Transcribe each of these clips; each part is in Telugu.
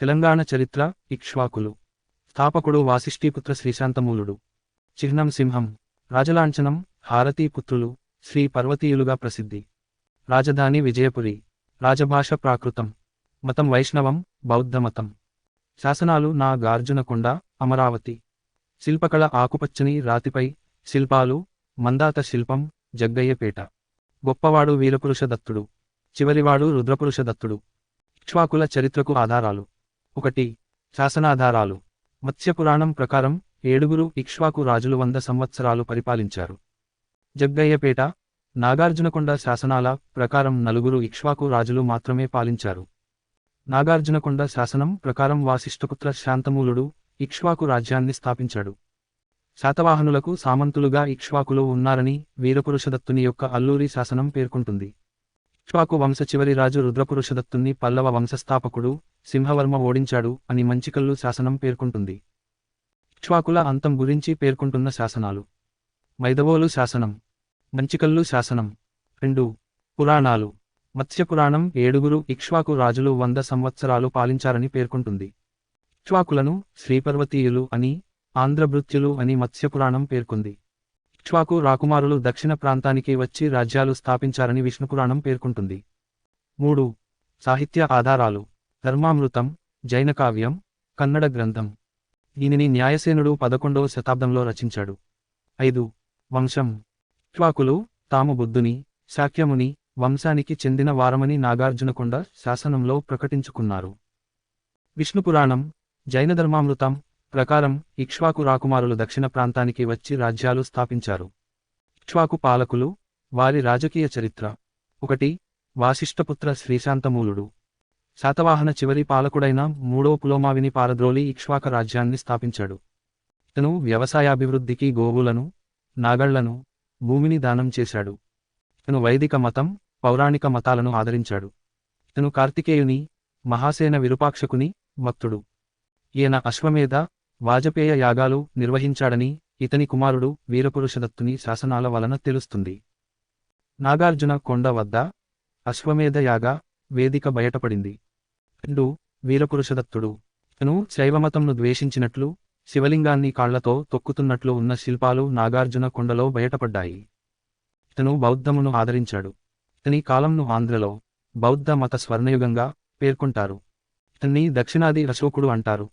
తెలంగాణ చరిత్ర ఇక్ష్వాకులు. స్థాపకుడు వాసిష్ఠీపుత్ర శ్రీశాంతమూలుడు. చిహ్నం సింహం. రాజలాంఛనం హారతీపుత్రులు, శ్రీ పర్వతీయులుగా ప్రసిద్ధి. రాజధాని విజయపురి. రాజభాష ప్రాకృతం. మతం వైష్ణవం, బౌద్ధమతం. శాసనాలు నాగార్జునకొండ, అమరావతి. శిల్పకళ ఆకుపచ్చని రాతిపై శిల్పాలు, మందాత శిల్పం, జగ్గయ్యపేట. గొప్పవాడు వీరపురుష దత్తుడు, చివరివాడు రుద్రపురుష దత్తుడు. ఇక్ష్వాకుల చరిత్రకు ఆధారాలు. 1. శాసనాధారాలు. మత్స్యపురాణం ప్రకారం 7 ఇక్ష్వాకు రాజులు 100 సంవత్సరాలు పరిపాలించారు. జగ్గయ్యపేట. నాగార్జునకొండ శాసనాల ప్రకారం 4 ఇక్ష్వాకు రాజులు మాత్రమే పాలించారు. నాగార్జునకొండ శాసనం ప్రకారం వాసిష్ఠపుత్ర శాంతమూలుడు ఇక్ష్వాకు రాజ్యాన్ని స్థాపించాడు. శాతవాహనులకు సామంతులుగా ఇక్ష్వాకులు ఉన్నారని వీరపురుషదత్తుని యొక్క అల్లూరి శాసనం పేర్కొంటుంది. ఇక్ష్వాకు వంశ చివరి రాజు రుద్రపురుషదత్తుని పల్లవ వంశస్థాపకుడు సింహవర్మ ఓడించాడు అని మంచికల్లు శాసనం పేర్కొంటుంది. ఇక్ష్వాకుల అంతం గురించి పేర్కొంటున్న శాసనాలు. మైదవోలు శాసనం, మంచికల్లు శాసనం. 2. పురాణాలు. మత్స్యపురాణం 7 ఇక్ష్వాకు రాజులు 100 సంవత్సరాలు పాలించారని పేర్కొంటుంది. ఇక్ష్వాకులను శ్రీపర్వతీయులు అని, ఆంధ్రభృత్యులు అని మత్స్యపురాణం పేర్కొంది. ఇక్ష్వాకు రాకుమారులు దక్షిణ ప్రాంతానికి వచ్చి రాజ్యాలు స్థాపించారని విష్ణుపురాణం పేర్కొంటుంది. 3. సాహిత్య ఆధారాలు. ధర్మామృతం, జైనకావ్యం, కన్నడ గ్రంథం. దీనిని న్యాయసేనుడు 11వ శతాబ్దంలో రచించాడు. 5. వంశం. ఇక్ష్వాకులు తాము బుద్ధుని, శాక్యముని వంశానికి చెందిన వారమని నాగార్జునకొండ శాసనంలో ప్రకటించుకున్నారు. విష్ణుపురాణం, జైనధర్మామృతం ప్రకారం ఇక్ష్వాకు రాకుమారులు దక్షిణ ప్రాంతానికి వచ్చి రాజ్యాలు స్థాపించారు. ఇక్ష్వాకు పాలకులు, వారి రాజకీయ చరిత్ర. 1. వాసిష్ఠపుత్ర శ్రీశాంతమూలుడు. శాతవాహన చివరి పాలకుడైన 3వ పులోమావిని పారద్రోలి ఇక్ష్వాక రాజ్యాన్ని స్థాపించాడు. ఇతను వ్యవసాయాభివృద్ధికి గోవులను, నాగళ్లను, భూమిని దానం చేశాడు. ఇతను వైదిక మతం, పౌరాణిక మతాలను ఆదరించాడు. ఇతను కార్తికేయుని, మహాసేన విరూపాక్షకుని భక్తుడు. ఈయన అశ్వమేధ, వాజపేయ యాగాలు నిర్వహించాడని ఇతని కుమారుడు వీరపురుషదత్తుని శాసనాల వలన తెలుస్తుంది. నాగార్జున కొండ వద్ద అశ్వమేధ యాగ వేదిక బయటపడింది. 2. వీరపురుషదత్తుడు. ఇతను శైవమతంను ద్వేషించినట్లు, శివలింగాన్ని కాళ్లతో తొక్కుతున్నట్లు ఉన్న శిల్పాలు నాగార్జున కొండలో బయటపడ్డాయి. ఇతను బౌద్ధమును ఆదరించాడు. ఇతని కాలంను ఆంధ్రలో బౌద్ధ మత స్వర్ణయుగంగా పేర్కొంటారు. ఇతన్ని దక్షిణాది అశోకుడు అంటారు.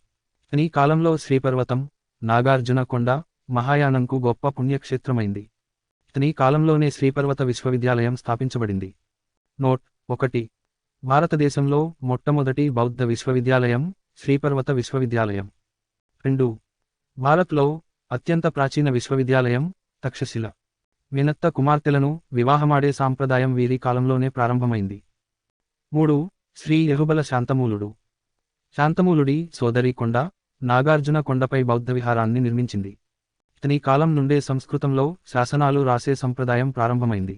ఇతని కాలంలో శ్రీపర్వతం, నాగార్జున కొండ, మహాయానంకు గొప్ప పుణ్యక్షేత్రమైంది. ఇతని కాలంలోనే శ్రీపర్వత విశ్వవిద్యాలయం స్థాపించబడింది. నోట్. 1. భారతదేశంలో మొట్టమొదటి బౌద్ధ విశ్వవిద్యాలయం శ్రీపర్వత విశ్వవిద్యాలయం. 2. భారత్లో అత్యంత ప్రాచీన విశ్వవిద్యాలయం తక్షశిల. వినత్త కుమార్తెలను వివాహమాడే సాంప్రదాయం వీరి కాలంలోనే ప్రారంభమైంది. 3. శ్రీ యహుబల శాంతమూలుడు. శాంతమూలుడి సోదరి కొండ నాగార్జున కొండపై బౌద్ధ విహారాన్ని నిర్మించింది. ఇతని కాలం నుండే సంస్కృతంలో శాసనాలు రాసే సంప్రదాయం ప్రారంభమైంది.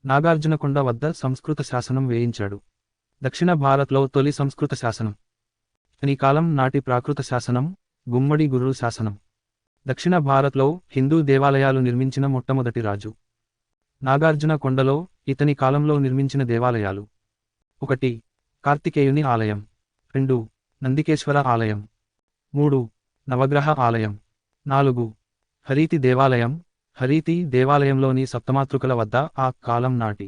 నాగార్జునకొండ వద్ద సంస్కృత శాసనం వేయించాడు. దక్షిణ భారత్లో తొలి సంస్కృత శాసనం. ఇతని కాలం నాటి ప్రాకృత శాసనం, గుమ్మడి గుర్రు శాసనం. దక్షిణ భారత్లో హిందూ దేవాలయాలు నిర్మించిన మొట్టమొదటి రాజు. నాగార్జున కొండలో ఇతని కాలంలో నిర్మించిన దేవాలయాలు. 1. కార్తికేయుని ఆలయం. 2. నందికేశ్వర ఆలయం. 3. నవగ్రహ ఆలయం. 4. హరీతి దేవాలయం. హరీతి దేవాలయంలోని సప్తమాతృకల వద్ద ఆ కాలం నాటి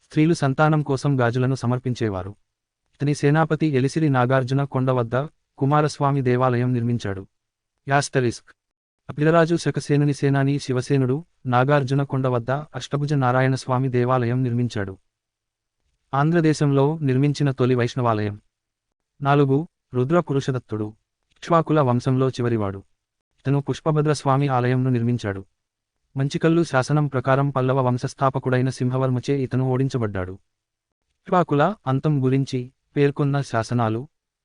స్త్రీలు సంతానం కోసం గాజులను సమర్పించేవారు. ఇతని సేనాపతి ఎలిసిరి నాగార్జున కొండ వద్ద కుమారస్వామి దేవాలయం నిర్మించాడు. యాస్టరిస్క్. అపిలరాజు శకసేనుని సేనాని శివసేనుడు నాగార్జున కొండ వద్ద అష్టభుజ నారాయణ స్వామి దేవాలయం నిర్మించాడు. ఆంధ్రదేశంలో నిర్మించిన తొలి వైష్ణవాలయం. 4. రుద్ర పురుషదత్తుడు. ఇక్ష్వాకుల వంశంలో చివరివాడు. ఇతను పుష్పభద్ర స్వామి ఆలయంను నిర్మించాడు. మంచికల్లు శాసనం ప్రకారం పల్లవ వంశస్థాపకుడైన సింహవర్మచే ఇతను ఓడించబడ్డాడు. ఇక్ష్వాకుల అంతం గురించి పేర్కొన్న శాసనాలు.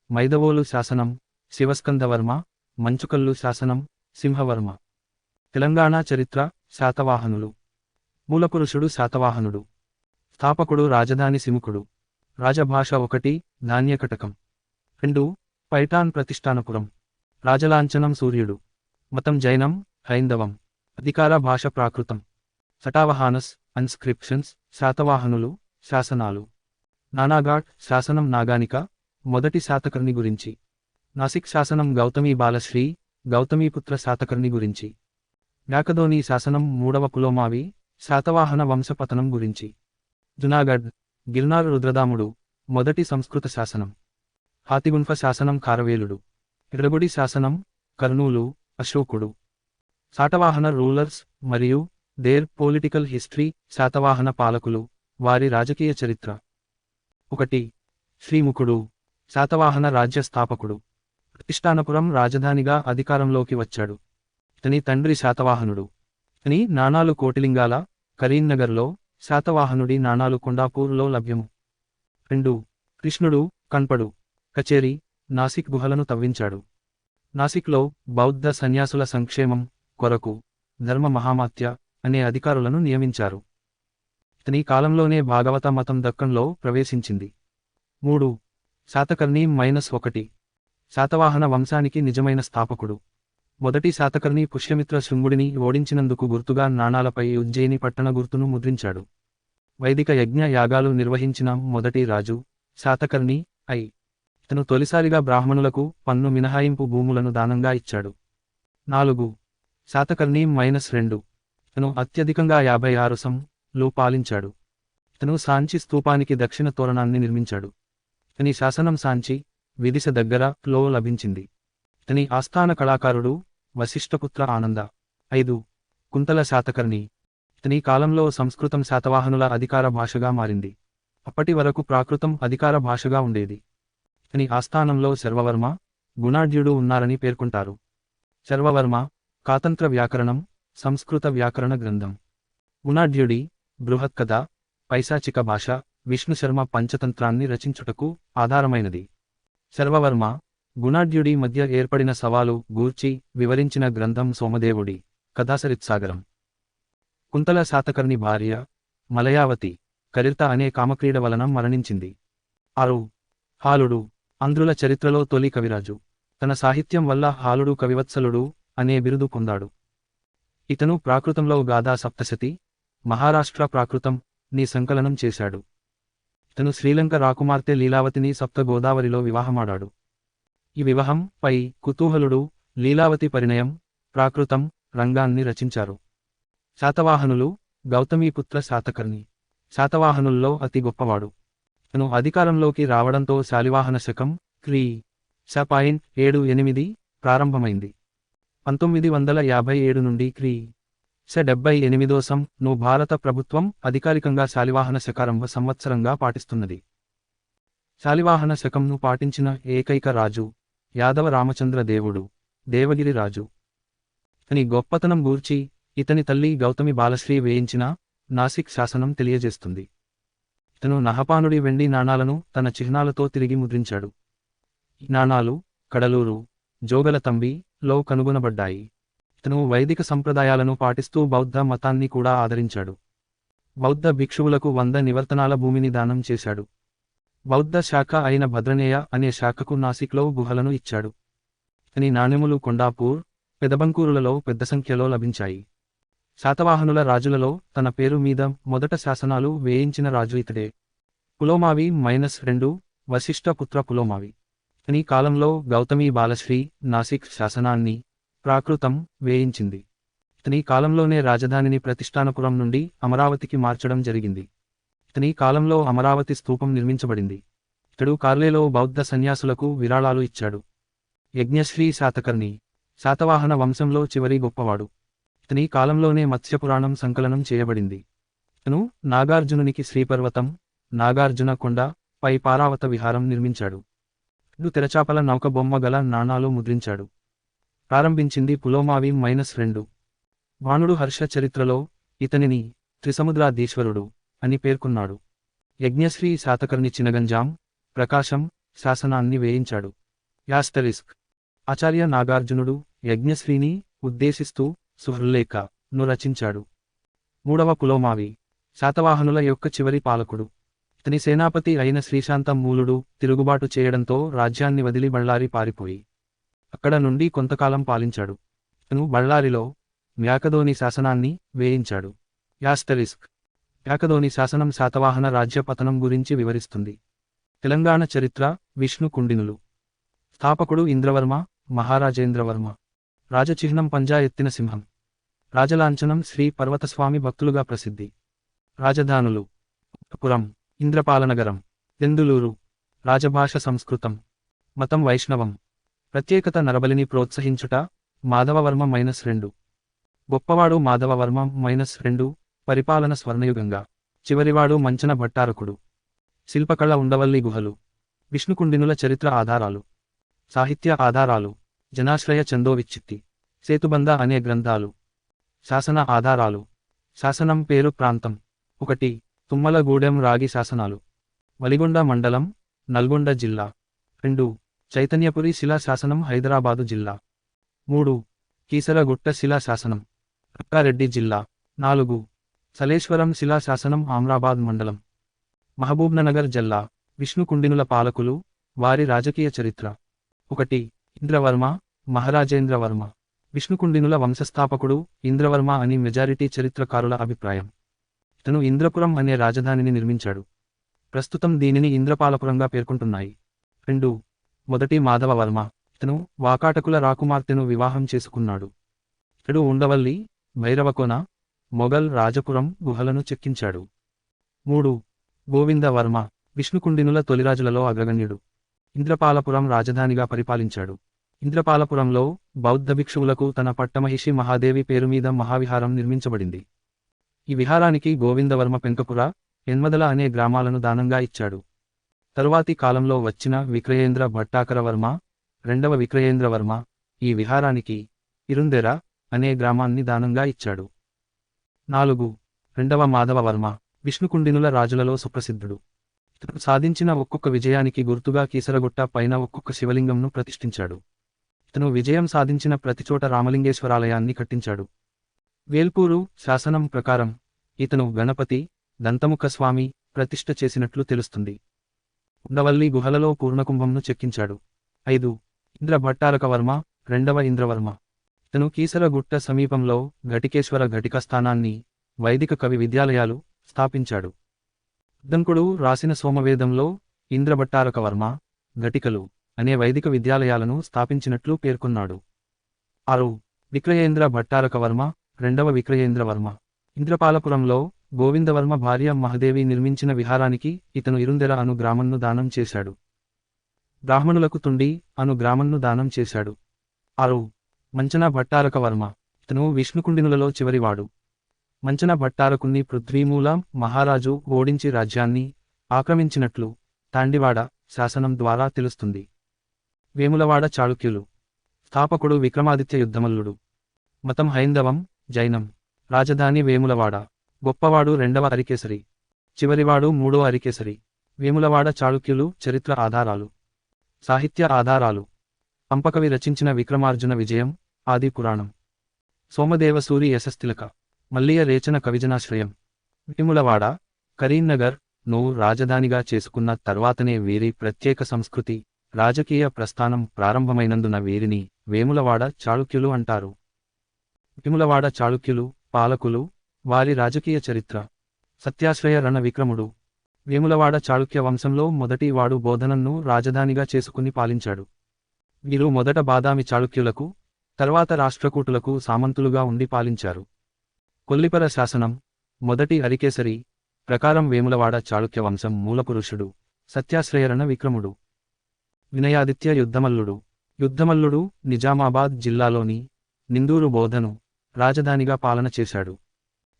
మైదవోలు శాసనం, శివస్కందవర్మ, మంచుకల్లు శాసనం, సింహవర్మ. తెలంగాణ చరిత్ర. శాతవాహనులు. మూలపురుషుడు శాతవాహనుడు. స్థాపకుడు రాజధాని సిముకుడు. రాజభాష. 1. ధాన్యకటకం. 2. పైఠాన్ ప్రతిష్టానపురం. రాజలాంఛనం సూర్యుడు. మతం జైనం, హైందవం. అధికార భాష ప్రాకృతం. సటావహానస్, అన్స్క్రిప్షన్స్, శాతవాహనులు, శాసనాలు. నానాఘాట్ శాసనం నాగానిక, మొదటి శాతకర్ణి గురించి. నాసిక్ శాసనం గౌతమి బాలశ్రీ, గౌతమీపుత్ర శాతకర్ణి గురించి. మ్యాకధోని శాసనం మూడవ పులోమావి, శాతవాహన వంశపతనం గురించి. జునాగఢ్, గిర్నార్ రుద్రదాముడు, మొదటి సంస్కృత శాసనం. హాతిగుంఫ శాసనం ఖారవేలుడు. ఎర్రగుడి శాసనం, కర్నూలు, అశోకుడు. శాతవాహన రూలర్స్ మరియు దేర్ పొలిటికల్ హిస్టరీ, శాతవాహన పాలకులు, వారి రాజకీయ చరిత్ర. 1. శ్రీముఖుడు, శాతవాహన రాజ్య స్థాపకుడు. ప్రతిష్టానపురం రాజధానిగా అధికారంలోకి వచ్చాడు. ఇతని తండ్రి శాతవాహనుడు. ఇతని నాణాలు కోటిలింగాల, కరీంనగర్లో, శాతవాహనుడి నాణాలు కొండాపూర్లో లభ్యము. 2. కృష్ణుడు, కన్పడు, కచేరి, నాసిక్ గుహలను తవ్వించాడు. నాసిక్లో బౌద్ధ సన్యాసుల సంక్షేమం కొరకు ధర్మ మహామాత్య అనే అధికారులను నియమించారు. ఇతని కాలంలోనే భాగవత మతం దక్కన్లో ప్రవేశించింది. 3. శాతకర్ణి -1. శాతవాహన వంశానికి నిజమైన స్థాపకుడు. మొదటి శాతకర్ణి పుష్యమిత్ర శృంగుడిని ఓడించినందుకు గుర్తుగా నాణాలపై ఉజ్జయిని పట్టణ గుర్తును ముద్రించాడు. వైదిక యజ్ఞ యాగాలు నిర్వహించిన మొదటి రాజు శాతకర్ణి ఐ. ఇతను తొలిసారిగా బ్రాహ్మణులకు పన్ను మినహాయింపు భూములను దానంగా ఇచ్చాడు. 4. శాతకర్ణి -2. ఇతను అత్యధికంగా 56 లు పాలించాడు. ఇతను సాంచి స్తూపానికి దక్షిణ తోరణాన్ని నిర్మించాడు. ఇతని శాసనం సాంచి, విదిశ దగ్గర లో లభించింది. ఇతని ఆస్థాన కళాకారుడు వశిష్ఠపుత్ర ఆనంద. 5. కుంతల శాతకర్ణి. ఇతని కాలంలో సంస్కృతం శాతవాహనుల అధికార భాషగా మారింది. అప్పటి వరకు ప్రాకృతం అధికార భాషగా ఉండేది. ఇతని ఆస్థానంలో శర్వవర్మ, గుణాఢ్యుడు ఉన్నారని పేర్కొంటారు. శర్వవర్మ కాతంత్ర వ్యాకరణం, సంస్కృత వ్యాకరణ గ్రంథం. గుణాఢ్యుడి బృహత్కథ, పైశాచిక భాష, విష్ణుశర్మ పంచతంత్రాన్ని రచించుటకు ఆధారమైనది. శర్వవర్మ, గుణాఢ్యుడి మధ్య ఏర్పడిన సవాలు గూర్చి వివరించిన గ్రంథం సోమదేవుడి కథాసరిత్సాగరం. కుంతల శాతకర్ణి భార్య మలయావతి కరిర్త అనే కామక్రీడ వలన మరణించింది. 6. హాలుడు, ఆంధ్రుల చరిత్రలో తొలి కవిరాజు. తన సాహిత్యం వల్ల హాలుడు కవివత్సలుడు అనే బిరుదు పొందాడు. ఇతను ప్రాకృతంలో గాథా సప్తశతి, మహారాష్ట్ర ప్రాకృతం ని సంకలనం చేశాడు. ఇతను శ్రీలంక రాకుమార్తె లీలావతిని సప్త గోదావరిలో వివాహమాడాడు. ఈ వివాహం పై కుతూహలుడు, లీలావతి పరిణయం, ప్రాకృతం రంగాన్ని రచించారు. శాతవాహనులు, గౌతమీపుత్ర శాతకర్ణి. శాతవాహనుల్లో అతి గొప్పవాడు. ఇతను అధికారంలోకి రావడంతో శాలివాహన శకం క్రీ. స.78 ప్రారంభమైంది. 1957 నుండి క్రీ. స.78 ను భారత ప్రభుత్వం అధికారికంగా శాలివాహన శకారంభ సంవత్సరంగా పాటిస్తున్నది. శాలివాహన శకంను పాటించిన ఏకైక రాజు యాదవ రామచంద్ర దేవుడు, దేవగిరి రాజు. ఇతని గొప్పతనం గూర్చి ఇతని తల్లి గౌతమి బాలశ్రీ వేయించిన నాసిక్ శాసనం తెలియజేస్తుంది. ఇతను నహపానుడి వెండి నాణాలను తన చిహ్నాలతో తిరిగి ముద్రించాడు. ఈ నాణాలు కడలూరు, జోగలతంబి లో కనుగొనబడ్డాయి. ఇతను వైదిక సంప్రదాయాలను పాటిస్తూ బౌద్ధ మతాన్ని కూడా ఆదరించాడు. బౌద్ధ భిక్షువులకు 100 నివర్తనాల భూమిని దానం చేశాడు. బౌద్ధ శాఖ అయిన భద్రనేయ అనే శాఖకు నాసిక్లో గుహలను ఇచ్చాడు. ఇతని నాణెములు కొండాపూర్, పెదబంకూరులలో పెద్ద సంఖ్యలో లభించాయి. శాతవాహనుల రాజులలో తన పేరు మీద మొదట శాసనాలు వేయించిన రాజు ఇతడే. పులోమావి -2 వశిష్ఠపుత్ర పులోమావి. ఇతని కాలంలో గౌతమి బాలశ్రీ నాసిక్ శాసనాన్ని ప్రాకృతం వేయించింది. ఇతని కాలంలోనే రాజధానిని ప్రతిష్టానపురం నుండి అమరావతికి మార్చడం జరిగింది. ఇతని కాలంలో అమరావతి స్తూపం నిర్మించబడింది. ఇతడు కార్లేలో బౌద్ధ సన్యాసులకు విరాళాలు ఇచ్చాడు. యజ్ఞశ్రీ శాతకర్ణి. శాతవాహన వంశంలో చివరి గొప్పవాడు. ఇతని కాలంలోనే మత్స్యపురాణం సంకలనం చేయబడింది. ఇతను నాగార్జునునికి శ్రీపర్వతం, నాగార్జున కొండ పై పారావత విహారం నిర్మించాడు. ఇతడు తెరచాపల నౌక బొమ్మ గల నాణాలు ముద్రించాడు. ప్రారంభించింది పులోమావి -2. వాణుడు హర్ష చరిత్రలో ఇతనిని త్రిసముద్రాధీశ్వరుడు అని పేర్కొన్నాడు. యజ్ఞశ్రీ శాతకర్ణి చినగంజాం, ప్రకాశం శాసనాన్ని వేయించాడు. యాస్టరిస్క్. ఆచార్య నాగార్జునుడు యజ్ఞశ్రీని ఉద్దేశిస్తూ సుహృల్లేఖ ను రచించాడు. 3వ పులోమావి శాతవాహనుల యొక్క చివరి పాలకుడు. ఇతని సేనాపతి అయిన శ్రీశాంత మూలుడు తిరుగుబాటు చేయడంతో రాజ్యాన్ని వదిలి బళ్ళారి పారిపోయి అక్కడ నుండి కొంతకాలం పాలించాడు. ఇతను బళ్ళారిలో మ్యాకధోని శాసనాన్ని వేయించాడు. యాస్టరిస్క్. మ్యాకధోని శాసనం శాతవాహన రాజ్య పతనం గురించి వివరిస్తుంది. తెలంగాణ చరిత్ర విష్ణు కుండినులు. స్థాపకుడు ఇంద్రవర్మ, మహారాజేంద్రవర్మ. రాజచిహ్నం పంజా ఎత్తిన సింహం. రాజలాంఛనం శ్రీ పర్వతస్వామి భక్తులుగా ప్రసిద్ధి. రాజధానులు పురం, ఇంద్రపాలనగరం, దెందులూరు. రాజభాష సంస్కృతం. మతం వైష్ణవం. ప్రత్యేకత నరబలిని ప్రోత్సహించుట. మాధవవర్మ -2. గొప్పవాడు మాధవవర్మ -2. పరిపాలన స్వర్ణయుగంగా. చివరివాడు మంచన భట్టారకుడు. శిల్పకళ ఉండవల్లి గుహలు. విష్ణుకుండినుల చరిత్ర ఆధారాలు. సాహిత్య ఆధారాలు. జనాశ్రయ చందోవిచ్చిత్తి, సేతుబంద అనే గ్రంథాలు. శాసన ఆధారాలు. శాసనం పేరు ప్రాంతం. 1. తుమ్మలగూడెం రాగి శాసనాలు. వలిగొండ మండలం, నల్గొండ జిల్లా. 2. చైతన్యపురి శిలా శాసనం హైదరాబాదు జిల్లా. 3. కీసరగుట్ట శిలా శాసనం, రంగారెడ్డి జిల్లా. 4. సలేశ్వరం శిలా శాసనం ఆమ్రాబాద్ మండలం, మహబూబ్నగర్ జిల్లా. విష్ణుకుండినుల పాలకులు, వారి రాజకీయ చరిత్ర. 1. ఇంద్రవర్మ, మహారాజేంద్రవర్మ. విష్ణుకుండినుల వంశస్థాపకుడు ఇంద్రవర్మ అని మెజారిటీ చరిత్రకారుల అభిప్రాయం. ఇతను ఇంద్రపురం అనే రాజధానిని నిర్మించాడు. ప్రస్తుతం దీనిని ఇంద్రపాలపురంగా పేర్కొంటున్నాయి. 2. మొదటి మాధవవర్మ. ఇతను వాకాటకుల రాకుమార్తెను వివాహం చేసుకున్నాడు. ఇతడు ఉండవల్లి, భైరవకోన, మొఘల్ రాజపురం గుహలను చెక్కించాడు. 3. గోవిందవర్మ. విష్ణుకుండినుల తొలిరాజులలో అగ్రగణ్యుడు. ఇంద్రపాలపురం రాజధానిగా పరిపాలించాడు. ఇంద్రపాలపురంలో బౌద్ధ భిక్షువులకు తన పట్టమహిషి మహాదేవి పేరుమీద మహావిహారం నిర్మించబడింది. ఈ విహారానికి గోవిందవర్మ పెంకపుర, ఎన్మదల అనే గ్రామాలను దానంగా ఇచ్చాడు. తరువాతి కాలంలో వచ్చిన విక్రయేంద్ర భట్టాకరవర్మ, 2వ విక్రయేంద్రవర్మ ఈ విహారానికి ఇరుందెర అనే గ్రామాన్ని దానంగా ఇచ్చాడు. 4. 2వ మాధవవర్మ. విష్ణుకుండినుల రాజులలో సుప్రసిద్ధుడు. ఇతను సాధించిన ఒక్కొక్క విజయానికి గుర్తుగా కీసరగుట్ట పైన ఒక్కొక్క శివలింగంను ప్రతిష్ఠించాడు. ఇతను విజయం సాధించిన ప్రతిచోట రామలింగేశ్వరాలయాన్ని కట్టించాడు. వేల్పూరు శాసనం ప్రకారం ఇతను గణపతి, దంతముఖస్వామి ప్రతిష్ఠ చేసినట్లు తెలుస్తుంది. ఉండవల్లి గుహలలో పూర్ణకుంభంను చెక్కించాడు. 5. ఇంద్ర భట్టారకవర్మ, 2వ ఇంద్రవర్మ. ఇతను కీసరగుట్ట సమీపంలో ఘటికేశ్వర ఘటిక స్థానాన్ని, వైదిక కవి విద్యాలయాలు స్థాపించాడు. దంకుడు రాసిన సోమవేదంలో ఇంద్రభట్టారకవర్మ, ఘటికలు అనే వైదిక విద్యాలయాలను స్థాపించినట్లు పేర్కొన్నాడు. 6. విక్రయేంద్ర భట్టారకవర్మ, 2వ విక్రయేంద్రవర్మ. ఇంద్రపాలపురంలో గోవిందవర్మ భార్య మహదేవి నిర్మించిన విహారానికి ఇతను ఇరుందెర అను గ్రామంను దానం చేశాడు. బ్రాహ్మణులకు తుండి అను గ్రామంను దానం చేశాడు. 6. మంచన భట్టారకవర్మ. ఇతను విష్ణుకుండినులలో చివరివాడు. మంచన భట్టారకుణ్ణి పృథ్వీమూల మహారాజు ఓడించి రాజ్యాన్ని ఆక్రమించినట్లు తాండివాడ శాసనం ద్వారా తెలుస్తుంది. వేములవాడ చాళుక్యులు. స్థాపకుడు విక్రమాదిత్య యుద్ధమల్లుడు. మతం హైందవం, జైనం. రాజధాని వేములవాడ. గొప్పవాడు 2వ అరికేసరి. చివరివాడు 3వ అరికేసరి. వేములవాడ చాళుక్యులు చరిత్ర ఆధారాలు. సాహిత్య ఆధారాలు. పంపకవి రచించిన విక్రమార్జున విజయం, ఆది పురాణం. సోమదేవసూరి యశస్తిలక. మల్లియ రేచన కవిజనాశ్రయం. వేములవాడ, కరీంనగర్ ను రాజధానిగా చేసుకున్న తర్వాతనే వీరి ప్రత్యేక సంస్కృతి, రాజకీయ ప్రస్థానం ప్రారంభమైనందున వీరిని వేములవాడ చాళుక్యులు అంటారు. వేములవాడ చాళుక్యులు పాలకులు, వారి రాజకీయ చరిత్ర. సత్యాశ్రయ రణ విక్రముడు. వేములవాడ చాళుక్య వంశంలో మొదటి వాడు బోధనన్ను రాజధానిగా చేసుకుని పాలించాడు. వీరు మొదట బాదామి చాళుక్యులకు, తర్వాత రాష్ట్రకూటులకు సామంతులుగా ఉండి పాలించారు. కొల్లిపర శాసనం, మొదటి అరికేసరి ప్రకారం వేములవాడ చాళుక్య వంశం మూలపురుషుడు సత్యాశ్రయరణ విక్రముడు. వినయాదిత్య యుద్ధమల్లుడు. యుద్ధమల్లుడు నిజామాబాద్ జిల్లాలోని నిందూరు బోధను రాజధానిగా పాలన చేశాడు.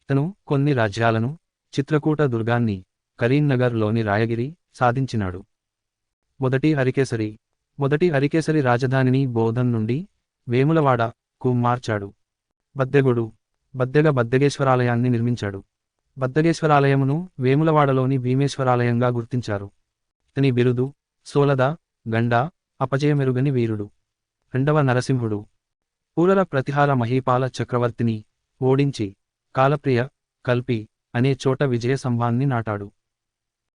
ఇతను కొన్ని రాజ్యాలను, చిత్రకూట దుర్గాన్ని, కరీంనగర్లోని రాయగిరి సాధించినాడు. మొదటి అరికేసరి. మొదటి అరికేసరి రాజధానిని బోధన్ నుండి వేములవాడకు మార్చాడు. బద్దెగొడు. బద్దెగ బద్దెగేశ్వరాలయాన్ని నిర్మించాడు. బద్దగేశ్వరాలయమును వేములవాడలోని భీమేశ్వరాలయంగా గుర్తించారు. ఇతని బిరుదు సోలద, గండ, అపజయమెరుగని వీరుడు. 2వ నరసింహుడు. పూరల ప్రతిహార మహీపాల చక్రవర్తిని ఓడించి కాలప్రియ, కల్పి అనే చోట విజయ సంభాన్ని నాటాడు.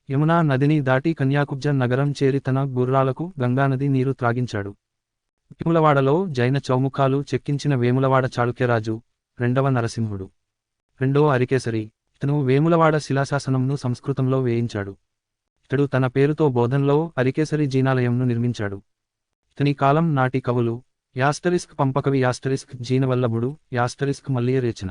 యమునా నదిని దాటి కన్యాకుబ్జ నగరం చేరి తన గుర్రాలకు గంగానది నీరు త్రాగించాడు. వేములవాడలో జైన చౌముఖాలు చెక్కించిన వేములవాడ చాళుక్యరాజు 2వ నరసింహుడు. 2వ అరికేసరి. ఇతను వేములవాడ శిలాశాసనంను సంస్కృతంలో వేయించాడు. ఇతడు తన పేరుతో బోధన్లో అరికేసరి జీనాలయంను నిర్మించాడు. ఇతని కాలం నాటి కవులు పంపకవి జీనవల్లభుడు మల్లియరేచన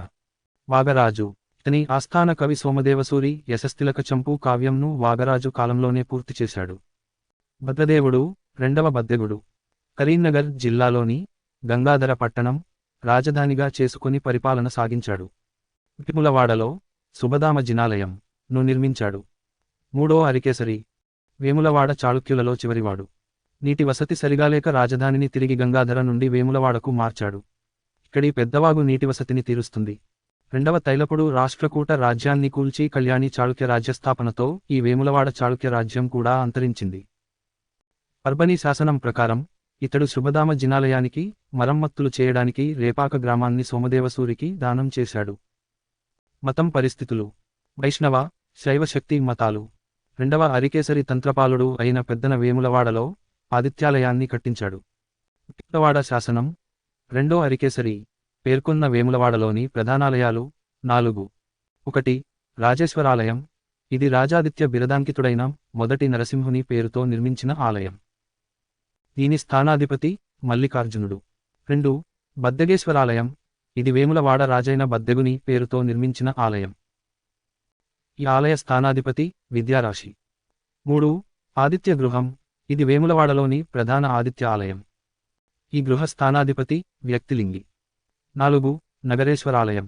వాగరాజు. ఇతని ఆస్థాన కవి సోమదేవసూరి యశస్తిలక చంపు కావ్యంను వాగరాజు కాలంలోనే పూర్తి చేశాడు. భద్రదేవుడు రెండవ బద్దెగుడు కరీంనగర్ జిల్లాలోని గంగాధర పట్టణం రాజధానిగా చేసుకుని పరిపాలన సాగించాడు. వేములవాడలో సుభదామ జినాలయం ను నిర్మించాడు. మూడో అరికేసరి వేములవాడ చాళుక్యులలో చివరివాడు. నీటి వసతి సరిగాలేక రాజధానిని తిరిగి గంగాధర నుండి వేములవాడకు మార్చాడు. ఇక్కడి పెద్దవాగు నీటి వసతిని తీరుస్తుంది. రెండవ తైలపుడు రాష్ట్రకూట రాజ్యాన్ని కూల్చి కళ్యాణి చాళుక్య రాజ్యస్థాపనతో ఈ వేములవాడ చాళుక్య రాజ్యం కూడా అంతరించింది. పర్బనీ శాసనం ప్రకారం ఇతడు సుభదామ జినాలయానికి మరమ్మత్తులు చేయడానికి రేపాక గ్రామాన్ని సోమదేవసూరికి దానం చేశాడు. మతం పరిస్థితులు వైష్ణవ శైవశక్తి మతాలు. రెండవ అరికేసరి తంత్రపాలుడు అయిన పెద్దన వేములవాడలో ఆదిత్యాలయాన్ని కట్టించాడు. వేములవాడ శాసనం రెండో అరికేసరి పేర్కొన్న వేములవాడలోని ప్రధానాలయాలు 4. 1. రాజేశ్వరాలయం. ఇది రాజాదిత్య బిరదాంకితుడైన మొదటి నరసింహుని పేరుతో నిర్మించిన ఆలయం. దీని స్థానాధిపతి మల్లికార్జునుడు. 2. బద్దెగేశ్వరాలయం. ఇది వేములవాడ రాజైన బద్దెగుని పేరుతో నిర్మించిన ఆలయం. ఈ ఆలయ స్థానాధిపతి విద్యారాశి. 3. ఆదిత్య గృహం. ఇది వేములవాడలోని ప్రధాన ఆదిత్య ఆలయం. ఈ గృహ స్థానాధిపతి వ్యక్తిలింగి. 4. నగరేశ్వరాలయం.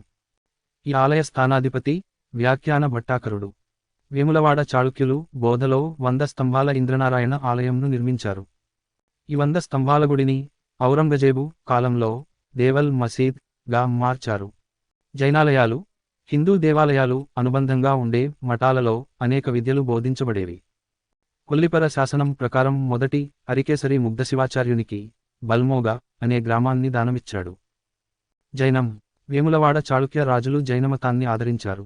ఈ ఆలయ స్థానాధిపతి వ్యాఖ్యాన భట్టాకరుడు. వేములవాడ చాళుక్యులు బోధలో 100 స్తంభాల ఇంద్రనారాయణ ఆలయంను నిర్మించారు. ఈ 100 స్తంభాల గుడిని ఔరంగజేబు కాలంలో దేవల్ మసీద్ గా మార్చారు. జైనాలయాలు, హిందూ దేవాలయాలు అనుబంధంగా ఉండే మఠాలలో అనేక విద్యలు బోధించబడేవి. కొల్లిపర శాసనం ప్రకారం మొదటి అరికేసరి ముగ్ధశివాచార్యునికి బల్మోగా అనే గ్రామాన్ని దానమిచ్చాడు. జైనం. వేములవాడ చాళుక్య రాజులు జైనమతాన్ని ఆదరించారు.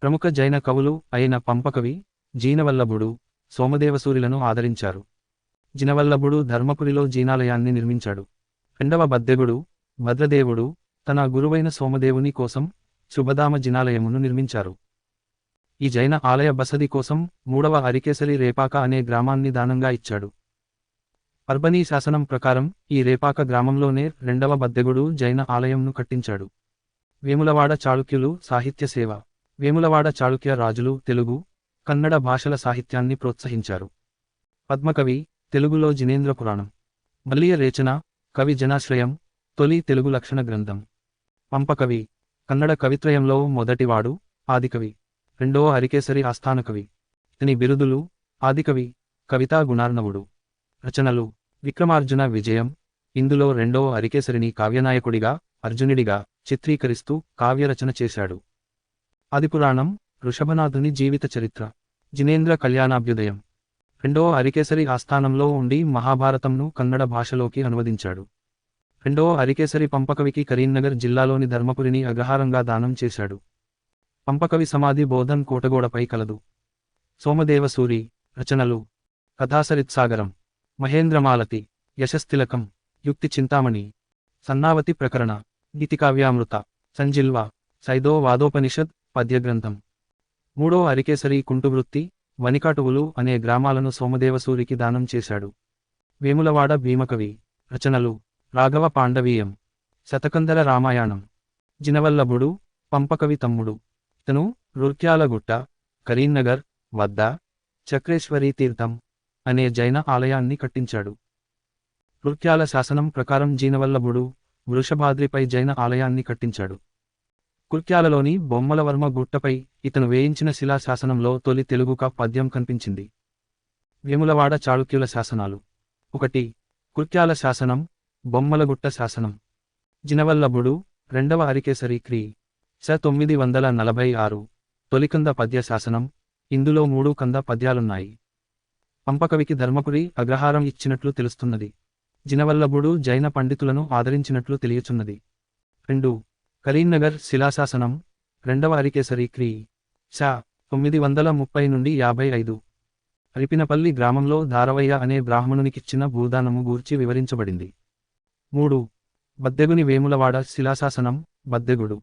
ప్రముఖ జైన కవులు అయిన పంపకవి జీనవల్లభుడు సోమదేవసూరిలను ఆదరించారు. జినవల్లభుడు ధర్మపురిలో జీనాలయాన్ని నిర్మించాడు. రెండవ బద్దెగుడు భద్రదేవుడు తన గురువైన సోమదేవుని కోసం సుభదామ జినాలయమును నిర్మించారు. ఈ జైన ఆలయ బసది కోసం మూడవ అరికేసరి రేపాక అనే గ్రామాన్ని దానంగా ఇచ్చాడు. పర్బనీ శాసనం ప్రకారం ఈ రేపాక గ్రామంలోనే రెండవ బద్దెగుడు జైన ఆలయంను కట్టించాడు. వేములవాడ చాళుక్యులు సాహిత్య సేవ. వేములవాడ చాళుక్య రాజులు తెలుగు, కన్నడ భాషల సాహిత్యాన్ని ప్రోత్సహించారు. పద్మకవి తెలుగులో జినేంద్ర పురాణం. మల్లియరేచన కవి జనాశ్రయం తొలి తెలుగు లక్షణ గ్రంథం. పంపకవి కన్నడ కవిత్రయంలో మొదటివాడు, ఆదికవి. రెండో అరికేసరి ఆస్థానకవి. ఇతని బిరుదులు ఆదికవి, కవితా గుణార్ణవుడు. రచనలు విక్రమార్జున విజయం. ఇందులో రెండో అరికేసరిని కావ్యనాయకుడిగా అర్జునుడిగా చిత్రీకరిస్తూ కావ్యరచన చేశాడు. ఆదిపురాణం వృషభనాథుని జీవిత చరిత్ర. జినేంద్ర కళ్యాణాభ్యుదయం. రెండో అరికేసరి ఆస్థానంలో ఉండి మహాభారతంను కన్నడ భాషలోకి అనువదించాడు. రెండో అరికేసరి పంపకవికి కరీంనగర్ జిల్లాలోని ధర్మపురిని అగ్రహారంగా దానం చేశాడు. పంపకవి సమాధి బోధన్ కోటగోడపై కలదు. సోమదేవసూరి రచనలు కథాసరిత్సాగరం, మహేంద్రమాలతి, యశస్తిలకం, యుక్తి చింతామణి, సన్నావతి ప్రకరణ, గీతికావ్యామృత, సంజిల్వ, సైదో వాదోపనిషద్ పద్యగ్రంథం. మూడో అరికేసరి కుంటువృత్తి, వనికాటువులు అనే గ్రామాలను సోమదేవసూరికి దానం చేశాడు. వేములవాడ భీమకవి రచనలు రాఘవ పాండవీయం, శతకందర రామాయణం. జినవల్లభుడు పంపకవి తమ్ముడు. ఇతను రుర్క్యాలగుట్ట కరీంనగర్ వద్ద చక్రేశ్వరీ తీర్థం అనే జైన ఆలయాన్ని కట్టించాడు. రుర్క్యాల శాసనం ప్రకారం జీనవల్లభుడు వృషభాద్రిపై జైన ఆలయాన్ని కట్టించాడు. కుర్క్యాలలోని బొమ్మలవర్మ గుట్టపై ఇతను వేయించిన శిలా శాసనంలో తొలి తెలుగు పద్యం కనిపించింది. వేములవాడ చాళుక్యుల శాసనాలు. 1. కుర్క్యాల శాసనం, బొమ్మలగుట్ట శాసనం. జినవల్లభుడు రెండవ అరికేసరి క్రీ. స 946 తొలికంద పద్య శాసనం. ఇందులో 3 కంద పద్యాలున్నాయి. పంపకవికి ధర్మపురి అగ్రహారం ఇచ్చినట్లు తెలుస్తున్నది. జినవల్లభుడు జైన పండితులను ఆదరించినట్లు తెలియచున్నది. 2. కరీంనగర్ శిలాశాసనం. రెండవ అరికేసరి క్రీ. స 930 నుండి 55 అరిపినపల్లి గ్రామంలో ధారవయ్య అనే బ్రాహ్మణునికిచ్చిన భూదానము గూర్చి వివరించబడింది. 3. బద్దెగుని వేములవాడ శిలాశాసనం. బద్దెగుడు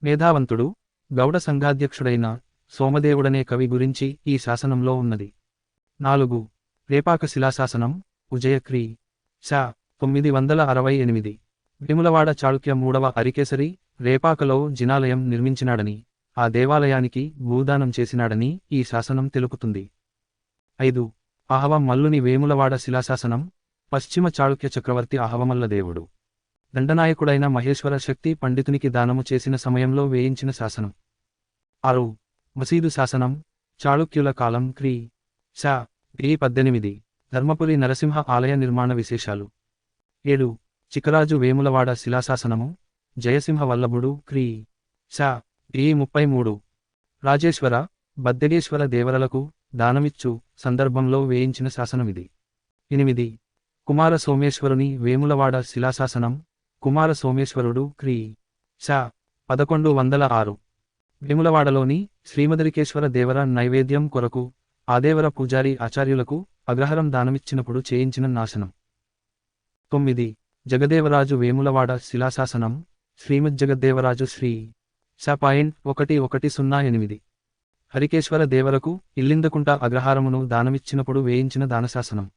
మేధావంతుడు, గౌడ సంఘాధ్యక్షుడైన సోమదేవుడనే కవి గురించి ఈ శాసనంలో ఉన్నది. 4. రేపాక శిలాశాసనం ఉజయ క్రీ. శ. 968. వేములవాడ చాళుక్య 3వ అరికేసరి రేపాకలో జినాలయం నిర్మించినాడని, ఆ దేవాలయానికి భూదానం చేసినాడని ఈ శాసనం తెలుపుతుంది. 5. అహవ మల్లుని వేములవాడ శిలాశాసనం పశ్చిమ చాళుక్య చక్రవర్తి అహవమల్ల దేవుడు దండనాయకుడైన మహేశ్వర శక్తి పండితునికి దానము చేసిన సమయంలో వేయించిన శాసనం. 6. మసీదు శాసనం చాళుక్యుల కాలం క్రీ. శ. 18. ధర్మపురి నరసింహ ఆలయ నిర్మాణ విశేషాలు. 7. చికరాజు వేములవాడ శిలాశాసనము జయసింహ వల్లభుడు క్రీ. శ. 33. రాజేశ్వర బద్దెగేశ్వర దేవరలకు దానమిచ్చు సందర్భంలో వేయించిన శాసనమిది. 8. కుమార సోమేశ్వరుని వేములవాడ శిలాశాసనం కుమార సోమేశ్వరుడు క్రీ. శ. 1106. వేములవాడలోని శ్రీమదరికేశ్వర దేవర నైవేద్యం కొరకు ఆదేవర పూజారి ఆచార్యులకు అగ్రహారం దానమిచ్చినప్పుడు చేయించిన నాశనం. 9. జగదేవరాజు వేములవాడ శిలాశాసనం శ్రీమజ్జగద్దేవరాజు శ్రీ. శ. 1108. హరికేశ్వర దేవరకు ఇల్లిందకుంట అగ్రహారమును దానమిచ్చినప్పుడు వేయించిన దానశాసనం.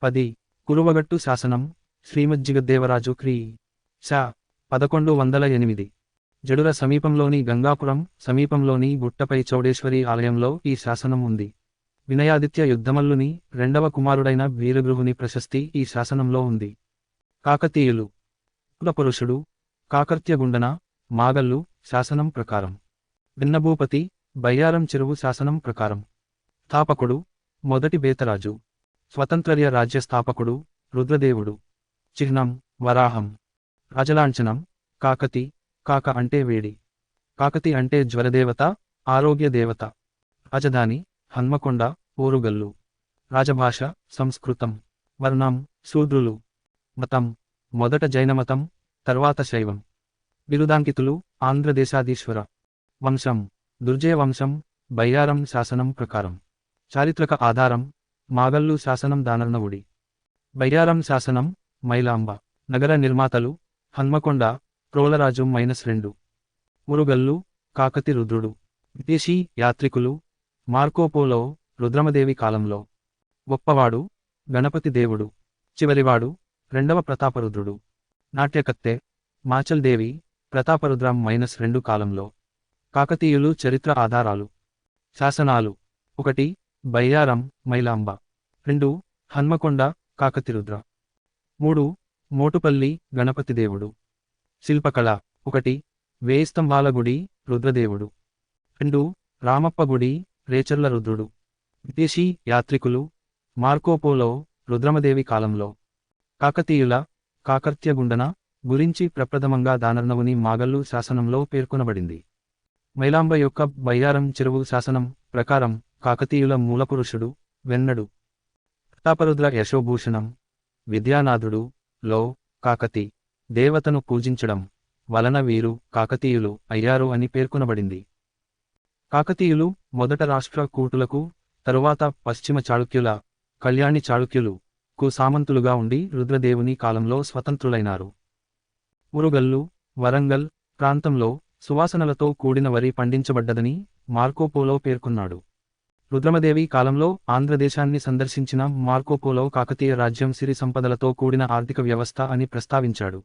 10. కురువగట్టు శాసనం శ్రీమజ్జిగద్దేవరాజు క్రీ. శ. 1108. జడుర సమీపంలోని గంగాపురం సమీపంలోని గుట్టపై చౌడేశ్వరి ఆలయంలో ఈ శాసనం ఉంది. వినయాదిత్య యుద్ధమల్లుని 2వ కుమారుడైన వీరగృహుని ప్రశస్తి ఈ శాసనంలో ఉంది. కాకతీయులు కులపురుషుడు కాకర్త్యగుండన మాగల్లు శాసనం ప్రకారం. విన్నభూపతి బయ్యారం చెరువు శాసనం ప్రకారం. స్థాపకుడు మొదటి బేతరాజు. స్వతంత్ర్య రాజ్య స్థాపకుడు రుద్రదేవుడు. చిహ్నం వరాహం. రాజలాంఛనం కాకతి. కాక అంటే వేడి. కాకతి అంటే జ్వరదేవత ఆరోగ్య దేవత. రాజధాని హన్మకొండ ఓరుగల్లు. రాజభాష సంస్కృతం. వర్ణం శూద్రులు. మతం మొదట జైనమతం తర్వాత శైవం. బిరుదాంకితులు ఆంధ్రదేశాధీశ్వర. వంశం దుర్జయ వంశం బయ్యారం శాసనం ప్రకారం. చారిత్రక ఆధారం మాగల్లు శాసనం దానర్నవుడి. బయ్యారం శాసనం మైలాంబ. నగర నిర్మాతలు హన్మకొండ ప్రోలరాజు -2. మురుగల్లు కాకతి రుద్రుడు. విదేశీ యాత్రికులు మార్కోపోలో రుద్రమదేవి కాలంలో. గొప్పవాడు గణపతి దేవుడు. చివరివాడు 2వ ప్రతాపరుద్రుడు. నాట్యకత్తె మాచల్ దేవి ప్రతాపరుద్ర -2 కాలంలో. కాకతీయులు చరిత్ర ఆధారాలు. శాసనాలు 1. బయ్యారం మైలాంబ. 2. హన్మకొండ కాకతిరుద్ర. 3. మోటుపల్లి గణపతి దేవుడు. శిల్పకళ 1. వేయిస్తంభాల గుడి రుద్రదేవుడు. 2. రామప్ప గుడి రేచర్ల రుద్రుడు. విదేశీ యాత్రికులు మార్కోపోలో రుద్రమదేవి కాలంలో. కాకతీయుల కాకర్త్యగుండన గురించి ప్రప్రథమంగా దానర్నవుని మాగల్లు శాసనంలో పేర్కొనబడింది. మైలాంబ యొక్క బయ్యారం చెరువు శాసనం ప్రకారం కాకతీయుల మూలపురుషుడు వెన్నడు. ప్రతాపరుద్ర యశోభూషణం విద్యానాథుడు లో కాకతి దేవతను పూజించడం వలన వీరు కాకతీయులు అయ్యారు అని పేర్కొనబడింది. కాకతీయులు మొదట రాష్ట్ర కూటులకు తరువాత పశ్చిమ చాళుక్యుల కళ్యాణి చాళుక్యులు కు సామంతులుగా ఉండి రుద్రదేవుని కాలంలో స్వతంత్రులైనారు. మురుగల్లు వరంగల్ ప్రాంతంలో సువాసనలతో కూడిన వరి పండించబడ్డదని మార్కోపోలో పేర్కొన్నాడు. రుద్రమదేవి కాలంలో ఆంధ్రదేశాన్ని సందర్శించిన మార్కోపోలో కాకతీయ రాజ్యం సిరి సంపదలతో కూడిన ఆర్థిక వ్యవస్థ అని ప్రస్తావించాడు.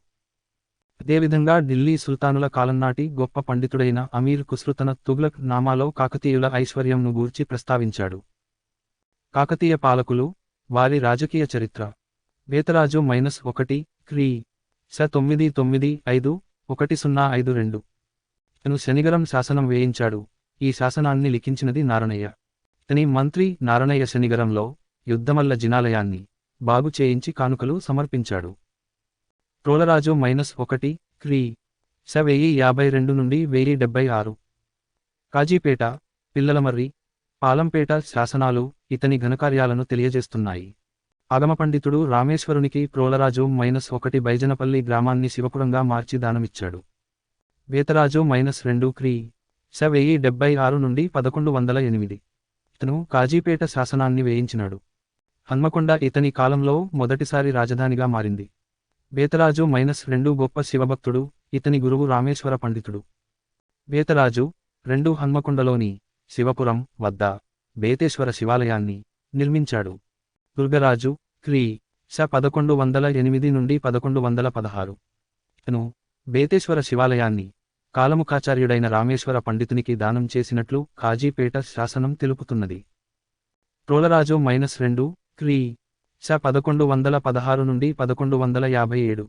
అదేవిధంగా ఢిల్లీ సుల్తానుల కాలంనాటి గొప్ప పండితుడైన అమీర్ ఖుస్రు తన తుగ్లక్ నామాలో కాకతీయుల ఐశ్వర్యంను గూర్చి ప్రస్తావించాడు. కాకతీయ పాలకులు వారి రాజకీయ చరిత్ర. బేతరాజు -1 క్రీ. శ. 995 1052. తను శనిగరం శాసనం వేయించాడు. ఈ శాసనాన్ని లిఖించినది నారణయ్య. తని మంత్రి నారణయ్య శనిగరంలో యుద్ధమల్ల జినాలయాన్ని బాగు చేయించి కానుకలు సమర్పించాడు. ప్రోలరాజు -1 క్రీ. శ. 1052 నుండి 1076. కాజీపేట పిల్లలమర్రి పాలంపేట శాసనాలు ఇతని ఘనకార్యాలను తెలియజేస్తున్నాయి. ఆగమపండితుడు రామేశ్వరునికి ప్రోలరాజు -1 బైజనపల్లి గ్రామాన్ని శివపురంగా మార్చి దానమిచ్చాడు. బేతరాజు -2 క్రీ. శ. 1076 నుండి 1108. ఇతను కాజీపేట శాసనాన్ని వేయించినాడు. హన్మకొండ ఇతని కాలంలో మొదటిసారి రాజధానిగా మారింది. బేతరాజు -2 గొప్ప శివభక్తుడు, ఇతని గురువు రామేశ్వర పండితుడు. బేతరాజు 2 హన్మకొండలోని శివపురం వద్ద బేతేశ్వర శివాలయాన్ని నిర్మించాడు. దుర్గరాజు క్రీ. శ 1108 నుండి 1116. ఇతను బేతేశ్వర శివాలయాన్ని కాలముఖాచార్యుడైన రామేశ్వర పండితునికి దానం చేసినట్లు కాజీపేట శాసనం తెలుపుతున్నది. ప్రోలరాజు -2 క్రీ. శ 1116 నుండి 1157.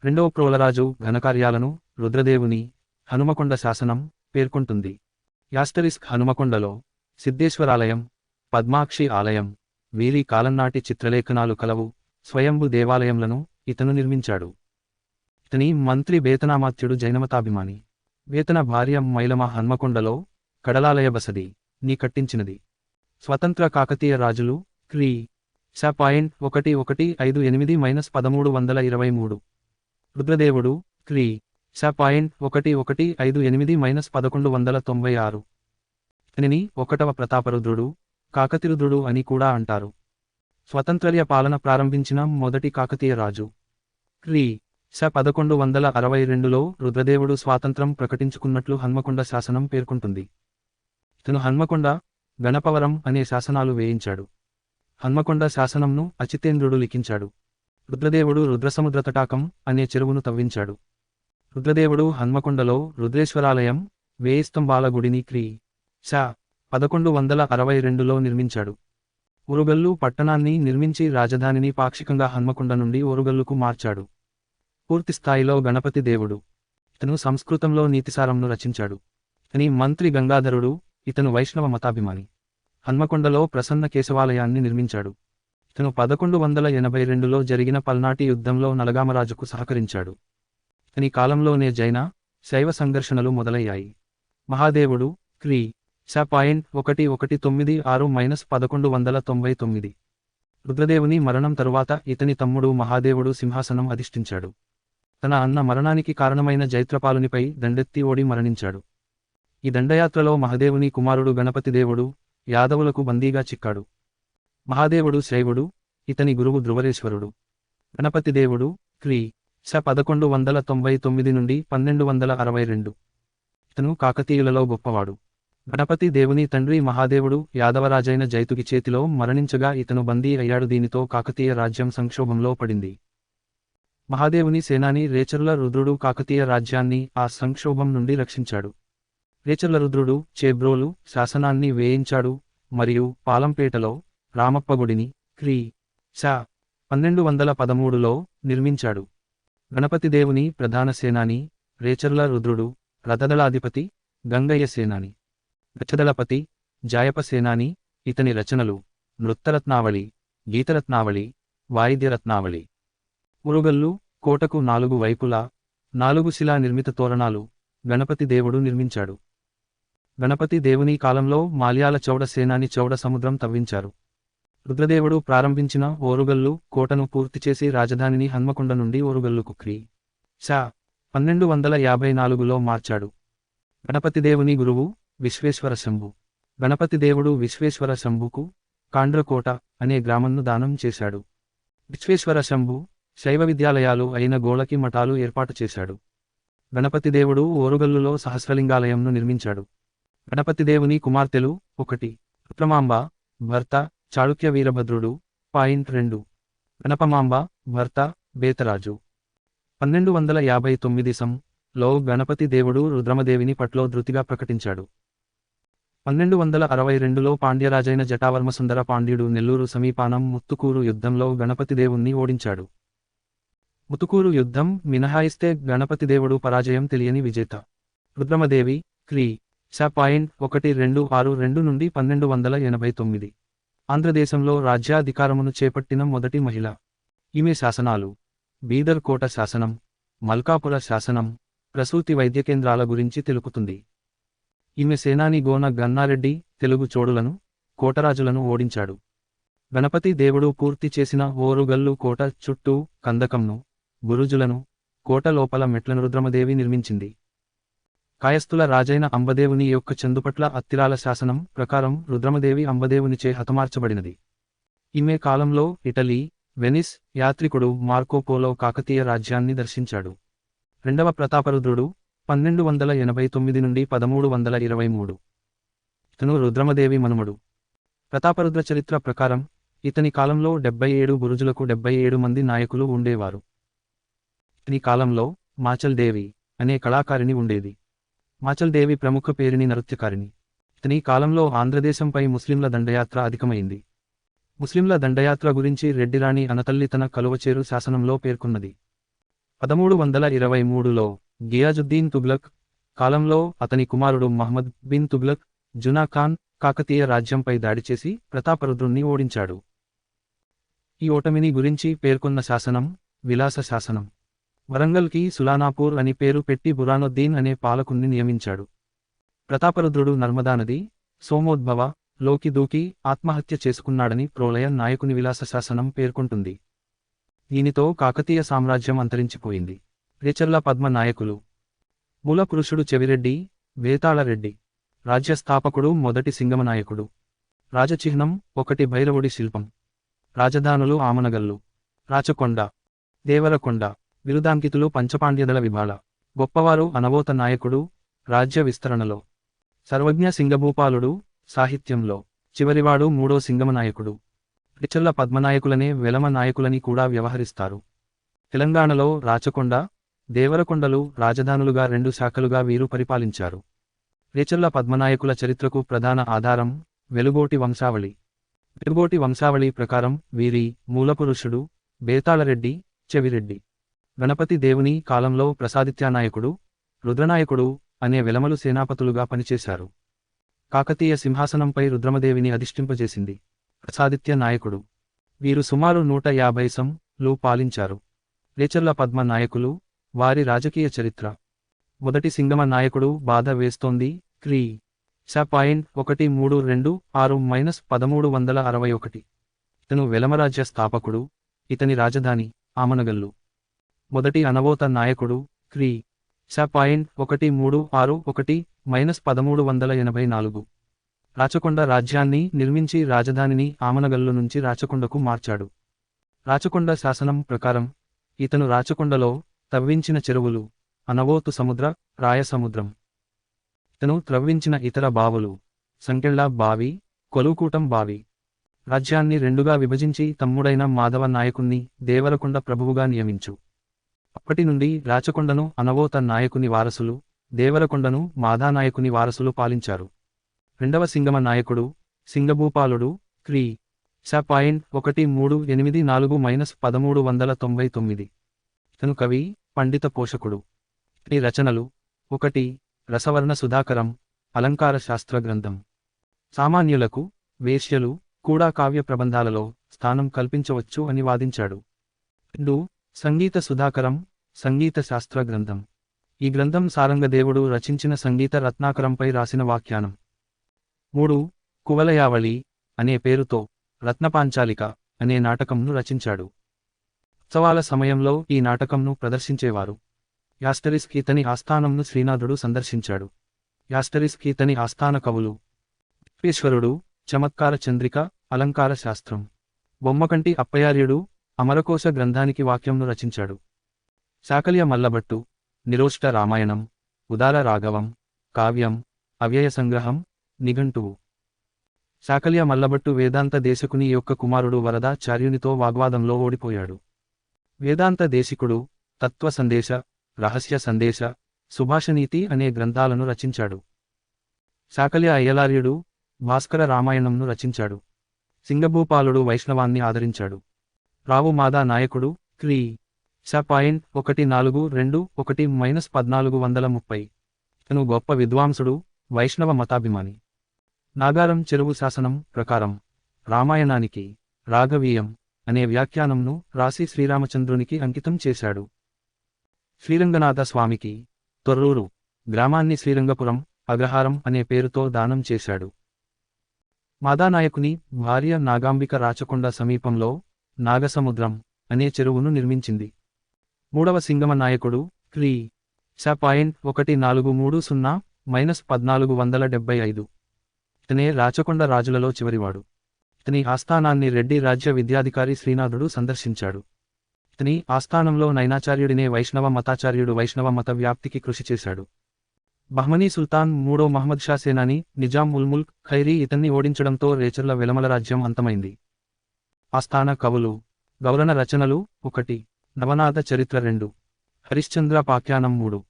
రెండవ ప్రోలరాజు ఘనకార్యాలను రుద్రదేవుని హనుమకొండ శాసనం పేర్కొంటుంది. హనుమకొండలో సిద్ధేశ్వరాలయం, పద్మాక్షి ఆలయం, వీరి కాలంనాటి చిత్రలేఖనాలు కలవు స్వయంభు దేవాలయంలను ఇతను నిర్మించాడు. ఇతని మంత్రి బేతనామాత్యుడు జైనమతాభిమాని. బేతన భార్య మైలమ హన్మకొండలో కడలాలయ బసది ని కట్టించినది. స్వతంత్ర కాకతీయ రాజులు క్రీ. శ 1158-1323. రుద్రదేవుడు క్రీ. శ 1158-1196. ఇతనిని ఒకటవ ప్రతాపరుద్రుడు, కాకతిరుద్రుడు అని కూడా అంటారు. స్వతంత్రయ పాలన ప్రారంభించిన మొదటి కాకతీయ రాజు. క్రీ. శ 1162లో రుద్రదేవుడు స్వాతంత్రం ప్రకటించుకున్నట్లు హన్మకొండ శాసనం పేర్కొంటుంది. ఇతను హన్మకొండ, గణపవరం అనే శాసనాలు వేయించాడు. హన్మకొండ శాసనంను అచితేంద్రుడు లిఖించాడు. రుద్రదేవుడు రుద్రసముద్ర తటాకం అనే చెరువును తవ్వించాడు. రుద్రదేవుడు హన్మకొండలో రుద్రేశ్వరాలయం, వేయిస్తంభాల గుడిని క్రీ. శ 1162లో నిర్మించాడు. ఓరుగల్లు పట్టణాన్ని నిర్మించి రాజధానిని పాక్షికంగా హన్మకొండ నుండి ఓరుగల్లుకు మార్చాడు. పూర్తిస్థాయిలో గణపతి దేవుడు. ఇతను సంస్కృతంలో నీతిసారంను రచించాడు. ఇతని మంత్రి గంగాధరుడు. ఇతను వైష్ణవ మతాభిమాని. హన్మకొండలో ప్రసన్న కేశవాలయాన్ని నిర్మించాడు. ఇతను 1182లో జరిగిన పల్నాటి యుద్ధంలో నలగామరాజుకు సహకరించాడు. ఇతని కాలంలోనే జైన, శైవ సంఘర్షణలు మొదలయ్యాయి. మహాదేవుడు క్రీ. శ 1196-1199. రుద్రదేవుని మరణం తరువాత ఇతని తమ్ముడు మహాదేవుడు సింహాసనం అధిష్ఠించాడు. తన అన్న మరణానికి కారణమైన జైత్రపాలునిపై దండెత్తి ఓడి మరణించాడు. ఈ దండయాత్రలో మహదేవుని కుమారుడు గణపతిదేవుడు యాదవులకు బందీగా చిక్కాడు. మహాదేవుడు శైవుడు, ఇతని గురువు ధ్రువరేశ్వరుడు. గణపతిదేవుడు క్రీ. శ 1199 నుండి 1262. ఇతను కాకతీయులలో గొప్పవాడు. గణపతి దేవుని తండ్రి మహాదేవుడు యాదవరాజైన జైతుకి చేతిలో మరణించగా ఇతను బందీ అయ్యాడు. దీనితో కాకతీయ రాజ్యం సంక్షోభంలో పడింది. మహాదేవుని సేనాని రేచర్ల రుద్రుడు కాకతీయ రాజ్యాన్ని ఆ సంక్షోభం నుండి రక్షించాడు. రేచర్ల రుద్రుడు చేబ్రోలు శాసనాన్ని వేయించాడు మరియు పాలంపేటలో రామప్పగుడిని క్రీ. శ 1213లో నిర్మించాడు. గణపతిదేవుని ప్రధాన సేనాని రేచర్ల రుద్రుడు, రథదళాధిపతి గంగయ్య సేనాని, గచ్చదళపతి జాయప సేనాని. ఇతని రచనలు నృత్తరత్నావళి, గీతరత్నావళి, వాయిద్యరత్నావళి. మురుగల్లు కోటకు 4 వైపులా 4 శిలా నిర్మిత తోరణాలు గణపతి దేవుడు నిర్మించాడు. గణపతి దేవుని కాలంలో మాల్యాల చౌడ సేనాని చౌడ సముద్రం తవ్వించారు. రుద్రదేవుడు ప్రారంభించిన ఓరుగల్లు కోటను పూర్తిచేసి రాజధానిని హన్మకొండ నుండి ఓరుగల్లుకు క్రీ. శ 1254లో మార్చాడు. గణపతిదేవుని గురువు విశ్వేశ్వర శంభు. గణపతిదేవుడు విశ్వేశ్వర శంభుకు కాండ్రకోట అనే గ్రామంను దానం చేశాడు. విశ్వేశ్వర శంభు శైవ విద్యాలయాలు అయిన గోళకి మఠాలు ఏర్పాటు చేశాడు. గణపతిదేవుడు ఓరుగల్లులో సహస్రలింగాలయంను నిర్మించాడు. గణపతిదేవుని కుమార్తెలు 1 రుద్రమాంబ భర్త చాళుక్య వీరభద్రుడు. 2 గణపమాంబ భర్త బేతరాజు. 1259 సంలో గణపతి దేవుడు రుద్రమదేవిని పట్లో ధృతిగా ప్రకటించాడు. 1262లో పాండ్యరాజైన జటావర్మసుందర పాండ్యుడు నెల్లూరు సమీపానం ముత్తుకూరు యుద్ధంలో గణపతిదేవుణ్ణి ఓడించాడు. ముతుకూరు యుద్ధం మినహాయిస్తే గణపతిదేవుడు పరాజయం తెలియని విజేత. రుద్రమదేవి క్రీ. శ 1262 నుండి 1289. ఆంధ్రదేశంలో రాజ్యాధికారమును చేపట్టిన మొదటి మహిళ. ఈమె శాసనాలు బీదర్ కోట శాసనం, మల్కాపుర శాసనం, ప్రసూతి వైద్య కేంద్రాల గురించి తెలుపుతుంది. ఈమె సేనాని గోన గన్నారెడ్డి తెలుగు చోడులను, కోటరాజులను ఓడించాడు. గణపతి దేవుడు పూర్తి చేసిన ఓరుగల్లు కోట చుట్టూ కందకంను, బురుజులను, కోట లోపల మెట్లను రుద్రమదేవి నిర్మించింది. కాయస్థుల రాజైన అంబదేవుని యొక్క చందుపట్ల అత్తిరాల శాసనం ప్రకారం రుద్రమదేవి అంబదేవునిచే హతమార్చబడినది. ఈమె కాలంలో ఇటలీ, వెనిస్ యాత్రికుడు మార్కోపోలో కాకతీయ రాజ్యాన్ని దర్శించాడు. రెండవ ప్రతాపరుద్రుడు 1289 నుండి 1323. ఇతను రుద్రమదేవి మనుమడు. ప్రతాపరుద్ర చరిత్ర ప్రకారం ఇతని కాలంలో 77 బురుజులకు 77 మంది నాయకులు ఉండేవారు. ఇతని కాలంలో మాచల్ దేవి అనే కళాకారిణి ఉండేది. మాచల్ దేవి ప్రముఖ పేరిణి నృత్యకారిణి. ఇతని కాలంలో ఆంధ్రదేశంపై ముస్లింల దండయాత్ర అధికమైంది. ముస్లింల దండయాత్ర గురించి రెడ్డిరాణి అనతల్లి తన కలువచేరు శాసనంలో పేర్కొన్నది. 1323లో గియాజుద్దీన్ తుగ్లక్ కాలంలో అతని కుమారుడు మహ్మద్ బిన్ తుగ్లక్ జునా ఖాన్ కాకతీయ రాజ్యంపై దాడి చేసి ప్రతాపరుద్రుణ్ణి ఓడించాడు. ఈ ఓటమిని గురించి పేర్కొన్న శాసనం విలాస శాసనం. వరంగల్కి సులానాపూర్ అని పేరు పెట్టి బురానుద్దీన్ అనే పాలకుణ్ణి నియమించాడు. ప్రతాపరుద్రుడు నర్మదా నది సోమోద్భవ లోకి దూకి ఆత్మహత్య చేసుకున్నాడని ప్రోలయ నాయకుని విలాస శాసనం పేర్కొంటుంది. దీనితో కాకతీయ సామ్రాజ్యం అంతరించిపోయింది. రేచర్ల పద్మ నాయకులు. మూలపురుషుడు చెవిరెడ్డి వేతాళరెడ్డి. రాజ్యస్థాపకుడు మొదటి సింగమనాయకుడు. రాజచిహ్నం 1 భైరవుడి శిల్పం. రాజధానులు ఆమనగల్లు, రాచకొండ, దేవరకొండ. బిరుదాంకితులు పంచపాండ్యదళ విభాళ. గొప్పవారు అనవోత నాయకుడు రాజ్య విస్తరణలో. సర్వజ్ఞ సింగభూపాలుడు సాహిత్యంలో. చివరివాడు మూడో సింగమనాయకుడు. రిచర్ల పద్మనాయకులనే వెలమ నాయకులని కూడా వ్యవహరిస్తారు. తెలంగాణలో రాచకొండ, దేవరకొండలు రాజధానులుగా 2 శాఖలుగా వీరు పరిపాలించారు. రేచర్ల పద్మనాయకుల చరిత్రకు ప్రధాన ఆధారం వెలుగోటి వంశావళి. వెలుగోటి వంశావళి ప్రకారం వీరి మూలపురుషుడు బేతాళరెడ్డి చెవిరెడ్డి. గణపతి దేవుని కాలంలో ప్రసాదిత్యానాయకుడు, రుద్రనాయకుడు అనే వెలమలు సేనాపతులుగా పనిచేశారు. కాకతీయ సింహాసనంపై రుద్రమదేవిని అధిష్ఠింపజేసింది ప్రసాదిత్య నాయకుడు. వీరు సుమారు 150 సంలు పాలించారు. రేచర్ల పద్మ నాయకులు, వారి రాజకీయ చరిత్ర. మొదటి సింగమ నాయకుడు బాధ వేస్తోంది క్రీ. శ.13226-1361. ఇతను వెలమరాజ్య స్థాపకుడు. ఇతని రాజధాని ఆమనగల్లు. మొదటి అనవోత నాయకుడు క్రీ. శ.1361-1384. రాచకొండ రాజ్యాన్ని నిర్మించి రాజధానిని ఆమనగల్లు నుంచి రాచకొండకు మార్చాడు. రాచకొండ శాసనం ప్రకారం ఇతను రాచకొండలో తవ్వించిన చెరువులు అనవోతు సముద్ర, రాయసముద్రం. ఇతను త్రవ్వించిన ఇతర బావులు సంకెళ్ళ బావి, కొలువుకూటం బావి. రాజ్యాన్ని 2గా విభజించి తమ్ముడైన మాధవ నాయకుణ్ణి దేవరకొండ ప్రభువుగా నియమించు. అప్పటి నుండి రాచకొండను అనవోత నాయకుని వారసులు, దేవరకొండను మాధానాయకుని వారసులు పాలించారు. రెండవ సింగమ నాయకుడు సింగభూపాలుడు క్రీ. శ.1384-1399. ఇతను కవి, పండిత పోషకుడు. ఇతని రచనలు 1 రసవర్ణ సుధాకరం అలంకార శాస్త్ర గ్రంథం. సామాన్యులకు, వేశ్యలు కూడా కావ్య ప్రబంధాలలో స్థానం కల్పించవచ్చు అని వాదించాడు. 2 సంగీత సుధాకరం సంగీత శాస్త్ర గ్రంథం. ఈ గ్రంథం సారంగదేవుడు రచించిన సంగీత రత్నాకరంపై రాసిన వ్యాఖ్యానం. 3 కువలయావళి అనే పేరుతో రత్నపాంచాలిక అనే నాటకంను రచించాడు. ఉత్సవాల సమయంలో ఈ నాటకంను ప్రదర్శించేవారు. ఇతని ఆస్థానంను శ్రీనాథుడు సందర్శించాడు. ఇతని ఆస్థాన కవులు విశ్వేశ్వరుడు చమత్కార చంద్రిక అలంకార శాస్త్రం. బొమ్మకంటి అప్పయార్యుడు అమరకోశ గ్రంథానికి వాక్యంను రచించాడు. శాకల్య మల్లభట్టు నిరోష్ట రామాయణం, ఉదార రాఘవం, కావ్యం, అవ్యయ సంగ్రహం, నిఘంటువు. శాకల్య మల్లభట్టు వేదాంత దేశకుని యొక్క కుమారుడు వరదాచార్యునితో వాగ్వాదంలో ఓడిపోయాడు. వేదాంత దేశికుడు తత్వ సందేశ, రహస్య సందేశ, సుభాషనీతి అనే గ్రంథాలను రచించాడు. శాకల్య అయ్యలార్యుడు భాస్కర రామాయణంను రచించాడు. సింగభూపాలుడు వైష్ణవాన్ని ఆదరించాడు. రావు మాదా నాయకుడు క్రీ. శ.1421-1430. ఇతను గొప్ప విద్వాంసుడు, వైష్ణవ మతాభిమాని. నాగారం చెరువు శాసనం ప్రకారం రామాయణానికి రాఘవీయం అనే వ్యాఖ్యానంను రాసి శ్రీరామచంద్రునికి అంకితం చేశాడు. శ్రీరంగనాథ స్వామికి తొర్రూరు గ్రామాన్ని శ్రీరంగపురం అగ్రహారం అనే పేరుతో దానం చేశాడు. మాదానాయకుని భార్య నాగాంబిక రాచకొండ సమీపంలో నాగసముద్రం అనే చెరువును నిర్మించింది. 3వ సింగమ నాయకుడు క్రీ. శ.1430-1475. ఇతనే రాచకొండ రాజులలో చివరివాడు. ఇతని ఆస్థానాన్ని రెడ్డి రాజ్య విద్యాధికారి శ్రీనాథుడు సందర్శించాడు. ఇతని ఆస్థానంలో నైనాచార్యుడినే వైష్ణవ మతాచార్యుడు వైష్ణవ మత వ్యాప్తికి కృషి చేశాడు. బహ్మనీ సుల్తాన్ మూడో మహమ్మద్ షా సేనాని నిజాం ఉల్ ముల్క్ ఖైరీ ఇతన్ని ఓడించడంతో రేచర్ల వెలమల రాజ్యం అంతమైంది. ఆస్థాన కవులు. గౌరన రచనలు 1. నవనాథ చరిత్ర 2. హరిశ్చంద్ర పాఖ్యానం 3.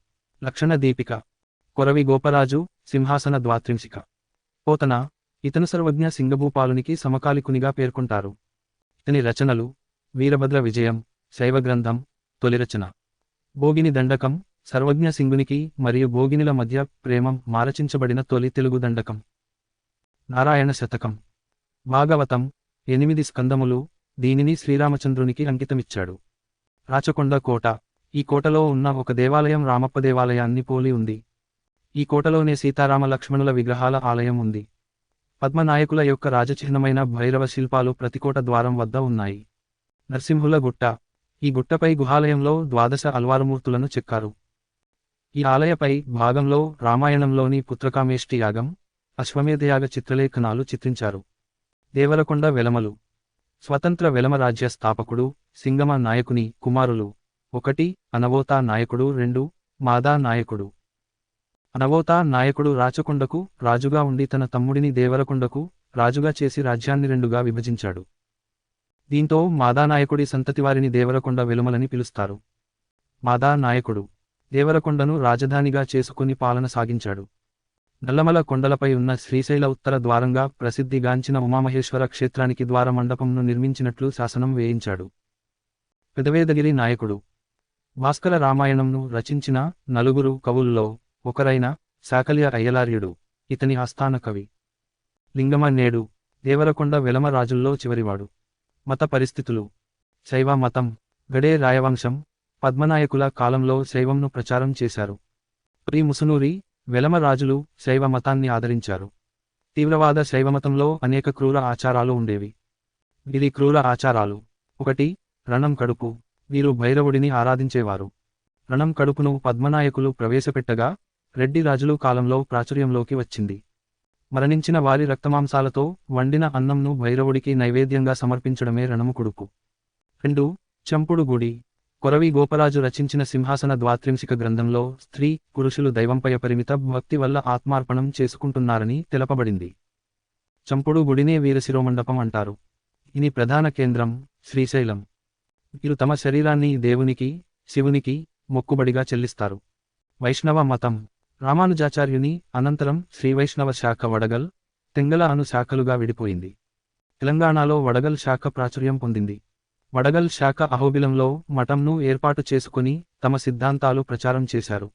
లక్షణ దీపిక. కొరవి గోపరాజు సింహాసన ద్వాత్రింశిక. పోతన ఇతను సర్వజ్ఞ సింగభూపాలునికి సమకాలికునిగా పేర్కొంటారు. ఇతని రచనలు వీరభద్ర విజయం, శైవగ్రంథం, తొలి రచన. భోగిని దండకం, సర్వజ్ఞ సింగునికి మరియు భోగినిల మధ్య ప్రేమం మారచించబడిన తొలి తెలుగు దండకం. నారాయణ శతకం. భాగవతం 8 స్కందములు, దీనిని శ్రీరామచంద్రునికి అంకితమిచ్చాడు. రాచకొండ కోట. ఈ కోటలో ఉన్న ఒక దేవాలయం రామప్ప దేవాలయాన్ని పోలి ఉంది. ఈ కోటలోనే సీతారామ లక్ష్మణుల విగ్రహాల ఆలయం ఉంది. పద్మనాయకుల యొక్క రాజచిహ్నమైన భైరవ శిల్పాలు ప్రతికోట ద్వారం వద్ద ఉన్నాయి. నరసింహుల గుట్ట. ఈ గుట్టపై గుహాలయంలో 12 అల్వారుమూర్తులను చెక్కారు. ఈ ఆలయపై భాగంలో రామాయణంలోని పుత్రకామేష్టి యాగం, అశ్వమేధయాగ చిత్రలేఖనాలు చిత్రించారు. దేవరకొండ వెలమలు. స్వతంత్ర వెలమ రాజ్య స్థాపకుడు సింగమ నాయకుని కుమారులు. 1. అనవోతా నాయకుడు 2. మాదా నాయకుడు. అనవోతా నాయకుడు రాచకొండకు రాజుగా ఉండి తన తమ్ముడిని దేవరకొండకు రాజుగా చేసి రాజ్యాన్ని 2గా విభజించాడు. దీంతో మాదానాయకుడి సంతతివారిని దేవరకొండ వెలుమలని పిలుస్తారు. మాదా నాయకుడు దేవరకొండను రాజధానిగా చేసుకుని పాలన సాగించాడు. నల్లమల కొండలపై ఉన్న శ్రీశైల ఉత్తర ద్వారంగా ప్రసిద్ధిగాంచిన ఉమామహేశ్వర క్షేత్రానికి ద్వార మండపంను నిర్మించినట్లు శాసనం వేయించాడు. పెదవేదగిరి నాయకుడు. భాస్కర రామాయణంను రచించిన 4 కవుల్లో ఒకరైన శాకల్య అయ్యలార్యుడు ఇతని ఆస్థాన కవి. లింగమ నేడు దేవరకొండ వెలమ రాజుల్లో చివరివాడు. మత పరిస్థితులు. శైవ మతం. గడే రాయవంశం, పద్మనాయకుల కాలంలో శైవంను ప్రచారం చేశారు. ప్రి ముసునూరి, వెలమ రాజులు శైవ మతాన్ని ఆదరించారు. తీవ్రవాద శైవమతంలో అనేక క్రూర ఆచారాలు ఉండేవి. వీరి క్రూర ఆచారాలు. 1. రణం కడుపు. వీరు భైరవుడిని ఆరాధించేవారు. రణం కడుపును పద్మనాయకులు ప్రవేశపెట్టగా రెడ్డి రాజులు కాలంలో ప్రాచుర్యంలోకి వచ్చింది. మరణించిన వారి రక్తమాంసాలతో వండిన అన్నంను భైరవుడికి నైవేద్యంగా సమర్పించడమే రణము కుడుపు. 2. చంపుడు గుడి. కొరవి గోపరాజు రచించిన సింహాసన ద్వాత్రింశిక గ్రంథంలో స్త్రీ పురుషులు దైవంపై పరిమిత భక్తి వల్ల ఆత్మార్పణం చేసుకుంటున్నారని తెలపబడింది. చంపుడు గుడినే వీరశిరోమండపం అంటారు. దీని ప్రధాన కేంద్రం శ్రీశైలం. వీరు తమ శరీరాన్ని దేవునికి, శివునికి మొక్కుబడిగా చెల్లిస్తారు. వైష్ణవ మతం. రామానుజాచార్యుని అనంతరం శ్రీవైష్ణవ శాఖ వడగల్, తెంగల అను శాఖలుగా విడిపోయింది. తెలంగాణలో వడగల్ శాఖ ప్రాచుర్యం పొందింది. వడగల్ శాఖ అహోబిలంలో మఠంను ఏర్పాటు చేసుకుని తమ సిద్ధాంతాలు ప్రచారం చేశారు.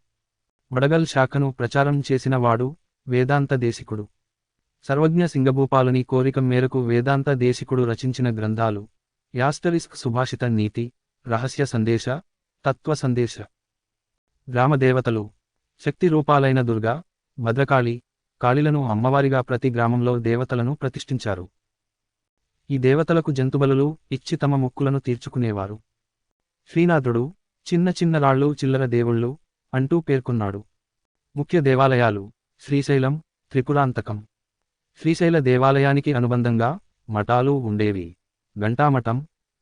వడగల్ శాఖను ప్రచారం చేసిన వాడు వేదాంత దేశికుడు. సర్వజ్ఞ సింగభూపాలుని కోరిక మేరకు వేదాంత దేశికుడు రచించిన గ్రంథాలు యాస్టరిస్క్ సుభాషిత నీతి, రహస్య సందేశ, తత్వ సందేశ. గ్రామదేవతలు. శక్తి రూపాలైన దుర్గా, భద్రకాళి, కాళిలను అమ్మవారిగా ప్రతి గ్రామంలో దేవతలను ప్రతిష్ఠించారు. ఈ దేవతలకు జంతుబలులు ఇచ్చి తమ మొక్కులను తీర్చుకునేవారు. శ్రీనాథుడు చిన్న చిన్న రాళ్ళు చిల్లర దేవుళ్ళు అంటూ పేర్కొన్నాడు. ముఖ్య దేవాలయాలు శ్రీశైలం, త్రిపురాంతకం. శ్రీశైల దేవాలయానికి అనుబంధంగా మఠాలు ఉండేవి. ఘంటామఠం,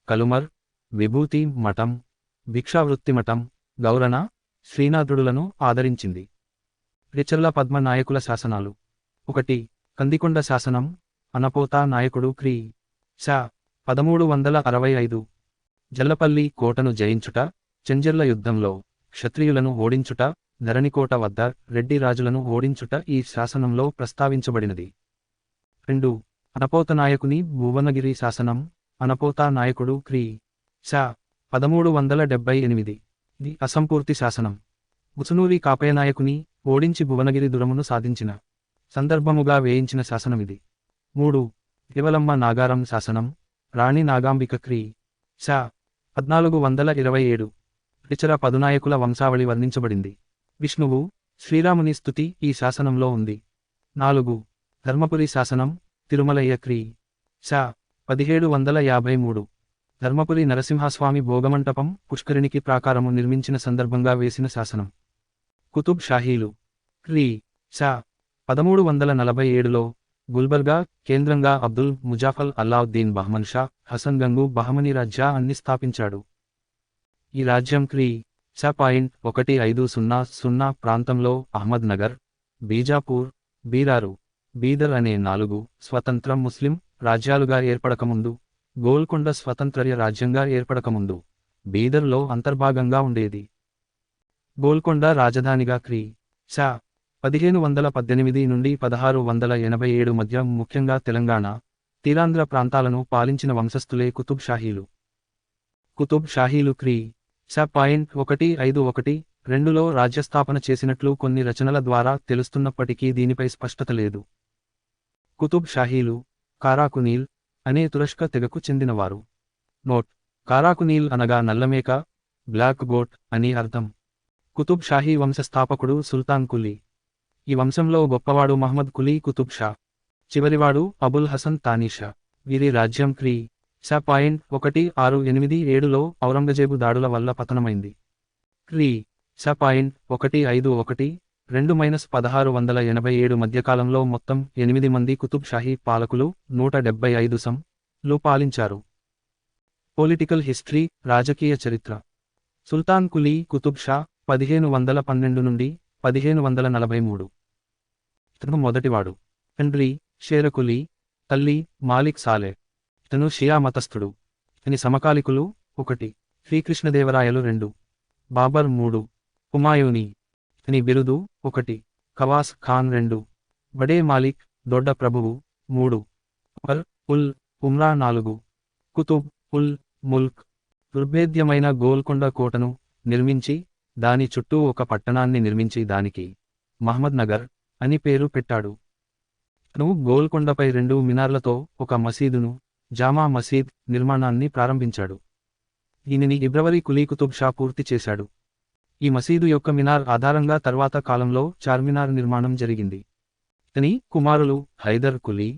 కలుమర్, విభూతి మఠం, భిక్షావృత్తి మఠం, గౌరన, శ్రీనాథుడులను ఆదరించింది. రిచర్ల పద్మ నాయకుల శాసనాలు. 1. కందికొండ శాసనం. అనపోతా నాయకుడు క్రీ. శ. 1365. జల్లపల్లి కోటను జయించుట, చెంజర్ల యుద్ధంలో క్షత్రియులను ఓడించుట, ధరణికోట వద్ద రెడ్డి రాజులను ఓడించుట ఈ శాసనంలో ప్రస్తావించబడినది. 2. అనపోత నాయకుని భువనగిరి శాసనం. అనపోతా నాయకుడు క్రీ. శ. 1378. ఇది అసంపూర్తి శాసనం. ముసునూరి కాపయనాయకుని ఓడించి భువనగిరి దురమును సాధించిన సందర్భముగా వేయించిన శాసనమిది. 3. దేవలమ్మ నాగారం శాసనం. రాణి నాగాంబిక క్రీ. శ. 1427. రిచర పదునాయకుల వంశావళి వర్ణించబడింది. విష్ణువు, శ్రీరాముని స్తుతి ఈ శాసనంలో ఉంది. 4. ధర్మపురి శాసనం. తిరుమలయ్య క్రీ. శ. 1753. ధర్మపురి నరసింహస్వామి భోగమంటపం పుష్కరిణికి ప్రాకారము నిర్మించిన సందర్భంగా వేసిన శాసనం. కుతుబ్ షాహీలు. క్రీ. శ. 1347లో గుల్బర్గా కేంద్రంగా అబ్దుల్ ముజాఫల్ అల్లావుద్దీన్ బహమన్ షా హసన్ గంగు బహమనీ రాజ్యాన్ని స్థాపించాడు. ఈ రాజ్యం క్రీ. .1500 ప్రాంతంలో అహ్మద్ నగర్, బీజాపూర్, బీరారు, బీదర్ అనే 4 స్వతంత్ర ముస్లిం రాజ్యాలుగా ఏర్పడకముందు, గోల్కొండ స్వతంత్ర రాజ్యంగా ఏర్పడకముందు బీదర్లో అంతర్భాగంగా ఉండేది. గోల్కొండ రాజధానిగా క్రీ. శ. 1518 నుండి 1687 మధ్య ముఖ్యంగా తెలంగాణ, తీరాంధ్ర ప్రాంతాలను పాలించిన వంశస్థులే కుతుబ్ షాహీలు. కుతుబ్ షాహీలు క్రీ. శ. 1512లో రాజ్యస్థాపన చేసినట్లు కొన్ని రచనల ద్వారా తెలుస్తున్నప్పటికీ దీనిపై స్పష్టత లేదు. కుతుబ్ షాహీలు, కారాకునీల్ అనే తురష్క తెగకు చెందినవారు. నోట్: కారాకునీల్ అనగా నల్లమేక, బ్లాక్ గోట్ అని అర్థం. కుతుబ్ షాహీ వంశస్థాపకుడు సుల్తాన్ కులీ. ఈ వంశంలో గొప్పవాడు మహ్మద్ కులీ కుతుబ్ షా, చివరివాడు అబుల్ హసన్ తానీషా. వీరి రాజ్యం క్రీ. శ. 1687లో ఔరంగజేబు దాడుల వల్ల పతనమైంది. క్రీ. శ. 1512–1687 మధ్యకాలంలో మొత్తం 8 మంది కుతుబ్ షాహీ పాలకులు 175 లు పాలించారు. పొలిటికల్ హిస్టరీ, రాజకీయ చరిత్ర. సుల్తాన్ కులీ కుతుబ్ షా 1512 నుండి 1543. ఇతను మొదటివాడు. తండ్రి షేర్ కులీ, తల్లి మాలిక్ సాలె. ఇతను షియా మతస్థుడు. ఇతని సమకాలికులు 1 శ్రీకృష్ణదేవరాయలు 2, బాబర్ 3, హుమాయూనీ. ఇతని బిరుదు 1 ఖవాస్ ఖాన్ 2, బడే మాలిక్ దొడ్డ ప్రభువు 3, ఉమర్ ఉల్ ఉమ్రా 4, కుతుబ్ ఉల్ ముల్క్. దుర్భేద్యమైన గోల్కొండ కోటను నిర్మించి దాని చుట్టూ ఒక పట్టణాన్ని నిర్మించి దానికి మహ్మద్ నగర్ అని పేరు పెట్టాడు. ఇతను గోల్కొండపై 2 మినార్లతో ఒక మసీదును, జామా మసీద్ నిర్మాణాన్ని ప్రారంభించాడు. దీనిని ఇబ్రవరి కులీ కుతుబ్ షా పూర్తి చేశాడు. ఈ మసీదు యొక్క మినార్ ఆధారంగా తర్వాత కాలంలో చార్మినార్ నిర్మాణం జరిగింది. ఇతని కుమారులు హైదర్ కులీ,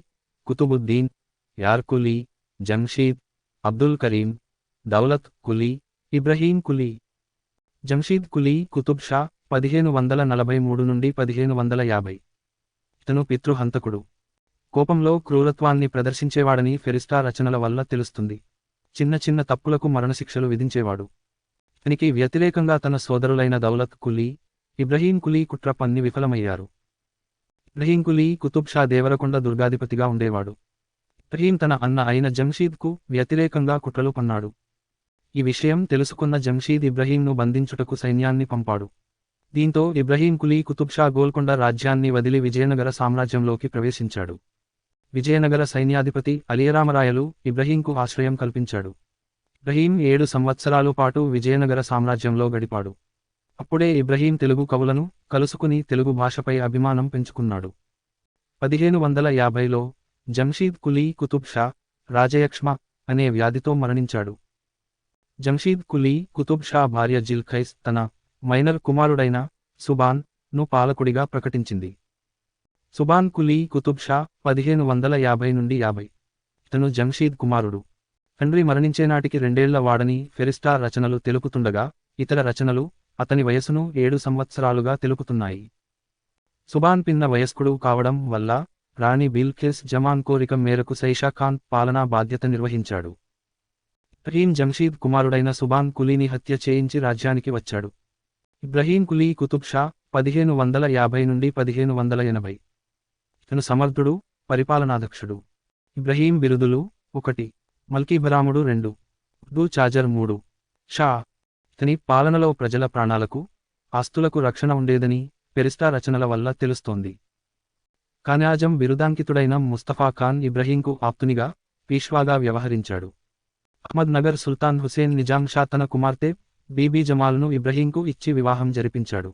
కుతుబుద్దీన్, యార్ కులీ, జంషీద్, అబ్దుల్ కరీం, దౌలత్ కులీ, ఇబ్రహీం కులీ. జంషీద్ కులీ కుతుబ్ షా 1543 నుండి 1550. ఇతను పితృహంతకుడు. కోపంలో క్రూరత్వాన్ని ప్రదర్శించేవాడని ఫెరిస్టా రచనల వల్ల తెలుస్తుంది. చిన్న చిన్న తప్పులకు మరణశిక్షలు విధించేవాడు. ఇతనికి వ్యతిరేకంగా తన సోదరులైన దౌలత్ కులీ, ఇబ్రహీం కులీ కుట్ర పన్ని విఫలమయ్యారు. ఇబ్రహీం కులీ కుతుబ్ షా దేవరకొండ దుర్గాధిపతిగా ఉండేవాడు. ఇబ్రహీం తన అన్న అయిన జంషీద్కు వ్యతిరేకంగా కుట్రలు పన్నాడు. ఈ విషయం తెలుసుకున్న జంషీద్ ఇబ్రహీంను బంధించుటకు సైన్యాన్ని పంపాడు. దీంతో ఇబ్రహీం కులీ కుతుబ్ షా గోల్కొండ రాజ్యాన్ని వదిలి విజయనగర సామ్రాజ్యంలోకి ప్రవేశించాడు. విజయనగర సైన్యాధిపతి అలియరామరాయలు ఇబ్రహీంకు ఆశ్రయం కల్పించాడు. ఇబ్రహీం 7 సంవత్సరాలు పాటు విజయనగర సామ్రాజ్యంలో గడిపాడు. అప్పుడే ఇబ్రహీం తెలుగు కవులను కలుసుకుని తెలుగు భాషపై అభిమానం పెంచుకున్నాడు. 1550లో జంషీద్ కులీ కుతుబ్ షా రాజయక్ష్మ అనే వ్యాధితో మరణించాడు. జంషీద్ కులీ కుతుబ్ షా భార్య జిల్ఖైస్ తన మైనర్ కుమారుడైన సుబాన్ ను పాలకుడిగా ప్రకటించింది. సుబాన్ కులీ కుతుబ్ షా 1550 నుండి 50. ఇతను జంషీద్ కుమారుడు. తండ్రి మరణించేనాటికి 2 ఏళ్ల వాడని ఫెరిస్టా రచనలు తెలుపుతుండగా ఇతర రచనలు అతని వయసును 7 సంవత్సరాలుగా తెలుపుతున్నాయి. సుబాన్ పిన్న వయస్కుడు కావడం వల్ల రాణి బిల్ఖిస్ జమాన్ కోరిక మేరకు సైషా ఖాన్ పాలనా బాధ్యత నిర్వహించాడు. ఇబ్రహీం జంషీద్ కుమారుడైన సుబాన్ కులీని హత్య చేయించి రాజ్యానికి వచ్చాడు. ఇబ్రహీం కులీ కుతుబ్ షా 1550 నుండి 1580. ఇతను సమర్థుడు, పరిపాలనాదక్షుడు. ఇబ్రహీం బిరుదులు 1 మల్కీబరాముడు 2, ఉర్దూ చాజర్ 3. షా. ఇతని పాలనలో ప్రజల ప్రాణాలకు, ఆస్తులకు రక్షణ ఉండేదని ఫెరిస్టా రచనల వల్ల తెలుస్తోంది. ఖాన్యాజం బిరుదాంకితుడైన ముస్తఫా ఖాన్ ఇబ్రహీంకు ఆప్తునిగా, పీష్వాగా వ్యవహరించాడు. అహ్మద్ నగర్ సుల్తాన్ హుసేన్ నిజాం షా తన కుమార్తె బీబీ జమాల్ను ఇబ్రహీంకు ఇచ్చి వివాహం జరిపించాడు.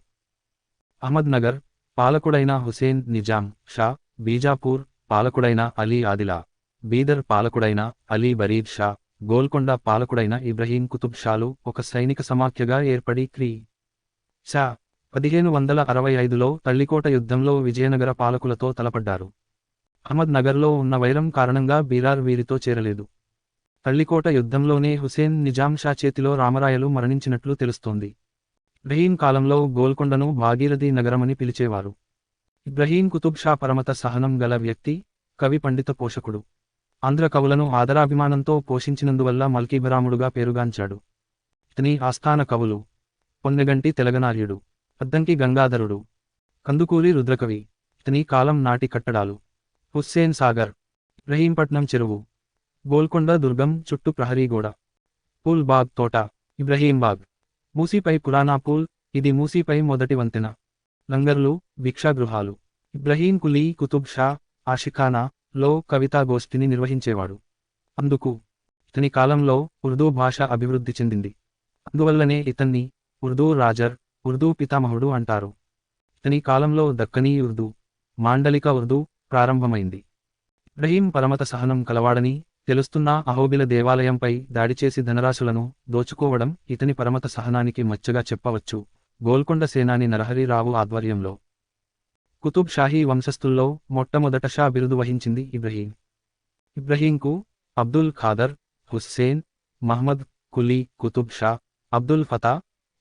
అహ్మద్ నగర్ పాలకుడైన హుసేన్ నిజాం షా, బీజాపూర్ పాలకుడైన అలీ ఆదిలా, బీదర్ పాలకుడైన అలీ బరీద్ షా, గోల్కొండ పాలకుడైన ఇబ్రహీం కుతుబ్ షాలు ఒక సైనిక సమాఖ్యగా ఏర్పడి క్రీ. శ. 1565లో తల్లికోట యుద్ధంలో విజయనగర పాలకులతో తలపడ్డారు. అహ్మద్ నగర్లో ఉన్న వైరం కారణంగా బీరార్ వీరితో చేరలేదు. తల్లికోట యుద్ధంలోనే హుసేన్ నిజాం షా చేతిలో రామరాయలు మరణించినట్లు తెలుస్తోంది. ఇబ్రహీం కాలంలో గోల్కొండను భాగీరథి నగరమని పిలిచేవారు. ఇబ్రహీం కుతుబ్ షా పరమత సహనం గల వ్యక్తి, కవి పండిత పోషకుడు. ఆంధ్ర కవులను ఆదరాభిమానంతో పోషించినందువల్ల మల్కీబరాముడుగా పేరుగాంచాడు. ఇతని ఆస్థాన కవులు పొన్నెగంటి తెలగనార్యుడు, అద్దంకి గంగాధరుడు, కందుకూరి రుద్రకవి. ఇతని కాలం నాటి కట్టడాలు: హుస్సేన్ సాగర్, ఇబ్రహీంపట్నం చెరువు, గోల్కొండ దుర్గం చుట్టూ ప్రహరీ గోడ, పూల్ బాగ్ తోట, ఇబ్రహీంబాగ్, మూసీపై పురాణా పూల్, ఇది మూసీపై మొదటి వంతెన, లంగర్లు, భిక్షాగృహాలు. ఇబ్రహీం కులీ కుతుబ్ షా ఆషిఖానా లో కవితా గోష్ఠిని నిర్వహించేవాడు. అందుకు ఇతని కాలంలో ఉర్దూ భాష అభివృద్ధి చెందింది. అందువల్లనే ఇతన్ని ఉర్దూ రాజర్, ఉర్దూ పితామహుడు అంటారు. ఇతని కాలంలో దక్కనీ ఉర్దూ, మాండలిక ఉర్దూ ప్రారంభమైంది. ఇబ్రహీం పరమత సహనం కలవాడని తెలుస్తున్న అహోబిల దేవాలయంపై దాడి చేసి ధనరాశులను దోచుకోవడం ఇతని పరమత సహనానికి మచ్చగా చెప్పవచ్చు. గోల్కొండ సేనాని నరహరిరావు ఆధ్వర్యంలో కుతుబ్ షాహీ వంశస్థుల్లో మొట్టమొదట షా బిరుదు వహించింది ఇబ్రహీం. ఇబ్రహీంకు అబ్దుల్ ఖాదర్, హుస్సేన్, మహ్మద్ కులీ కుతుబ్ షా, అబ్దుల్ ఫతా,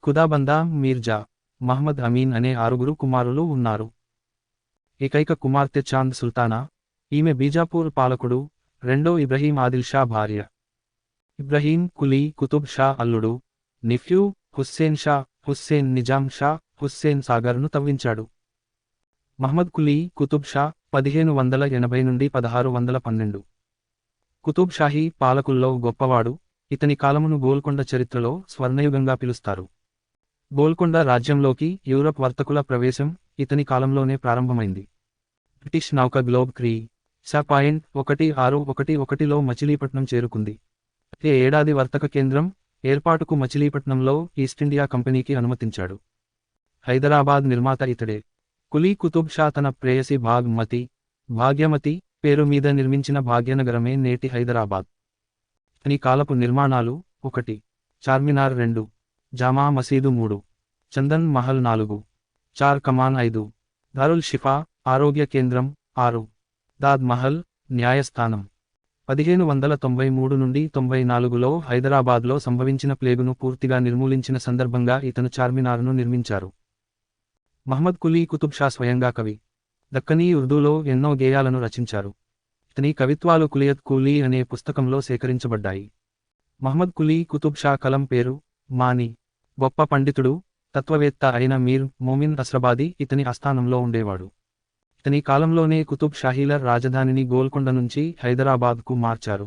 ఖుదాబందా మీర్జా, మహ్మద్ అమీన్ అనే 6 కుమారులు ఉన్నారు. ఏకైక కుమార్తె చాంద్ సుల్తానా, ఈమె బీజాపూర్ పాలకుడు రెండో ఇబ్రహీం ఆదిల్ షా భార్య. ఇబ్రహీం కులీ కుతుబ్ షా అల్లుడు, నిఫ్యూ హుస్సేన్ షా, హుస్సేన్ నిజాం షా హుస్సేన్ సాగర్ను తవ్వించాడు. మహ్మద్ కులీ కుతుబ్ షా 1580 నుండి 1612. కుతుబ్ షాహీ పాలకుల్లో గొప్పవాడు. ఇతని కాలమును గోల్కొండ చరిత్రలో స్వర్ణయుగంగా పిలుస్తారు. గోల్కొండ రాజ్యంలోకి యూరప్ వర్తకుల ప్రవేశం ఇతని కాలంలోనే ప్రారంభమైంది. బ్రిటిష్ నౌక గ్లోబ్ క్రీ .1611లో మచిలీపట్నం చేరుకుంది. అదే ఏడాది వర్తక కేంద్రం ఏర్పాటుకు మచిలీపట్నంలో ఈస్టిండియా కంపెనీకి అనుమతించాడు. హైదరాబాద్ నిర్మాత ఇతడే. కులీ కుతుబ్ షా తన ప్రేయసి భాగ్యమతి పేరు మీద నిర్మించిన భాగ్యనగరమే నేటి హైదరాబాద్. ఇతని కాలపు నిర్మాణాలు: 1 చార్మినార్, 2 జామా మసీదు, 3 చందన్ మహల్, 4 చార్ కమాన్, 5 దారుల్ షిఫా ఆరోగ్య కేంద్రం, 6 దాద్ మహల్ న్యాయస్థానం. 1593 నుండి 94లో హైదరాబాద్లో సంభవించిన ప్లేగును పూర్తిగా నిర్మూలించిన సందర్భంగా ఇతను చార్మినార్ను నిర్మించారు. మహ్మద్ కులీ కుతుబ్ షా స్వయంగా కవి. దక్కనీ ఉర్దూలో ఎన్నో గేయాలను రచించారు. ఇతని కవిత్వాలు కులియత్ కూలీ అనే పుస్తకంలో సేకరించబడ్డాయి. మహ్మద్ కులీ కుతుబ్ షా కలం పేరు మాని. గొప్ప పండితుడు, తత్వవేత్త అయిన మీర్ మోమిన్ అస్రబాది ఇతని ఆస్థానంలో ఉండేవాడు. ఇతని కాలంలోనే కుతుబ్ షాహీల రాజధానిని గోల్కొండ నుంచి హైదరాబాద్కు మార్చారు.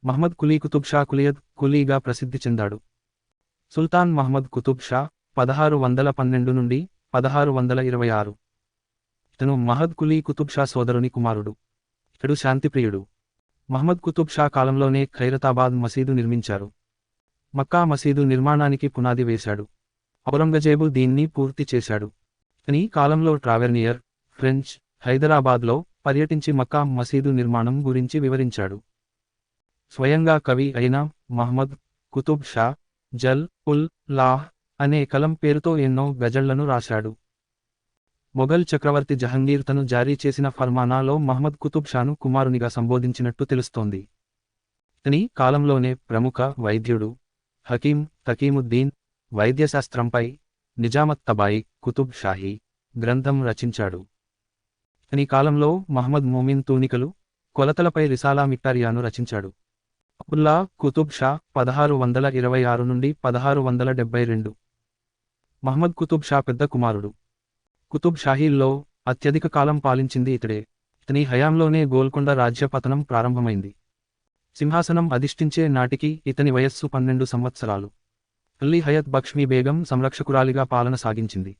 మహ్మద్ కులీ కుతుబ్ షా కులియత్ కూలీగా ప్రసిద్ధి చెందాడు. సుల్తాన్ మహ్మద్ కుతుబ్ షా 1612 నుండి 1626. ఇతను మహద్ కులీ కుతుబ్ షా సోదరుని కుమారుడు. ఇతడు శాంతిప్రియుడు. మహ్మద్ కుతుబ్ షా కాలంలోనే ఖైరతాబాద్ మసీదు నిర్మించారు. మక్కా మసీదు నిర్మాణానికి పునాది వేశాడు. ఔరంగజేబు దీన్ని పూర్తి చేశాడు. ఇతని కాలంలో ట్రావెర్నియర్ ఫ్రెంచ్ హైదరాబాద్లో పర్యటించి మక్కా మసీదు నిర్మాణం గురించి వివరించాడు. స్వయంగా కవి అయిన మహ్మద్ కుతుబ్ షా జల్ ఉల్ లాహ్ అనే కలం పేరుతో ఎన్నో గజళ్లను రాశాడు. మొఘల్ చక్రవర్తి జహంగీర్ తను జారీ చేసిన ఫర్మానాలో మహ్మద్ కుతుబ్ షాను కుమారునిగా సంబోధించినట్టు తెలుస్తోంది. ఇతని కాలంలోనే ప్రముఖ వైద్యుడు హకీం తకీముద్దీన్ వైద్యశాస్త్రంపై నిజామత్ తబాయి కుతుబ్ షాహీ గ్రంథం రచించాడు. ఇతని కాలంలో మహ్మద్ మోమిన్ తూనికలు, కొలతలపై రిసాలా మిక్టారియాను రచించాడు. అబుల్లా కుతుబ్ షా 1626 నుండి 1672. మహ్మద్ కుతుబ్ షా పెద్ద కుమారుడు. కుతుబ్ షాహీల్లో అత్యధిక కాలం పాలించింది ఇతడే. ఇతని హయాంలోనే గోల్కొండ రాజ్య పతనం ప్రారంభమైంది. సింహాసనం అధిష్ఠించే నాటికి ఇతని వయస్సు 12 సంవత్సరాలు. తల్లి హయత్ బక్ష్మీ బేగం సంరక్షకురాలిగా పాలన సాగించింది.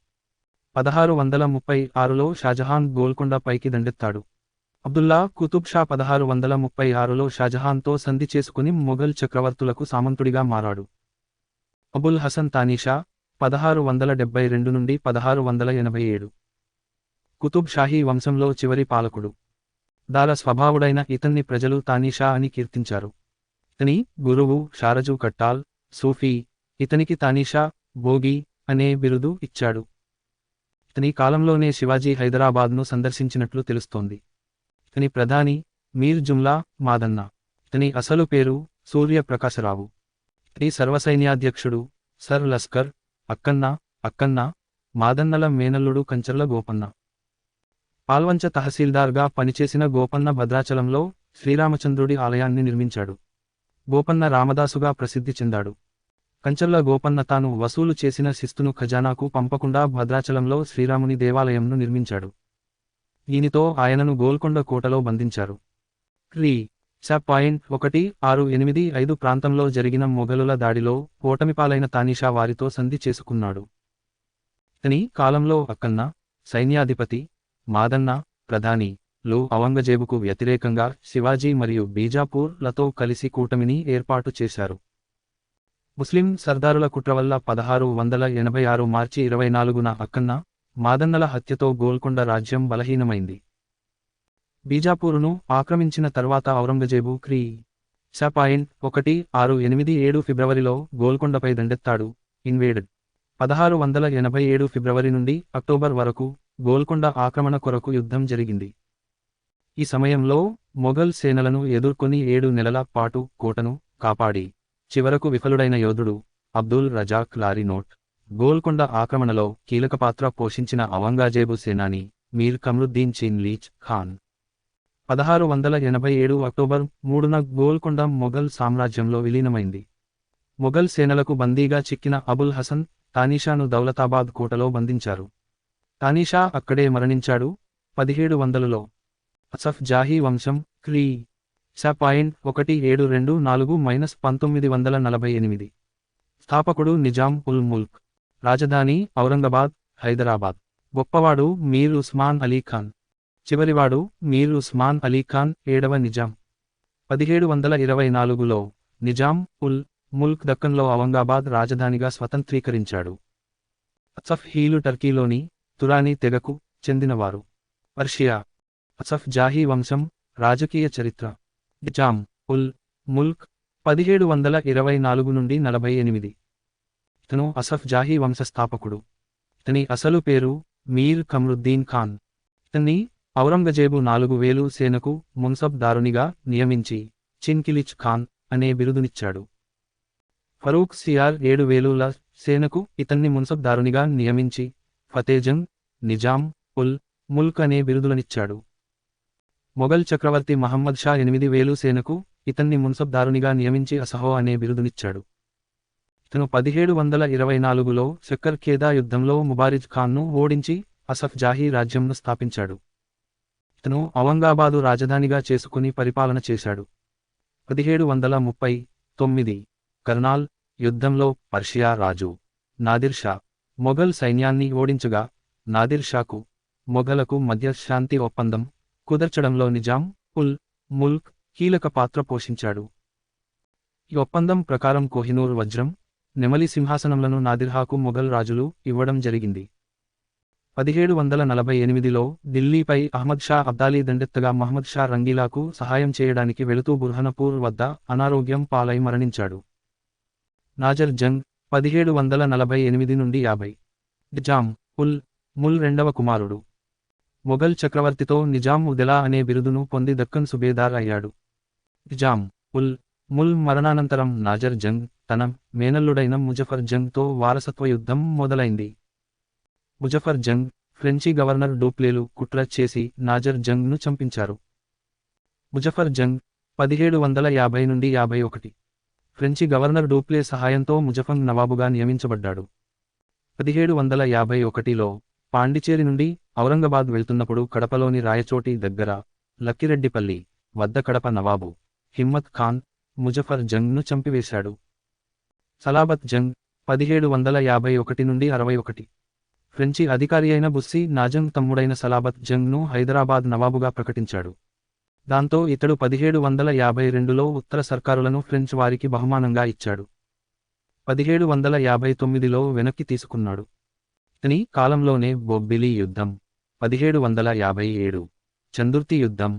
1636లో షాజహాన్ గోల్కొండ పైకి దండెత్తాడు. అబ్దుల్లా కుతుబ్ షా 1636లో షాజహాన్తో సంధి చేసుకుని మొఘల్ చక్రవర్తులకు సామంతుడిగా మారాడు. అబుల్ హసన్ తానీషా 1672 నుండి 1687. కుతుబ్ షాహీ వంశంలో చివరి పాలకుడు. దాల స్వభావుడైన ఇతన్ని ప్రజలు తానీషా అని కీర్తించారు. ఇతని గురువు షారజు కట్టాల్ సూఫీ ఇతనికి తానీషా భోగి అనే బిరుదు ఇచ్చాడు. ఇతని కాలంలోనే శివాజీ హైదరాబాద్ను సందర్శించినట్లు తెలుస్తోంది. ఇతని ప్రధాని మీర్ జుమ్లా మాదన్న. ఇతని అసలు పేరు సూర్య ప్రకాశరావు. ఇతని సర్వసైన్యాధ్యక్షుడు సర్ లస్కర్ అక్కన్న మాదన్నల మేనల్లుడు కంచర్ల గోపన్న. పాల్వంచ తహసీల్దార్గా పనిచేసిన గోపన్న భద్రాచలంలో శ్రీరామచంద్రుడి ఆలయాన్ని నిర్మించాడు. గోపన్న రామదాసుగా ప్రసిద్ధి చెందాడు. కంచర్ల గోపన్న తాను వసూలు చేసిన శిస్తును ఖజానాకు పంపకుండా భద్రాచలంలో శ్రీరాముని దేవాలయంను నిర్మించాడు. దీనితో ఆయనను గోల్కొండ కోటలో బంధించారు. క్రీ. .1685 ప్రాంతంలో జరిగిన మొఘలుల దాడిలో ఓటమిపాలైన తానీషా వారితో సంధి చేసుకున్నాడు. ఇతని కాలంలో అక్కన్న, సైన్యాధిపతి, మాదన్న, ప్రధాని లు ఔరంగజేబుకు వ్యతిరేకంగా శివాజీ మరియు బీజాపూర్ లతో కలిసి కూటమిని ఏర్పాటు చేశారు. ముస్లిం సర్దారుల కుట్ర వల్ల 1686 మార్చి 24న అక్కన్న, మాదన్నల హత్యతో గోల్కొండ రాజ్యం బలహీనమైంది. బీజాపూరును ఆక్రమించిన తర్వాత ఔరంగజేబు క్రీ. .1687 ఫిబ్రవరిలో గోల్కొండపై దండెత్తాడు. ఇన్వేడెడ్ 1687 ఫిబ్రవరి నుండి అక్టోబర్ వరకు గోల్కొండ ఆక్రమణ కొరకు యుద్ధం జరిగింది. ఈ సమయంలో మొఘల్ సేనలను ఎదుర్కొని 7 నెలల పాటు కోటను కాపాడి చివరకు విఫలుడైన యోధుడు అబ్దుల్ రజాక్ లారినోట్ గోల్కొండ ఆక్రమణలో కీలక పాత్ర పోషించిన ఔరంగజేబు సేనాని మీర్ కమ్రుద్దీన్ చిన్లీచ్ ఖాన్ 1687 అక్టోబర్ 3న గోల్కొండ మొఘల్ సామ్రాజ్యంలో విలీనమైంది. మొఘల్ సేనలకు బందీగా చిక్కిన అబుల్ హసన్ తానీషాను దౌలతాబాద్ కోటలో బంధించారు. తానీషా అక్కడే మరణించాడు. 1700లో అసఫ్ జాహీ వంశం క్రీ. .1724–1948 స్థాపకుడు నిజాం ఉల్ ముల్క్. రాజధాని ఔరంగాబాద్, హైదరాబాద్. గొప్పవాడు మీర్ ఉస్మాన్ అలీ ఖాన్. చివరివాడు మీర్ ఉస్మాన్ అలీ ఖాన్ 7వ నిజాం. 1724లో నిజాం ఉల్ ముల్క్ దక్కన్లో ఔరంగాబాద్ రాజధానిగా స్వతంత్రీకరించాడు. అసఫ్ హీలు టర్కీలోని తురానీ తెగకు చెందినవారు. పర్షియా. అసఫ్ జాహీ వంశం. రాజకీయ చరిత్ర. నిజాం ఉల్ ముల్క్ 1724 నుండి 48. ఇతను అసఫ్ జాహీ వంశ స్థాపకుడు. ఇతని అసలు పేరు మీర్ కమ్రుద్దీన్ ఖాన్. ఇతన్ని ఔరంగజేబు 4000 సేనకు మున్సబ్ దారునిగా నియమించి చిన్కిలిచ్ ఖాన్ అనే బిరుదునిచ్చాడు. ఫరూక్ సియార్ 7000 సేనకు ఇతన్ని మున్సబ్ దారునిగా నియమించి ఫతేజంగ్, నిజాం ఉల్ ముల్క్ అనే బిరుదులనిచ్చాడు. మొఘల్ చక్రవర్తి మహమ్మద్ షా 8000 సేనకు ఇతన్ని మున్సబ్ దారునిగా నియమించి అసహో అనే బిరుదునిచ్చాడు. ఇతను 1724లో శక్కర్ ఖేదా యుద్ధంలో ముబారిజ్ ఖాన్ను ఓడించి అసఫ్ జాహీ రాజ్యంను స్థాపించాడు. ఇతను ఔరంగాబాదు రాజధానిగా చేసుకుని పరిపాలన చేశాడు. 1739 కర్నాల్ యుద్ధంలో పర్షియా రాజు నాదిర్ షా మొఘల్ సైన్యాన్ని ఓడించగా నాదిర్ షాకు మొఘలకు మధ్య శాంతి ఒప్పందం కుదర్చడంలో నిజాం ఉల్ ముల్క్ కీలక పాత్ర పోషించాడు. ఈ ఒప్పందం ప్రకారం కోహినూర్ వజ్రం, నెమలి సింహాసనంలను నాదిర్హాకు మొఘల్ రాజులు ఇవ్వడం జరిగింది. 1748లో ఢిల్లీపై అహ్మద్ షా అబ్దాలీ దండెత్తగా మహ్మద్ షా రంగీలాకు సహాయం చేయడానికి వెళుతూ బుర్హనపూర్ వద్ద అనారోగ్యం పాలై మరణించాడు. నాజర్ జంగ్ 1748 నుండి 50. నిజాం ఉల్ ముల్ రెండవ కుమారుడు. మొఘల్ చక్రవర్తితో నిజాం ఉదెలా అనే బిరుదును పొంది దక్కన్ సుబేదార్ అయ్యాడు. నిజాం ఉల్ ముల్ మరణానంతరం నాజర్ జంగ్ తన మేనల్లుడైన ముజఫర్ జంగ్తో వారసత్వ యుద్ధం మొదలైంది. ముజఫర్ జంగ్, ఫ్రెంచి గవర్నర్ డూప్లేలు కుట్ర చేసి నాజర్ జంగ్ను చంపించారు. ముజఫర్ జంగ్ 1750 నుండి 51. ఫ్రెంచి గవర్నర్ డూప్లే సహాయంతో ముజఫంగ్ నవాబుగా నియమించబడ్డాడు. 1751లో పాండిచేరి నుండి ఔరంగాబాద్ వెళ్తున్నప్పుడు కడపలోని రాయచోటి దగ్గర లక్కిరెడ్డిపల్లి వద్ద కడప నవాబు హిమ్మత్ ఖాన్ ముజఫర్ జంగ్ను చంపివేశాడు. సలాబత్ జంగ్ 1751 నుండి 61. ఫ్రెంచి అధికారి అయిన బుస్సీ నాజంగ్ తమ్ముడైన సలాబత్ జంగ్ను హైదరాబాద్ నవాబుగా ప్రకటించాడు. దాంతో ఇతడు 1752లో ఉత్తర సర్కారులను ఫ్రెంచ్ వారికి బహుమానంగా ఇచ్చాడు. 1759లో వెనక్కి తీసుకున్నాడు. ఇతని కాలంలోనే బొబ్బిలి యుద్ధం 1757, చందుర్తి యుద్ధం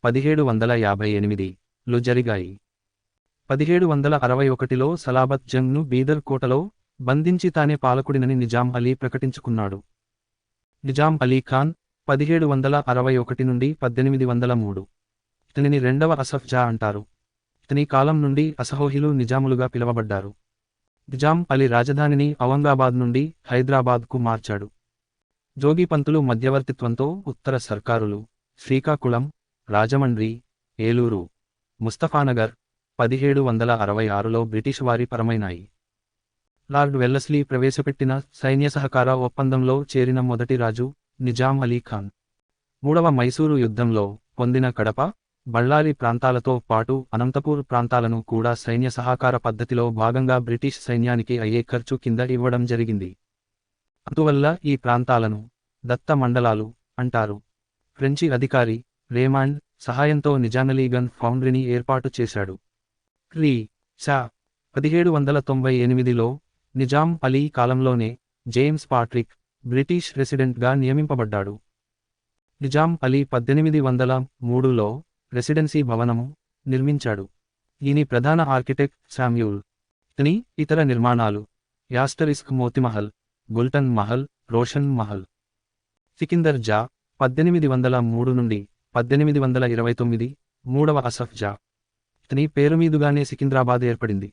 1758లు జరిగాయి. 1761లో సలాబత్ జంగ్ను బీదర్ కోటలో బంధించి తానే పాలకుడినని నిజాం అలీ ప్రకటించుకున్నాడు. నిజాం అలీ ఖాన్ 1761 నుండి 1803. ఇతనిని రెండవ అసఫ్ జా అంటారు. ఇతని కాలం నుండి అసహోహిలు నిజాములుగా పిలవబడ్డారు. నిజాం అలీ రాజధానిని ఔరంగాబాద్ నుండి హైదరాబాద్కు మార్చాడు. జోగిపంతులు మధ్యవర్తిత్వంతో ఉత్తర సర్కారులు శ్రీకాకుళం, రాజమండ్రి, ఏలూరు, ముస్తఫానగర్ 1766లో బ్రిటిష్ వారి పరమైనాయి. లార్డ్ వెల్లస్లీ ప్రవేశపెట్టిన సైన్య సహకార ఒప్పందంలో చేరిన మొదటి రాజు నిజాం అలీ ఖాన్. మూడవ మైసూరు యుద్ధంలో పొందిన కడప, బళ్ళారి ప్రాంతాలతో పాటు అనంతపూర్ ప్రాంతాలను కూడా సైన్య సహకార పద్ధతిలో భాగంగా బ్రిటిష్ సైన్యానికి అయ్యే ఖర్చు కింద ఇవ్వడం జరిగింది. అందువల్ల ఈ ప్రాంతాలను దత్త మండలాలు అంటారు. ఫ్రెంచి అధికారి రేమాండ్ సహాయంతో నిజామలీ గన్ ఫౌండరీని ఏర్పాటు చేశాడు. క్రీ. శ. 1798లో నిజాం అలీ కాలంలోనే జేమ్స్ పాట్రిక్ బ్రిటిష్ రెసిడెంట్గా నియమింపబడ్డాడు. నిజాం అలీ 1803లో రెసిడెన్సీ భవనము నిర్మించాడు. దీని ప్రధాన ఆర్కిటెక్ట్ శామ్యూల్. ఇతని ఇతర నిర్మాణాలు యాస్టరిస్క్ మోతిమహల్, గుల్టన్ మహల్, రోషన్ మహల్. సికిందర్ జా 1803 నుండి 1829, మూడవ అసఫ్ జా. ఇతని పేరుమీదుగానే సికింద్రాబాద్ ఏర్పడింది.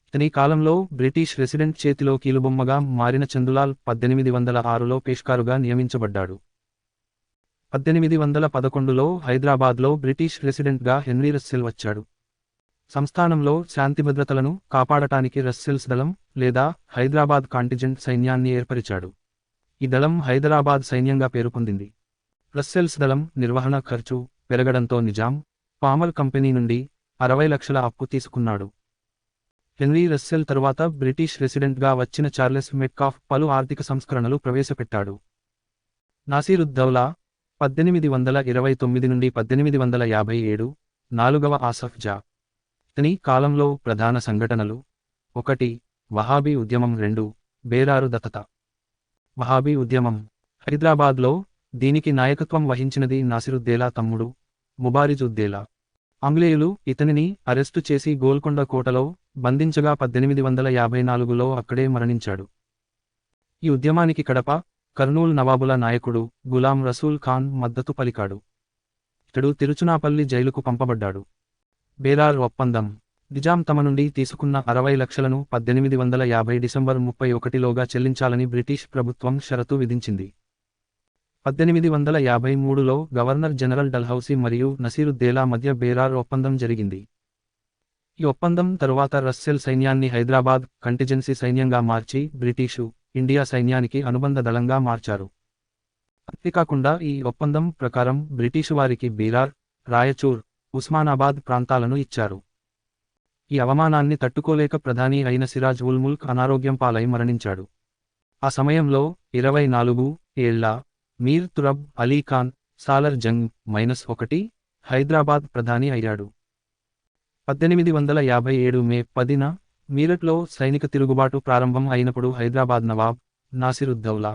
ఇతని కాలంలో బ్రిటిష్ రెసిడెంట్ చేతిలో కీలుబొమ్మగా మారిన చందులాల్ 1806లో పేష్కారుగా నియమించబడ్డాడు. 1811లో హైదరాబాద్లో బ్రిటిష్ రెసిడెంట్గా హెన్రీ రస్సెల్ వచ్చాడు. సంస్థానంలో శాంతిభద్రతలను కాపాడటానికి రస్సెల్స్ దళం లేదా హైదరాబాద్ కాంటిజెంట్ సైన్యాన్ని ఏర్పరిచాడు. ఈ దళం హైదరాబాద్ సైన్యంగా పేరు పొందింది. రస్సెల్స్ దళం నిర్వహణ ఖర్చు పెరగడంతో నిజాం పామర్ కంపెనీ నుండి 60 లక్షల అప్పు తీసుకున్నాడు. హెన్రీ రస్సెల్ తరువాత బ్రిటిష్ రెసిడెంట్గా వచ్చిన చార్లెస్ మెట్కాఫ్ పలు ఆర్థిక సంస్కరణలు ప్రవేశపెట్టాడు. నాసిరుద్దౌలా 1829 నుండి 1857, నాలుగవ ఆసఫ్ జా. ఇతని కాలంలో ప్రధాన సంఘటనలు: 1. వహాబీ ఉద్యమం. 2. బేరారు దత్తత. వహాబీ ఉద్యమం హైదరాబాద్లో దీనికి నాయకత్వం వహించినది నాసిరుద్దౌలా తమ్ముడు ముబారిజుద్దౌలా. ఆంగ్లేయులు ఇతనిని అరెస్టు చేసి గోల్కొండ కోటలో బంధించగా 1854లో అక్కడే మరణించాడు. ఈ ఉద్యమానికి కడప, కర్నూల్ నవాబుల నాయకుడు గులాం రసూల్ ఖాన్ మద్దతు పలికాడు. ఇతడు తిరుచునాపల్లి జైలుకు పంపబడ్డాడు. బేరార్ ఒప్పందం. నిజాం తమ నుండి తీసుకున్న 60 లక్షలను 1850 డిసెంబర్ 31లోగా చెల్లించాలని బ్రిటిష్ ప్రభుత్వం షరతు విధించింది. 1853లో గవర్నర్ జనరల్ డల్హౌసీ మరియు నసీరుద్దౌలా మధ్య బేరార్ ఒప్పందం జరిగింది. ఈ ఒప్పందం తరువాత రస్సెల్ సైన్యాన్ని హైదరాబాద్ కంటిజెన్సీ సైన్యంగా మార్చి బ్రిటిషు ఇండియా సైన్యానికి అనుబంధ దళంగా మార్చారు. అంతేకాకుండా ఈ ఒప్పందం ప్రకారం బ్రిటిషు వారికి బీరార్, రాయచూర్, ఉస్మానాబాద్ ప్రాంతాలను ఇచ్చారు. ఈ అవమానాన్ని తట్టుకోలేక ప్రధాని అయిన సిరాజ్ ఉల్ ముల్క్ అనారోగ్యం పాలై మరణించాడు. ఆ సమయంలో 24 ఏళ్ల మీర్ తురబ్ అలీ ఖాన్ సాలర్ జంగ్ -1 హైదరాబాద్ ప్రధాని అయ్యాడు. 1857 మే 10న మీరట్లో సైనిక తిరుగుబాటు ప్రారంభం అయినప్పుడు హైదరాబాద్ నవాబ్ నాసిరుద్దౌలా.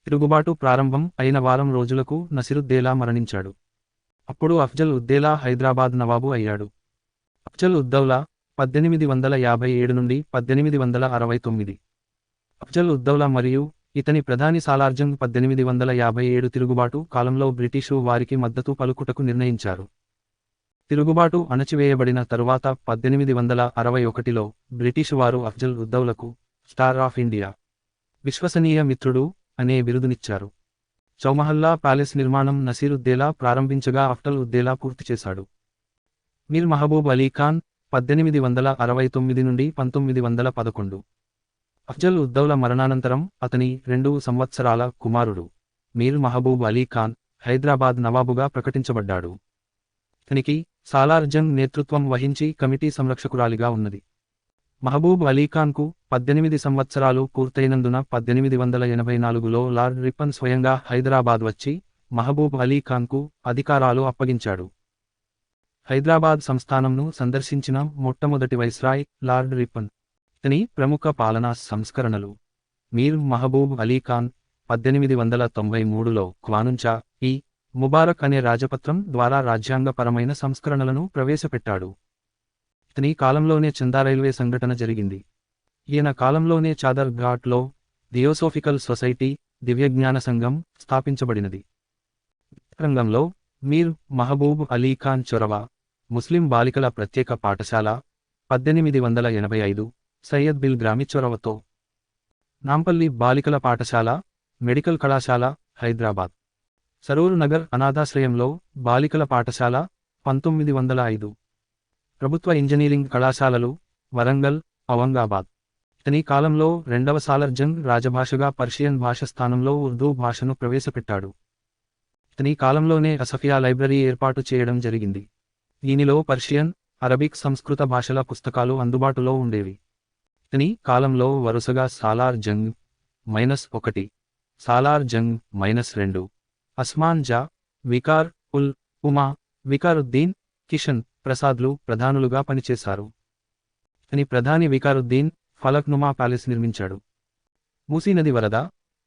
తిరుగుబాటు ప్రారంభం అయిన వారం రోజులకు నసిరుద్దౌలా మరణించాడు. అప్పుడు అఫ్జల్ ఉద్దౌలా హైదరాబాద్ నవాబు అయ్యాడు. అఫ్జల్ ఉద్దౌలా 1857 నుండి 1869. అఫ్జల్ ఉద్దౌలా మరియు ఇతని ప్రధాని సాలార్జంగ్ 1857 తిరుగుబాటు కాలంలో బ్రిటిషు వారికి మద్దతు పలుకుటకు నిర్ణయించారు. తిరుగుబాటు అణచివేయబడిన తరువాత 1861లో బ్రిటిషు వారు అఫ్జల్ ఉద్దౌలకు స్టార్ ఆఫ్ ఇండియా, విశ్వసనీయ మిత్రుడు అనే బిరుదునిచ్చారు. చౌమహల్లా ప్యాలెస్ నిర్మాణం నసీరుద్దౌలా ప్రారంభించగా అఫ్జల్ ఉద్దౌలా పూర్తి చేశాడు. మీర్ మహబూబ్ అలీ ఖాన్ 1869 నుండి 1911. అఫ్జల్ ఉద్దౌలా మరణానంతరం అతని 2 సంవత్సరాల కుమారుడు మీర్ మహబూబ్ అలీ ఖాన్ హైదరాబాద్ నవాబుగా ప్రకటించబడ్డాడు. ఇతనికి సాలార్ జంగ్ నేతృత్వం వహించి కమిటీ సంరక్షకురాలిగా ఉన్నది. మహబూబ్ అలీ ఖాన్కు 18 సంవత్సరాలు పూర్తయినందున 1884లో లార్డ్ రిప్పన్ స్వయంగా హైదరాబాద్ వచ్చి మహబూబ్ అలీ ఖాన్కు అధికారాలు అప్పగించాడు. హైదరాబాద్ సంస్థానంను సందర్శించిన మొట్టమొదటి వైస్రాయ్ లార్డ్ రిప్పన్. ఇతని ప్రముఖ పాలనా సంస్కరణలు: మీర్ మహబూబ్ అలీ ఖాన్ 1893లో క్వానుంచా ఈ ముబారక్ అనే రాజపత్రం ద్వారా రాజ్యాంగపరమైన సంస్కరణలను ప్రవేశపెట్టాడు. ఇతని కాలంలోనే చందా రైల్వే సంఘటన జరిగింది. ఈయన కాలంలోనే చాదర్ ఘాట్లో థియోసోఫికల్ సొసైటీ, దివ్యజ్ఞాన సంఘం స్థాపించబడినది. రంగంలో మీర్ మహబూబ్ అలీ ఖాన్ చొరవ: ముస్లిం బాలికల ప్రత్యేక పాఠశాల 1885, సయ్యద్ బిల్ గ్రామి చొరవతో. నాంపల్లి బాలికల పాఠశాల, మెడికల్ కళాశాల, హైదరాబాద్. సరూర్ నగర్ అనాథాశ్రయంలో బాలికల పాఠశాల 1905. ప్రభుత్వ ఇంజనీరింగ్ కళాశాలలు వరంగల్, ఔరంగాబాద్. ఇతని కాలంలో రెండవ సాలార్ జంగ్ రాజభాషగా పర్షియన్ భాష స్థానంలో ఉర్దూ భాషను ప్రవేశపెట్టాడు. ఇతని కాలంలోనే అసఫియా లైబ్రరీ ఏర్పాటు చేయడం జరిగింది. దీనిలో పర్షియన్, అరబిక్ సంస్కృత భాషల పుస్తకాలు అందుబాటులో ఉండేవి. ఇతని కాలంలో వరుసగా సాలార్ జంగ్ -1, సాలార్ జంగ్ -2, అస్మాన్ జా, వికార్ ఉల్ ఉమా, వికారుద్దీన్, కిషన్ ప్రసాద్లు ప్రధానులుగా పనిచేశారు. ఇతని ప్రధాని వికారుద్దీన్ ఫలక్నుమా ప్యాలెస్ నిర్మించాడు. మూసీ నది వరద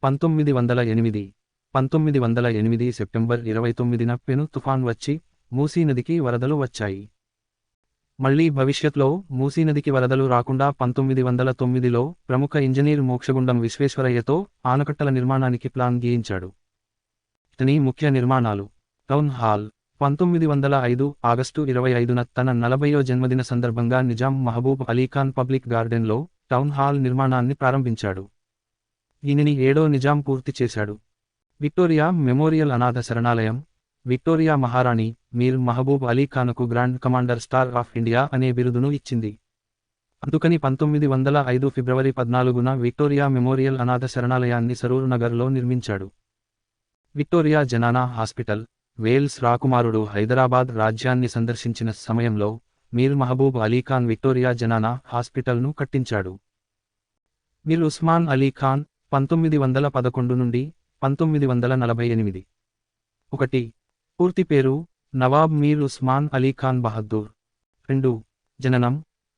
1908 1908 సెప్టెంబర్ 29న పెను తుఫాన్ వచ్చి మూసీ నదికి వరదలు వచ్చాయి. మళ్లీ భవిష్యత్లో మూసీ నదికి వరదలు రాకుండా 1909లో ప్రముఖ ఇంజనీర్ మోక్షగుండం విశ్వేశ్వరయ్యతో ఆనకట్టల నిర్మాణానికి ప్లాన్ గీయించాడు. ఇతని ముఖ్య నిర్మాణాలు: టౌన్ హాల్ 1905 ఆగస్టు 25న తన 40వ జన్మదిన సందర్భంగా నిజాం మహబూబ్ అలీఖాన్ పబ్లిక్ గార్డెన్లో టౌన్ హాల్ నిర్మాణాన్ని ప్రారంభించాడు. దీనిని 7వ నిజాం పూర్తి చేశాడు. విక్టోరియా మెమోరియల్ అనాథ శరణాలయం విక్టోరియా మహారాణి మీర్ మహబూబ్ అలీ ఖాన్కు grand commander star of India అనే బిరుదును ఇచ్చింది. అందుకని 1905 ఫిబ్రవరి 14న విక్టోరియా మెమోరియల్ అనాథ శరణాలయాన్ని సరూర్ నగర్లో నిర్మించాడు. విక్టోరియా జనానా హాస్పిటల్ వేల్స్ రాకుమారుడు హైదరాబాద్ రాజ్యాన్ని సందర్శించిన సమయంలో మీర్ మహబూబ్ అలీ ఖాన్ విక్టోరియా జనానా హాస్పిటల్ను కట్టించాడు. మీర్ ఉస్మాన్ అలీ ఖాన్ 1911 నుండి 1948. 1. పూర్తి పేరు నవాబ్ మీర్ ఉస్మాన్ అలీ ఖాన్ బహద్దూర్. 2. జననం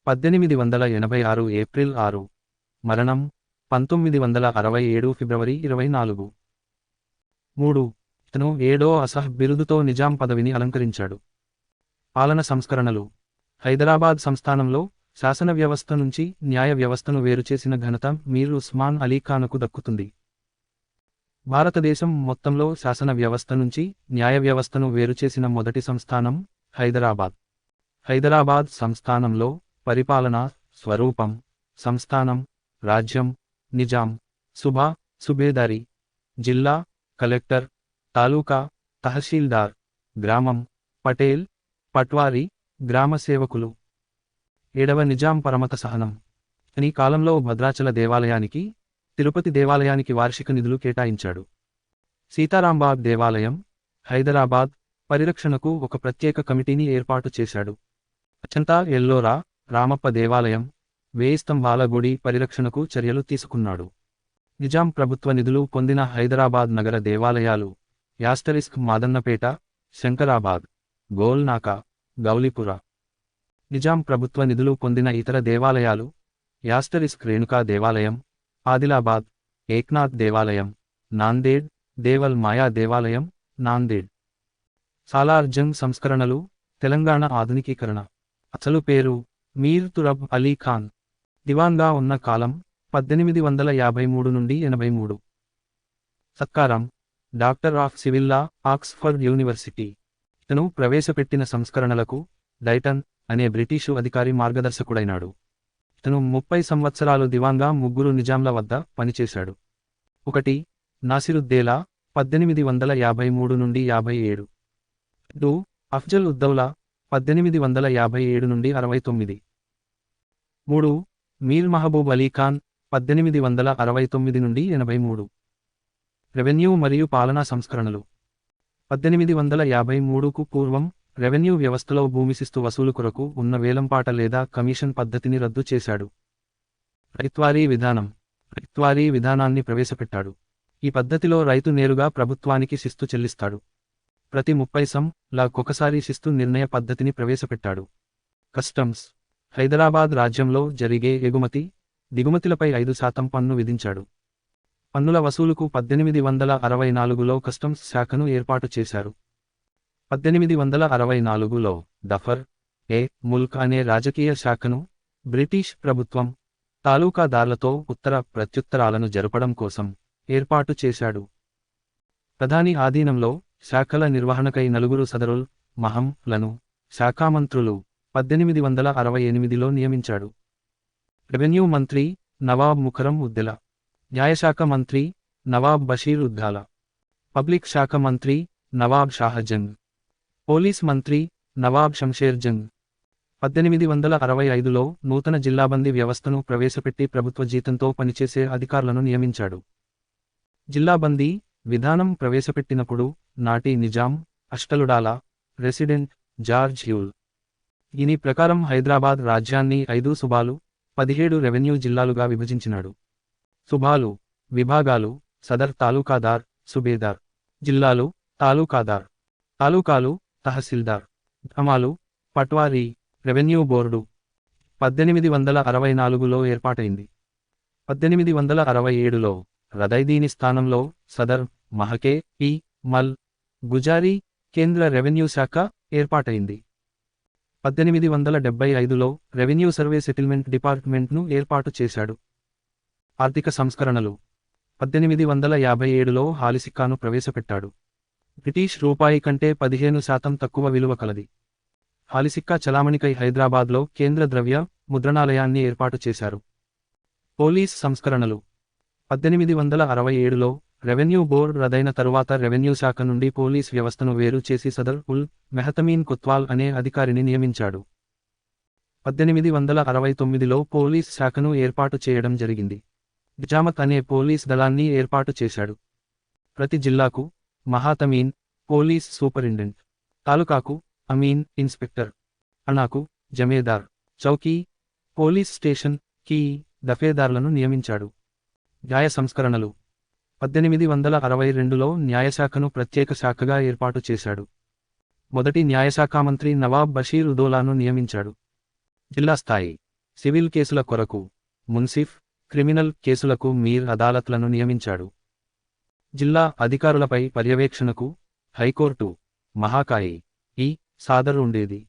1886 ఏప్రిల్ 6. మరణం 1967 ఫిబ్రవరి 24. 3. ఇతను 7వ అసహ్ బిరుదుతో నిజాం పదవిని అలంకరించాడు. పాలన సంస్కరణలు: హైదరాబాద్ సంస్థానంలో శాసన వ్యవస్థ నుంచి న్యాయ వ్యవస్థను వేరుచేసిన ఘనత మీర్ ఉస్మాన్ అలీ ఖాన్కు దక్కుతుంది. భారతదేశం మొత్తంలో శాసన వ్యవస్థ నుంచి న్యాయ వ్యవస్థను వేరుచేసిన మొదటి సంస్థానం హైదరాబాద్. హైదరాబాద్ సంస్థానంలో పరిపాలనా స్వరూపం: సంస్థానం, రాజ్యం, నిజాం, సుబా, సుబేదారి, జిల్లా, కలెక్టర్, తాలూకా, తహసీల్దార్, గ్రామం, పటేల్, పట్వారీ, గ్రామ సేవకులు. 7వ నిజాం పరమత సహనం. ఈ కాలంలో భద్రాచల దేవాలయానికి, తిరుపతి దేవాలయానికి వార్షిక నిధులు కేటాయించాడు. సీతారాంబాగ్ దేవాలయం, హైదరాబాద్ పరిరక్షణకు ఒక ప్రత్యేక కమిటీని ఏర్పాటు చేశాడు. అచంతా ఎల్లోరా రామప్ప దేవాలయం, 1000 స్తంభాల గుడి పరిరక్షణకు చర్యలు తీసుకున్నాడు. నిజాం ప్రభుత్వ నిధులు పొందిన హైదరాబాద్ నగర దేవాలయాలు: యాస్టరిస్క్ మాదన్నపేట, శంకరాబాద్, గోల్నాకా, గౌలీపుర. నిజాం ప్రభుత్వ నిధులు పొందిన ఇతర దేవాలయాలు: యాస్టరిస్క్ రేణుకా దేవాలయం, ఆదిలాబాద్, ఏక్నాథ్ దేవాలయం, నాందేడ్, దేవల్ మాయా దేవాలయం, నాందేడ్. సాలార్ జంగ్ సంస్కరణలు, తెలంగాణ ఆధునికీకరణ. అసలు పేరు మీర్ తురబ్ అలీ ఖాన్. దివాన్గా ఉన్న కాలం 1853 నుండి 83. సత్కారం: doctor of civil law, Oxford university. ఇతను ప్రవేశపెట్టిన సంస్కరణలకు డైటన్ అనే బ్రిటిషు అధికారి మార్గదర్శకుడైనాడు. ఇతను 30 సంవత్సరాలు దివాన్గా 3 నిజాంల వద్ద పనిచేశాడు. 1. నాసిరుద్దౌలా 1853 నుండి 57. 2. అఫ్జల్ ఉద్దౌలా 1857 నుండి 69. 3. మీర్ మహబూబ్ అలీ ఖాన్ 1869 నుండి 83. రెవెన్యూ మరియు పాలనా సంస్కరణలు. 1853కు పూర్వం రెవెన్యూ వ్యవస్థలో భూమి శిస్తు వసూలు కొరకు ఉన్న వేలంపాట లేదా కమిషన్ పద్ధతిని రద్దు చేశాడు. రైత్వారీ విధానం. రైత్వారీ విధానాన్ని ప్రవేశపెట్టాడు. ఈ పద్ధతిలో రైతు నేరుగా ప్రభుత్వానికి శిస్తు చెల్లిస్తాడు. ప్రతి 30 సంవత్సరాలకొకసారి శిస్తు నిర్ణయ పద్ధతిని ప్రవేశపెట్టాడు. కస్టమ్స్. హైదరాబాద్ రాజ్యంలో జరిగే ఎగుమతి, దిగుమతులపై 5% పన్ను విధించాడు. పన్నుల వసూలుకు 1864లో కస్టమ్స్ శాఖను ఏర్పాటు చేశారు. 1864లో దఫర్ ఏ ముల్క్ అనే రాజకీయ శాఖను బ్రిటిష్ ప్రభుత్వం తాలూకాదార్లతో ఉత్తర ప్రత్యుత్తరాలను జరపడం కోసం ఏర్పాటు చేశాడు. ప్రధాని ఆధీనంలో శాఖల నిర్వహణకై 4 సదరుల్ మహంలను శాఖామంత్రులు 1868లో నియమించాడు. రెవెన్యూ మంత్రి నవాబ్ ముకరం ఉద్దెలా. న్యాయశాఖ మంత్రి నవాబ్ బషీర్ ఉద్దాలా. పబ్లిక్ శాఖ మంత్రి నవాబ్ షాహజంగ్. పోలీస్ మంత్రి నవాబ్ షంషేర్ జంగ్. 1865లో నూతన జిల్లాబందీ వ్యవస్థను ప్రవేశపెట్టి ప్రభుత్వ జీతంతో పనిచేసే అధికారులను నియమించాడు. జిల్లాబందీ విధానం ప్రవేశపెట్టినప్పుడు నాటి నిజాం అష్టలుడాల రెసిడెంట్ జార్జ్ హ్యూల్ దీని ప్రకారం హైదరాబాద్ రాజ్యాన్ని 5 సుబాలు 17 రెవెన్యూ జిల్లాలుగా విభజించినాడు. సుబాలు విభాగాలు సదర్ తాలూకాదార్ సుబేదార్, జిల్లాలు తాలూకాదార్, తాలూకాలు తహసీల్దార్, గ్రామాలు పట్వారీ, రెవెన్యూ బోర్డు. 1864లో ఏర్పాటైంది. 1867లో రదై దీని స్థానంలో సదర్ మహకే ఈ మల్ గుజారీ కేంద్ర రెవెన్యూ శాఖ ఏర్పాటైంది. 1875లో రెవెన్యూ సర్వే సెటిల్మెంట్ డిపార్ట్మెంట్ను ఏర్పాటు చేశాడు. ఆర్థిక సంస్కరణలు 1857లో హాలిసిక్కాను ప్రవేశపెట్టాడు. బ్రిటిష్ రూపాయి కంటే 15% తక్కువ విలువ కలది. హాలిసిక్కా చలామణికై హైదరాబాద్లో కేంద్ర ద్రవ్య ముద్రణాలయాన్ని ఏర్పాటు చేశారు. పోలీస్ సంస్కరణలు 1867లో రెవెన్యూ బోర్డు రదైన తరువాత రెవెన్యూ శాఖ నుండి పోలీస్ వ్యవస్థను వేరు చేసి సదర్ ఉల్ మెహతమీన్ కొత్వాల్ అనే అధికారిని నియమించాడు. 1869లో పోలీస్ శాఖను ఏర్పాటు చేయడం జరిగింది. నిజామత్ అనే పోలీస్ దళాన్ని ఏర్పాటు చేశాడు. ప్రతి జిల్లాకు మహాతమీన్ పోలీస్ సూపరింటెండెంట్, తాలూకాకు అమీన్ ఇన్స్పెక్టర్, అణాకు జమేదార్, చౌకీ పోలీస్ స్టేషన్ కి దఫేదార్లను నియమించాడు. న్యాయ సంస్కరణలు 1862లో న్యాయశాఖను ప్రత్యేక శాఖగా ఏర్పాటు చేశాడు. మొదటి న్యాయశాఖ మంత్రి నవాబ్ బషీర్ ఉదౌలాను నియమించాడు. జిల్లా స్థాయి సివిల్ కేసుల కొరకు మున్సిఫ్, క్రిమినల్ కేసులకు మీర్ అదాలత్లను నియమించాడు. జిల్లా అధికారులపై పర్యవేక్షణకు హైకోర్టు, మహాకాయి ఈ సాదర్ ఉండేది.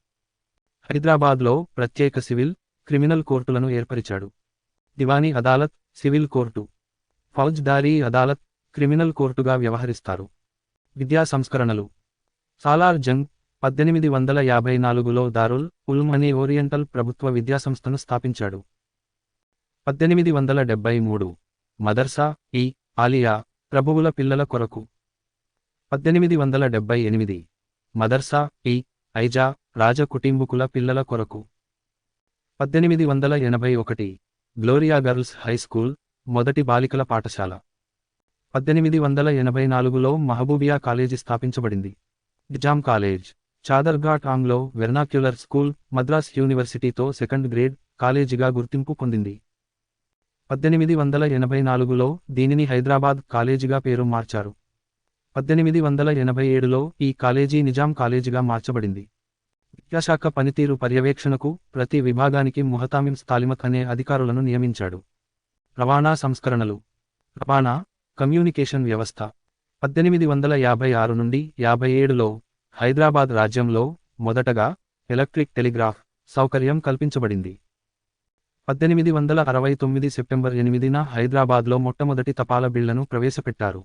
హైదరాబాద్లో ప్రత్యేక సివిల్, క్రిమినల్ కోర్టులను ఏర్పరిచాడు. దివానీ అదాలత్ సివిల్ కోర్టు, ఫౌజ్దారీ అదాలత్ క్రిమినల్ కోర్టుగా వ్యవహరిస్తారు. విద్యా సంస్కరణలు సాలార్ జంగ్ 1854లో దారుల్ ఉల్మ్ అనే ఓరియంటల్ ప్రభుత్వ విద్యాసంస్థను స్థాపించాడు. 1873 మదర్సా ఈ ఆలియా ప్రభువుల పిల్లల కొరకు. 1878 మదర్సా ఈ ఐజా రాజ కుటుంబకుల పిల్లల కొరకు. 1881 గ్లోరియా గర్ల్స్ హై స్కూల్ మొదటి బాలికల పాఠశాల. 1884లో మహబూబియా కాలేజీ స్థాపించబడింది. Nizam college, Chaderghat Anglo vernacular school Madras యూనివర్సిటీతో సెకండ్ గ్రేడ్ కాలేజీగా గుర్తింపు పొందింది. 1884లో దీనిని హైదరాబాద్ కాలేజీగా పేరు మార్చారు. 1887లో ఈ కాలేజీ నిజాం కాలేజీగా మార్చబడింది. విద్యాశాఖ పనితీరు పర్యవేక్షణకు ప్రతి విభాగానికి ముహతామిమ్ తాలిమత్ అనే అధికారులను నియమించాడు. రవాణా సంస్కరణలు రవాణా కమ్యూనికేషన్ వ్యవస్థ 1856 నుండి 57లో హైదరాబాద్ రాజ్యంలో మొదటగా ఎలక్ట్రిక్ టెలిగ్రాఫ్ సౌకర్యం కల్పించబడింది. 1869 సెప్టెంబర్ 8న హైదరాబాద్లో మొట్టమొదటి తపాల బిళ్లను ప్రవేశపెట్టారు.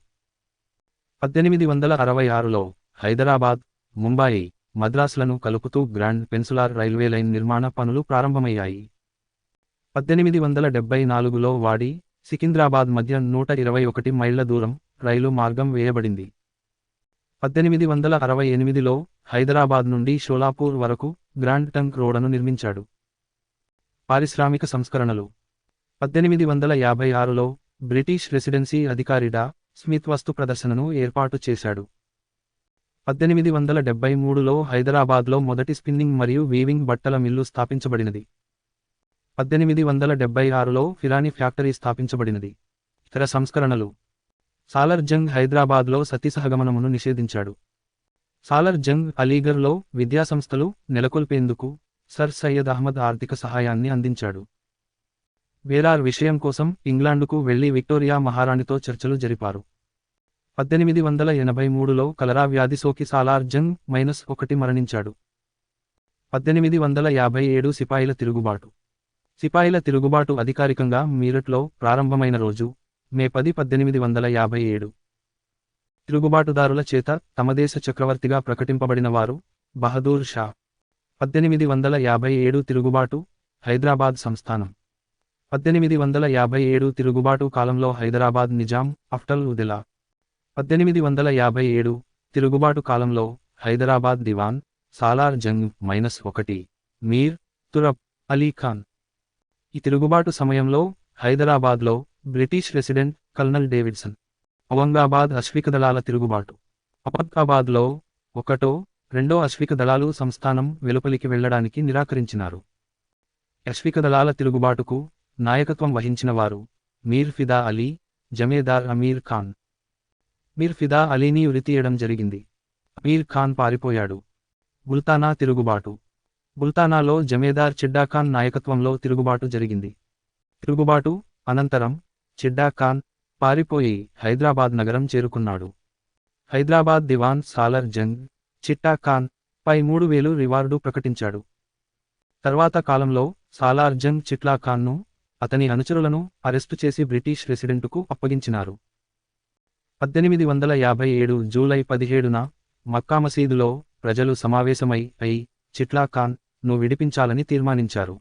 1866లో హైదరాబాద్, ముంబాయి, మద్రాసులను కలుపుతూ గ్రాండ్ పెన్సులార్ రైల్వే లైన్ నిర్మాణ పనులు ప్రారంభమయ్యాయి. 1874లో వాడి, సికింద్రాబాద్ మధ్య 121 మైళ్ల దూరం రైలు మార్గం వేయబడింది. 1868లో హైదరాబాద్ నుండి షోలాపూర్ వరకు గ్రాండ్ ట్రంక్ రోడ్డును నిర్మించాడు. పారిశ్రామిక సంస్కరణలు 1856లో బ్రిటిష్ రెసిడెన్సీ అధికారి డా స్మిత్ వస్తు ప్రదర్శనను ఏర్పాటు చేశాడు. 1873లో హైదరాబాద్లో మొదటి స్పిన్నింగ్ మరియు వీవింగ్ బట్టల మిల్లు స్థాపించబడినది. 1876లో ఫిరాని ఫ్యాక్టరీ స్థాపించబడినది. ఇతర సంస్కరణలు సాలార్ జంగ్ హైదరాబాద్లో సతీసహగమనమును నిషేధించాడు. సాలార్ జంగ్ అలీగర్లో విద్యాసంస్థలు నెలకొల్పేందుకు సర్ సయ్యద్ అహ్మద్ ఆర్థిక సహాయాన్ని అందించాడు. వేరార్ విషయం కోసం ఇంగ్లాండుకు వెళ్లి విక్టోరియా మహారాణితో చర్చలు జరిపారు. 1883లో కలరా వ్యాధి సోకి సాలార్ జంగ్ -1 మరణించాడు. 1857 సిపాయిల తిరుగుబాటు సిపాయిల తిరుగుబాటు అధికారికంగా మీరట్లో ప్రారంభమైన రోజు మే 10, 1857. తిరుగుబాటుదారుల చేత తమ దేశ చక్రవర్తిగా ప్రకటింపబడిన వారు బహదూర్ షా. 1857 తిరుగుబాటు హైదరాబాద్ సంస్థానం. 1857 తిరుగుబాటు కాలంలో హైదరాబాద్ నిజాం అఫ్టల్ ఉదెలా. 1857 తిరుగుబాటు కాలంలో హైదరాబాద్ దివాన్ సాలార్ జంగ్ -1 మీర్ తురబ్ అలీ ఖాన్. ఈ తిరుగుబాటు సమయంలో హైదరాబాద్లో British resident colonel Davidson. Aurangabad అశ్విక దళాల తిరుగుబాటు. అహ్మదాబాద్లో 1-2 అశ్విక దళాలు సంస్థానం వెలుపలికి వెళ్లడానికి నిరాకరించినారు. అశ్విక దళాల తిరుగుబాటుకు నాయకత్వం వహించిన వారు మీర్ ఫిదా అలీ, జమేదార్ అమీర్ ఖాన్. మీర్ ఫిదా అలీని ఉరితీయడం జరిగింది. అమీర్ ఖాన్ పారిపోయాడు. ముల్తానా తిరుగుబాటు. ముల్తానాలో జమేదార్ చిడ్డా ఖాన్ నాయకత్వంలో తిరుగుబాటు జరిగింది. తిరుగుబాటు అనంతరం చిడ్డా ఖాన్ పారిపోయి హైదరాబాద్ నగరం చేరుకున్నాడు. హైదరాబాద్ దివాన్ సాలార్ జంగ్ చిట్టా ఖాన్ పై 3000 రివార్డు ప్రకటించాడు. తర్వాత కాలంలో సాలార్ జంగ్ చిట్లా ఖాన్ను, అతని అనుచరులను అరెస్టు చేసి బ్రిటిష్ రెసిడెంటుకు అప్పగించినారు. 1857 జూలై 17న మక్కా మసీదులో ప్రజలు సమావేశమై చిట్లా ఖాన్ ను విడిపించాలని తీర్మానించారు.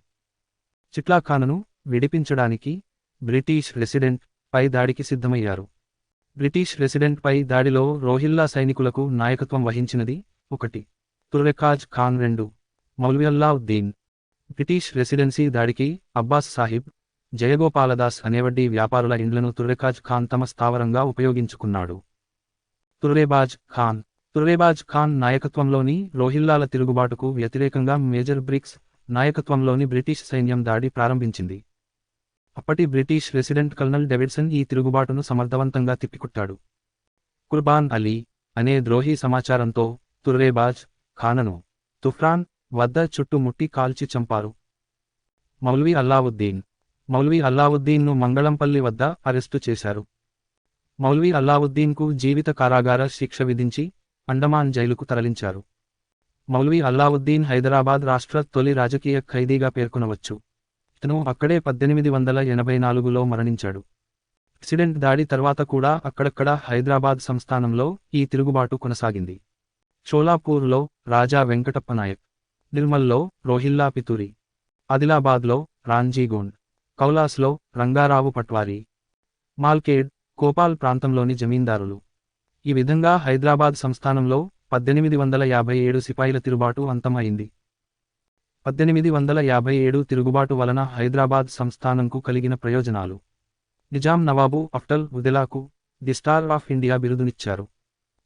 చిట్లా ఖాన్ను విడిపించడానికి బ్రిటిష్ రెసిడెంట్ పై దాడికి సిద్ధమయ్యారు. బ్రిటిష్ రెసిడెంట్ పై దాడిలో రోహిల్లా సైనికులకు నాయకత్వం వహించినది 1 తుర్రెకాజ్ ఖాన్, 2 మౌల్వి అల్లావుద్దీన్. బ్రిటిష్ రెసిడెన్సీ దాడికి అబ్బాస్ సాహిబ్, జయగోపాలదాస్ అనేవడ్డీ వ్యాపారుల ఇండ్లను తుర్రెకాజ్ ఖాన్ తమ స్థావరంగా ఉపయోగించుకున్నాడు. తుర్రేబాజ్ ఖాన్ నాయకత్వంలోని రోహిల్లాల తిరుగుబాటుకు వ్యతిరేకంగా మేజర్ బ్రిక్స్ నాయకత్వంలోని బ్రిటిష్ సైన్యం దాడి ప్రారంభించింది. అప్పటి బ్రిటిష్ రెసిడెంట్ కల్నల్ డేవిడ్సన్ ఈ తిరుగుబాటును సమర్థవంతంగా తిప్పికొట్టాడు. కుర్బాన్ అలీ అనే ద్రోహి సమాచారంతో తుర్రేబాజ్ ఖానను తుఫ్రాన్ వద్ద చుట్టుముట్టి కాల్చి చంపారు. మౌల్వి అల్లావుద్దీన్ను మంగళంపల్లి వద్ద అరెస్టు చేశారు. మౌల్వి అల్లావుద్దీన్కు జీవిత కారాగార శిక్ష విధించి అండమాన్ జైలుకు తరలించారు. మౌల్వి అల్లావుద్దీన్ హైదరాబాద్ రాష్ట్ర తొలి రాజకీయ ఖైదీగా పేర్కొనవచ్చు. ఇతను అక్కడే 1884లో మరణించాడు. రెసిడెంట్ దాడి తర్వాత కూడా అక్కడక్కడ హైదరాబాద్ సంస్థానంలో ఈ తిరుగుబాటు కొనసాగింది. షోలాపూర్లో రాజా వెంకటప్పనాయక్, నిర్మల్లో రోహిల్లా పితూరి, ఆదిలాబాద్లో రాంజీగోండ్, కౌలాస్లో రంగారావు పట్వారీ, మాల్కేడ్, కోపాల్ ప్రాంతంలోని జమీందారులు. ఈ విధంగా హైదరాబాద్ సంస్థానంలో 1857 సిపాయిల తిరుగుబాటు అంతం అయింది. 1857 తిరుగుబాటు వలన హైదరాబాద్ సంస్థానంకు కలిగిన ప్రయోజనాలు. నిజాం నవాబు అఫ్టల్ ఉదెలాకు ది స్టార్ ఆఫ్ ఇండియా బిరుదునిచ్చారు.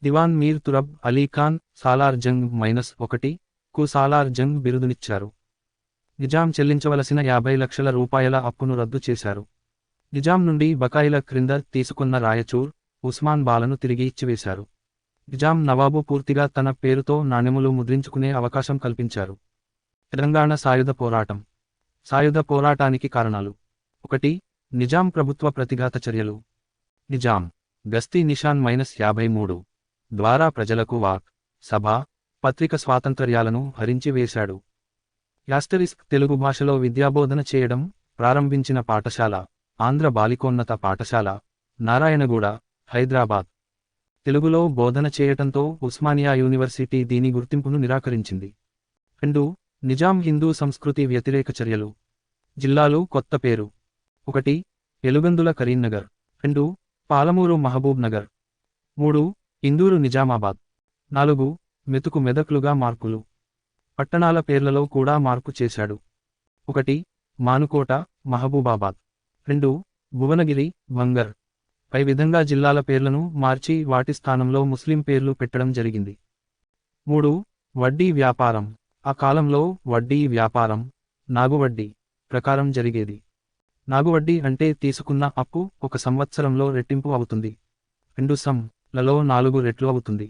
దివాన్ మీర్ తురబ్ అలీ ఖాన్ సాలార్ జంగ్ -1కు సాలార్ జంగ్ బిరుదునిచ్చారు. నిజాం చెల్లించవలసిన 50 లక్షల రూపాయల అప్పును రద్దు చేశారు. నిజాం నుండి బకాయిల క్రింద తీసుకున్న రాయచూర్, ఉస్మాన్ బాలను తిరిగి ఇచ్చివేశారు. నిజాం నవాబు పూర్తిగా తన పేరుతో నాణెములు ముద్రించుకునే అవకాశం కల్పించారు. తెలంగాణ సాయుధ పోరాటానికి కారణాలు. 1 నిజాం ప్రభుత్వ ప్రతిఘాత చర్యలు. నిజాం గస్తీ నిషాన్ -53 ద్వారా ప్రజలకు వాక్, సభ, పత్రిక స్వాతంత్ర్యాలను హరించి వేశాడు. తెలుగు భాషలో విద్యాబోధన చేయడం ప్రారంభించిన పాఠశాల ఆంధ్ర బాలికోన్నత పాఠశాల, నారాయణగూడ, హైదరాబాద్. తెలుగులో బోధన చేయటంతో ఉస్మానియా యూనివర్సిటీ దీని గుర్తింపును నిరాకరించింది. 2 నిజాం హిందూ సంస్కృతి వ్యతిరేక చర్యలు. జిల్లాలు కొత్త పేరు. 1 ఎలుగందుల కరీంనగర్, 2 పాలమూరు మహబూబ్ నగర్, 3 ఇందూరు నిజామాబాద్, 4 మెతుకు మెదక్లుగా మార్పులు. పట్టణాల పేర్లలో కూడా మార్పు చేశాడు. 1 మానుకోట, మహబూబాబాద్, 2 భువనగిరి, వంగర్. పై విధంగా జిల్లాల పేర్లను మార్చి వాటి స్థానంలో ముస్లిం పేర్లు పెట్టడం జరిగింది. 3 వడ్డీ వ్యాపారం. ఆ కాలంలో వడ్డీ వ్యాపారం నాగువడ్డీ ప్రకారం జరిగేది. నాగువడ్డీ అంటే తీసుకున్న అప్పు 1 సంవత్సరంలో రెట్టింపు అవుతుంది. 2 లలో 4 రెట్లు అవుతుంది.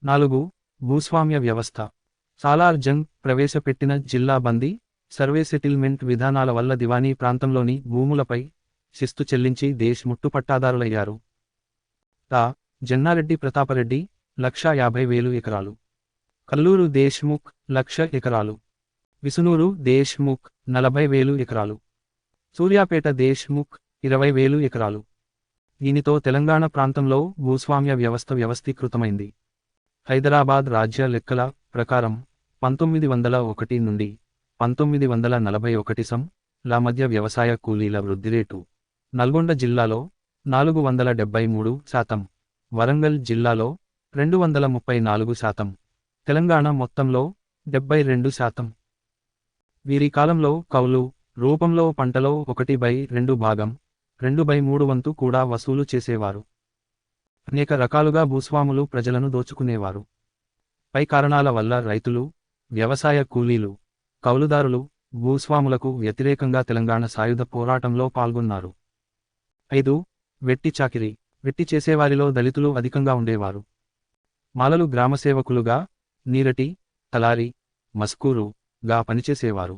4 భూస్వామ్య వ్యవస్థ. సాలార్ జంగ్ ప్రవేశపెట్టిన జిల్లా బందీ, సర్వే సెటిల్మెంట్ విధానాల వల్ల దివానీ ప్రాంతంలోని భూములపై శిస్తు చెల్లించి దేశ్ముట్టు పట్టాదారులయ్యారు. జన్నారెడ్డి ప్రతాపరెడ్డి 1,50,000 ఎకరాలు. కల్లూరు దేశ్ముఖ్ 1,00,000 ఎకరాలు. విసునూరు దేశ్ముఖ్ 40,000 ఎకరాలు. సూర్యాపేట దేశ్ముఖ్ 20,000 ఎకరాలు. దీనితో తెలంగాణ ప్రాంతంలో భూస్వామ్య వ్యవస్థ వ్యవస్థీకృతమైంది. హైదరాబాద్ రాజ్య లెక్కల ప్రకారం 1901 నుండి 1941 ల మధ్య వ్యవసాయ కూలీల వృద్ధి రేటు నల్గొండ జిల్లాలో 473%, వరంగల్ జిల్లాలో 234%, తెలంగాణ మొత్తంలో 72%. వీరి కాలంలో కౌలు రూపంలో పంటలో 1/2 భాగం 2/3 వంతు కూడా వసూలు చేసేవారు. అనేక రకాలుగా భూస్వాములు ప్రజలను దోచుకునేవారు. పై కారణాల వల్ల రైతులు, వ్యవసాయ కూలీలు, కౌలుదారులు, భూస్వాములకు వ్యతిరేకంగా తెలంగాణ సాయుధ పోరాటంలో పాల్గొన్నారు. 5. వెట్టి చాకిరీ. వెట్టి చేసేవారిలో దళితులు అధికంగా ఉండేవారు. మాలలు గ్రామసేవకులుగా, నీరటి, తలారి, మస్కూరుగా పనిచేసేవారు.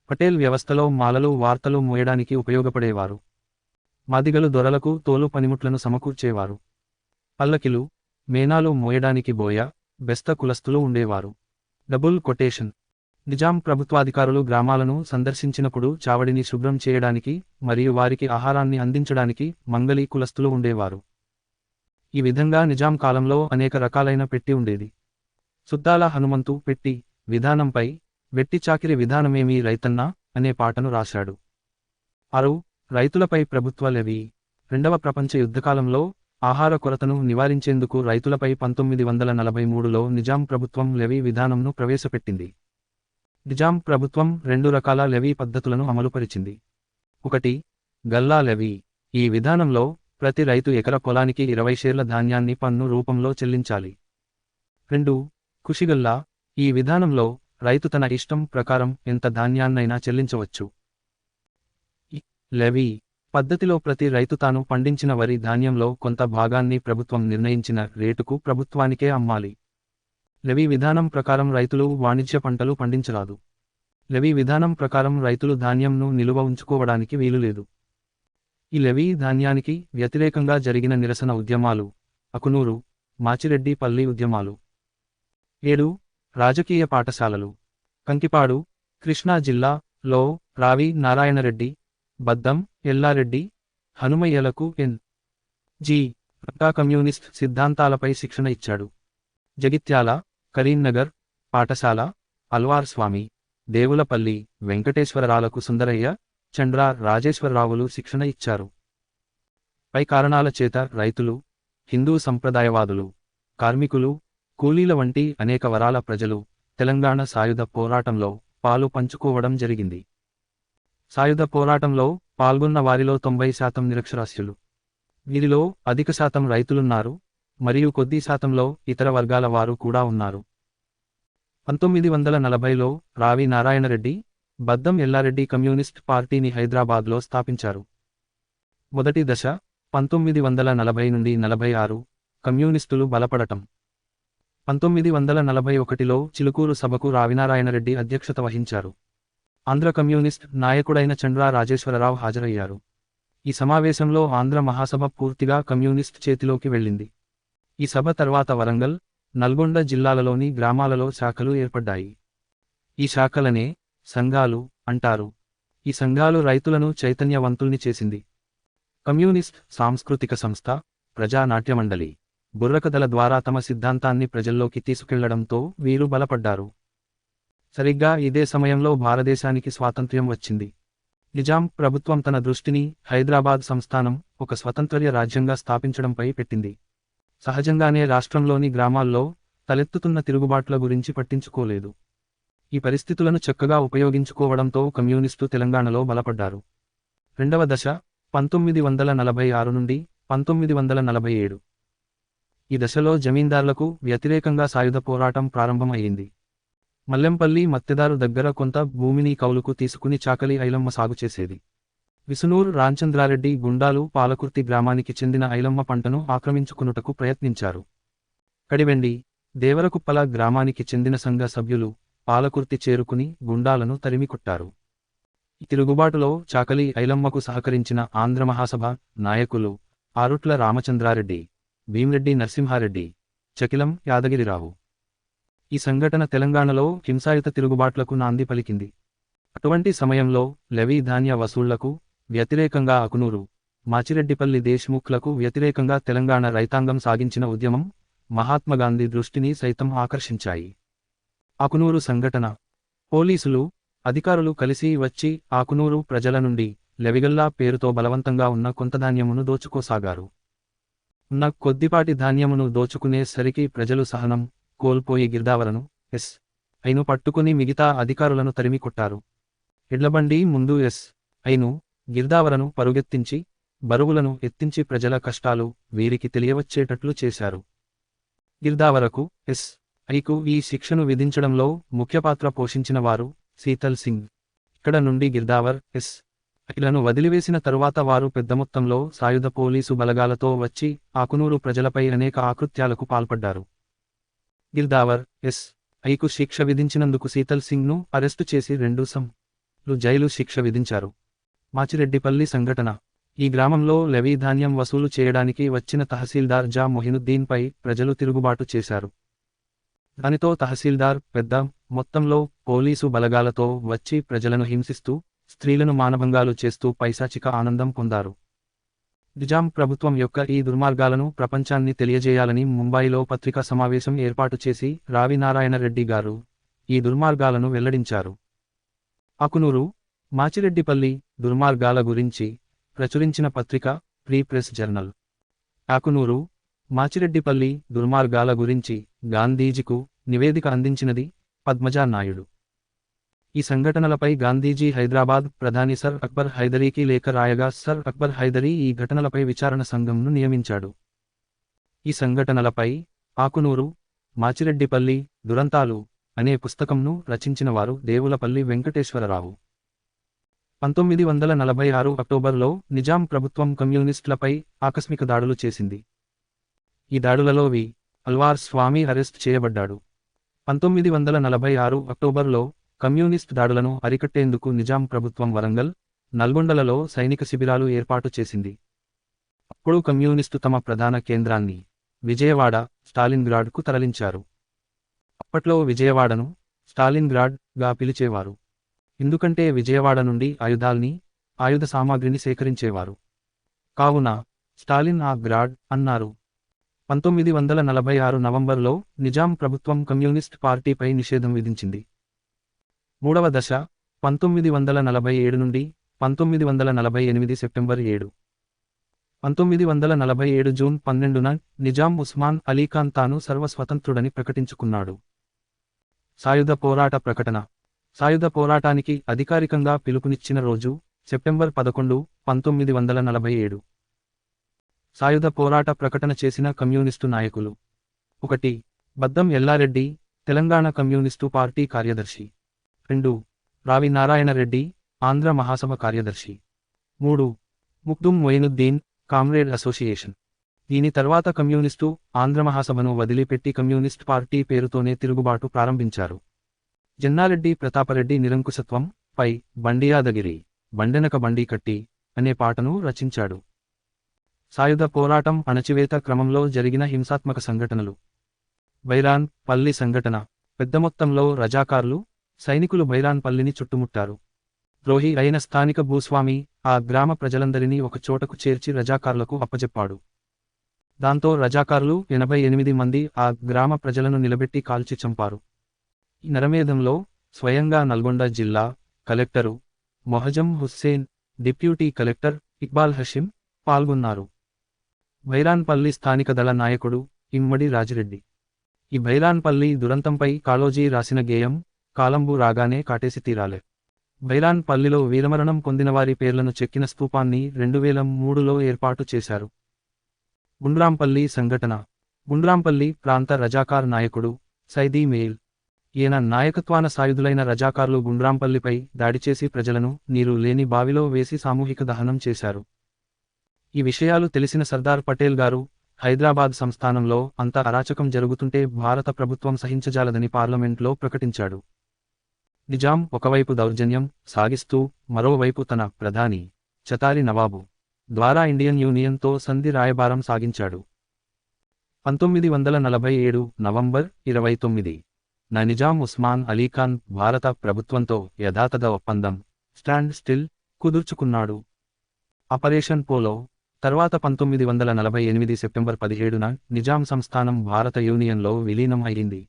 పటేల్ వ్యవస్థలో మాలలు వార్తలు మోయడానికి ఉపయోగపడేవారు. మాదిగలు దొరలకు తోలు పనిముట్లను సమకూర్చేవారు. పల్లకిలు, మేనాలు మోయడానికి బోయ, బెస్త కులస్తులు ఉండేవారు. Double quotation. నిజాం ప్రభుత్వాధికారులు గ్రామాలను సందర్శించినప్పుడు చావడిని శుభ్రం చేయడానికి మరియు వారికి ఆహారాన్ని అందించడానికి మంగలి కులస్తులు ఉండేవారు. ఈ విధంగా నిజాం కాలంలో అనేక రకాలైన పెట్టి ఉండేది. సుద్దాల హనుమంతు పెట్టి విధానంపై వెట్టి చాకిరి విధానమేమీ రైతన్నా అనే పాటను రాశాడు. 6. రైతులపై ప్రభుత్వ లెవీ. రెండవ ప్రపంచ యుద్ధకాలంలో ఆహార కొరతను నివారించేందుకు రైతులపై 1943లో నిజాం ప్రభుత్వం లెవీ విధానంను ప్రవేశపెట్టింది. నిజాం ప్రభుత్వం 2 రకాల లెవీ పద్ధతులను అమలుపరిచింది. 1. గల్లా లెవీ. ఈ విధానంలో ప్రతి రైతు ఎకర పొలానికి 20 షేర్ల ధాన్యాన్ని పన్ను రూపంలో చెల్లించాలి. 2. కుషిగల్లా. ఈ విధానంలో రైతు తన ఇష్టం ప్రకారం ఎంత ధాన్యాన్నైనా చెల్లించవచ్చు. ఈ లెవీ పద్ధతిలో ప్రతి రైతు తాను పండించిన వరి ధాన్యంలో కొంత భాగాన్ని ప్రభుత్వం నిర్ణయించిన రేటుకు ప్రభుత్వానికే అమ్మాలి. లెవీ విధానం ప్రకారం రైతులు వాణిజ్య పంటలు పండించరాదు. లెవీ విధానం ప్రకారం రైతులు ధాన్యంను నిలువ ఉంచుకోవడానికి వీలులేదు. ఈ లెవీ ధాన్యానికి వ్యతిరేకంగా జరిగిన నిరసన ఉద్యమాలు అకునూరు, మాచిరెడ్డిపల్లి ఉద్యమాలు. 7. రాజకీయ పాఠశాలలు. కంకిపాడు, కృష్ణా జిల్లాలో రావి నారాయణరెడ్డి, బద్దం ఎల్లారెడ్డి, హనుమయ్యలకు ఎన్.జి. రంగా కమ్యూనిస్ట్ సిద్ధాంతాలపై శిక్షణ ఇచ్చాడు. జగిత్యాల, కరీంనగర్ పాఠశాల, అల్వార్ స్వామి, దేవులపల్లి వెంకటేశ్వరరావులకు సుందరయ్య, చండ్ర రాజేశ్వరరావులు శిక్షణ ఇచ్చారు. పై కారణాల చేత రైతులు, హిందూ సంప్రదాయవాదులు, కార్మికులు, కూలీల వంటి అనేక వరాల ప్రజలు తెలంగాణ సాయుధ పోరాటంలో పాలు పంచుకోవడం జరిగింది. సాయుధ పోరాటంలో పాల్గొన్న వారిలో 90% నిరక్షరాస్యులు. వీరిలో అధిక శాతం రైతులున్నారు మరియు కొద్ది శాతంలో ఇతర వర్గాల వారు కూడా ఉన్నారు. 1940లో రావి నారాయణరెడ్డి, బద్దం ఎల్లారెడ్డి కమ్యూనిస్ట్ పార్టీని హైదరాబాద్లో స్థాపించారు. మొదటి దశ 1940 నుండి 46 కమ్యూనిస్టులు బలపడటం. 1941లో చిలుకూరు సభకు రావినారాయణరెడ్డి అధ్యక్షత వహించారు. ఆంధ్ర కమ్యూనిస్ట్ నాయకుడైన చండ్ర రాజేశ్వరరావు హాజరయ్యారు. ఈ సమావేశంలో ఆంధ్ర మహాసభ పూర్తిగా కమ్యూనిస్ట్ చేతిలోకి వెళ్ళింది. ఈ సభ తర్వాత వరంగల్, నల్గొండ జిల్లాలలోని గ్రామాలలో శాఖలు ఏర్పడ్డాయి. ఈ శాఖలనే సంఘాలు అంటారు. ఈ సంఘాలు రైతులను చైతన్యవంతుల్ని చేసింది. కమ్యూనిస్ట్ సాంస్కృతిక సంస్థ, ప్రజా నాట్యమండలి, బుర్రకథల ద్వారా తమ సిద్ధాంతాన్ని ప్రజల్లోకి తీసుకెళ్లడంతో వీరు బలపడ్డారు. సరిగ్గా ఇదే సమయంలో భారతదేశానికి స్వాతంత్ర్యం వచ్చింది. నిజాం ప్రభుత్వం తన దృష్టిని హైదరాబాద్ సంస్థానం ఒక స్వతంత్ర రాజ్యంగా స్థాపించడంపై పెట్టింది. సహజంగానే రాష్ట్రంలోని గ్రామాల్లో తలెత్తుతున్న తిరుగుబాట్ల గురించి పట్టించుకోలేదు. ఈ పరిస్థితులను చక్కగా ఉపయోగించుకోవడంతో కమ్యూనిస్టు తెలంగాణలో బలపడ్డారు. రెండవ దశ 1946 నుండి 1947. ఈ దశలో జమీందార్లకు వ్యతిరేకంగా సాయుధ పోరాటం ప్రారంభం అయింది. మల్లెంపల్లి మత్తెదారు దగ్గర కొంత భూమిని కౌలుకు తీసుకుని చాకలి ఐలమ్మ సాగు చేసేది. విసునూర్ రాంచంద్రారెడ్డి గుండాలు పాలకుర్తి గ్రామానికి చెందిన ఐలమ్మ పంటను ఆక్రమించుకునుటకు ప్రయత్నించారు. కడివెండి, దేవరకుప్పల గ్రామానికి చెందిన సంఘ సభ్యులు పాలకుర్తి చేరుకుని గుండాలను తరిమికొట్టారు. ఈ తిరుగుబాటులో చాకలి ఐలమ్మకు సహకరించిన ఆంధ్ర మహాసభ నాయకులు ఆరుట్ల రామచంద్రారెడ్డి, భీమ్రెడ్డి నరసింహారెడ్డి, చకిలం యాదగిరిరావు. ఈ సంఘటన తెలంగాణలో హింసాయుత తిరుగుబాట్లకు నాంది పలికింది. అటువంటి సమయంలో లెవీ ధాన్య వసూళ్లకు వ్యతిరేకంగా అకునూరు, మాచిరెడ్డిపల్లి దేశ్ముఖ్లకు వ్యతిరేకంగా తెలంగాణ రైతాంగం సాగించిన ఉద్యమం మహాత్మాగాంధీ దృష్టిని సైతం ఆకర్షించాయి. ఆకునూరు సంఘటన. పోలీసులు, అధికారులు కలిసి వచ్చి ఆకునూరు ప్రజల నుండి లెవిగల్లా పేరుతో బలవంతంగా ఉన్న కొంత ధాన్యమును దోచుకోసాగారు. ఉన్న కొద్దిపాటి ధాన్యమును దోచుకునేసరికి ప్రజలు సహనం కోల్పోయి గిర్దావరను ఎస్.ఐను పట్టుకుని మిగతా అధికారులను తరిమి కొట్టారు. ఎడ్లబండి ముందు ఐను గిర్దావరను పరుగెత్తించి బరువులను ఎత్తించి ప్రజల కష్టాలు వీరికి తెలియవచ్చేటట్లు చేశారు. గిర్దావరకు ఐకు ఈ శిక్షను విధించడంలో ముఖ్యపాత్ర పోషించిన వారు శీతల్ సింగ్. ఇక్కడ నుండి గిర్దావర్ ఐలను వదిలివేసిన తరువాత వారు పెద్ద మొత్తంలో సాయుధ పోలీసు బలగాలతో వచ్చి ఆకునూరు ప్రజలపై అనేక ఆకృత్యాలకు పాల్పడ్డారు. గిర్దావర్ ఐకు శిక్ష విధించినందుకు శీతల్ సింగ్ను అరెస్టు చేసి 2 సంవత్సరాలు జైలు శిక్ష విధించారు. మాచిరెడ్డిపల్లి సంఘటన. ఈ గ్రామంలో లెవీ ధాన్యం వసూలు చేయడానికి వచ్చిన తహసీల్దార్ జా మొహినుద్దీన్పై ప్రజలు తిరుగుబాటు చేశారు. దానితో తహసీల్దార్ పెద్ద మొత్తంలో పోలీసు బలగాలతో వచ్చి ప్రజలను హింసిస్తూ స్త్రీలను మానభంగాలు చేస్తూ పైశాచిక ఆనందం పొందారు. నిజాం ప్రభుత్వం యొక్క ఈ దుర్మార్గాలను ప్రపంచాన్ని తెలియజేయాలని ముంబైలో పత్రికా సమావేశం ఏర్పాటు చేసి రావి నారాయణ రెడ్డి గారు ఈ దుర్మార్గాలను వెల్లడించారు. ఆకునూరు, మాచిరెడ్డిపల్లి దుర్మార్గాల గురించి ప్రచురించిన పత్రిక free press journal. Akunuru, Machireddipalli దుర్మార్గాల గురించి గాంధీజీకు నివేదిక అందించినది పద్మజా నాయుడు. ఈ సంఘటనలపై గాంధీజీ హైదరాబాద్ ప్రధాని సర్ అక్బర్ హైదరీకి లేఖ రాయగా సర్ అక్బర్ హైదరీ ఈ ఘటనలపై విచారణ సంఘంను నియమించాడు. ఈ సంఘటనలపై ఆకునూరు, మాచిరెడ్డిపల్లి దురంతాలు అనే పుస్తకంను రచించినవారు దేవులపల్లి వెంకటేశ్వరరావు. 1946 అక్టోబర్లో నిజాం ప్రభుత్వం కమ్యూనిస్టులపై ఆకస్మిక దాడులు చేసింది. ఈ దాడులలో వి. అల్వార్ స్వామి అరెస్ట్ చేయబడ్డాడు. 1946 అక్టోబర్లో కమ్యూనిస్ట్ దాడులను అరికట్టేందుకు నిజాం ప్రభుత్వం వరంగల్, నల్గొండలలో సైనిక శిబిరాలు ఏర్పాటు చేసింది. అప్పుడు కమ్యూనిస్టు తమ ప్రధాన కేంద్రాన్ని విజయవాడ, స్టాలిన్గ్రాడ్కు తరలించారు. అప్పట్లో విజయవాడను స్టాలిన్గ్రాడ్ గా పిలిచేవారు. ఎందుకంటే విజయవాడ నుండి ఆయుధ సామాగ్రిని సేకరించేవారు. కావున స్టాలిన్ ఆ గ్రాడ్ అన్నారు. 1946 నవంబర్లో నిజాం ప్రభుత్వం కమ్యూనిస్ట్ పార్టీపై నిషేధం విధించింది. మూడవ దశ 1947 నుండి 1948 సెప్టెంబర్ 7. 1947 జూన్ 12న నిజాం ఉస్మాన్ అలీఖాన్ తాను సర్వస్వతంత్రుడని ప్రకటించుకున్నాడు. సాయుధ పోరాట ప్రకటన. సాయుధ పోరాటానికి అధికారికంగా పిలుపునిచ్చిన రోజు సెప్టెంబర్ 11, 1947. సాయుధ పోరాట ప్రకటన చేసిన కమ్యూనిస్టు నాయకులు: 1. బద్దం ఎల్లారెడ్డి, తెలంగాణ కమ్యూనిస్టు పార్టీ కార్యదర్శి. 2. రావి నారాయణ రెడ్డి, ఆంధ్ర మహాసభ కార్యదర్శి. 3. ముఖ్దుం మొయినుద్దీన్, కామ్రేడ్ అసోసియేషన్. దీని తర్వాత కమ్యూనిస్టు ఆంధ్ర మహాసభను వదిలిపెట్టి కమ్యూనిస్ట్ పార్టీ పేరుతోనే తిరుగుబాటు ప్రారంభించారు. జన్నారెడ్డి ప్రతాపరెడ్డి నిరంకుశత్వం పై బండియాదగిరి, బండెనక బండి కట్టి అనే పాటను రచించాడు. సాయుధ పోరాటం అణచివేత క్రమంలో జరిగిన హింసాత్మక సంఘటనలు. బైరాన్ పల్లి సంఘటన. పెద్ద మొత్తంలో రజాకార్లు, సైనికులు బైరాన్ పల్లిని చుట్టుముట్టారు. ద్రోహి అయిన స్థానిక భూస్వామి ఆ గ్రామ ప్రజలందరినీ ఒక చోటకు చేర్చి రజాకార్లకు అప్పజెప్పాడు. దాంతో రజాకార్లు 88 మంది ఆ గ్రామ ప్రజలను నిలబెట్టి కాల్చి చంపారు. ఈ నరమేధంలో స్వయంగా నల్గొండ జిల్లా collector Moazzam Hussain, deputy collector Iqbal Hashim పాల్గొన్నారు. బైరాన్పల్లి స్థానిక దళ నాయకుడు ఇమ్మడి రాజిరెడ్డి. ఈ బైరాన్పల్లి దురంతంపై కాళోజీ రాసిన గేయం కాలంబు రాగానే కాటేసి తీరాలే. బైరాన్పల్లిలో వీరమరణం పొందినవారి పేర్లను చెక్కిన స్తూపాన్ని 2003లో ఏర్పాటు చేశారు. గుండ్రాంపల్లి సంఘటన. గుండ్రాంపల్లి ప్రాంత రజాకార్ నాయకుడు సైదీ మేల్. ఈయన నాయకత్వాన సాయుధులైన రజాకార్లు గుండ్రాంపల్లిపై దాడిచేసి ప్రజలను నీరు లేని బావిలో వేసి సామూహిక దహనం చేశారు. ఈ విషయాలు తెలిసిన సర్దార్ పటేల్ గారు హైదరాబాద్ సంస్థానంలో అంత అరాచకం జరుగుతుంటే భారత ప్రభుత్వం సహించజాలదని పార్లమెంట్లో ప్రకటించాడు. నిజాం ఒకవైపు దౌర్జన్యం సాగిస్తూ మరోవైపు తన ప్రధాని చతారి నవాబు ద్వారా ఇండియన్ యూనియన్తో సంధి రాయబారం సాగించాడు. 1947 నవంబర్ 29 న నిజాం ఉస్మాన్ అలీఖాన్ భారత ప్రభుత్వంతో యథాతథ ఒప్పందం స్టాండ్ స్టిల్ కుదుర్చుకున్నాడు. ఆపరేషన్ పోలో తర్వాత 1948 సెప్టెంబర్ 17న నిజాం సంస్థానం భారత యూనియన్లో విలీనం అయింది.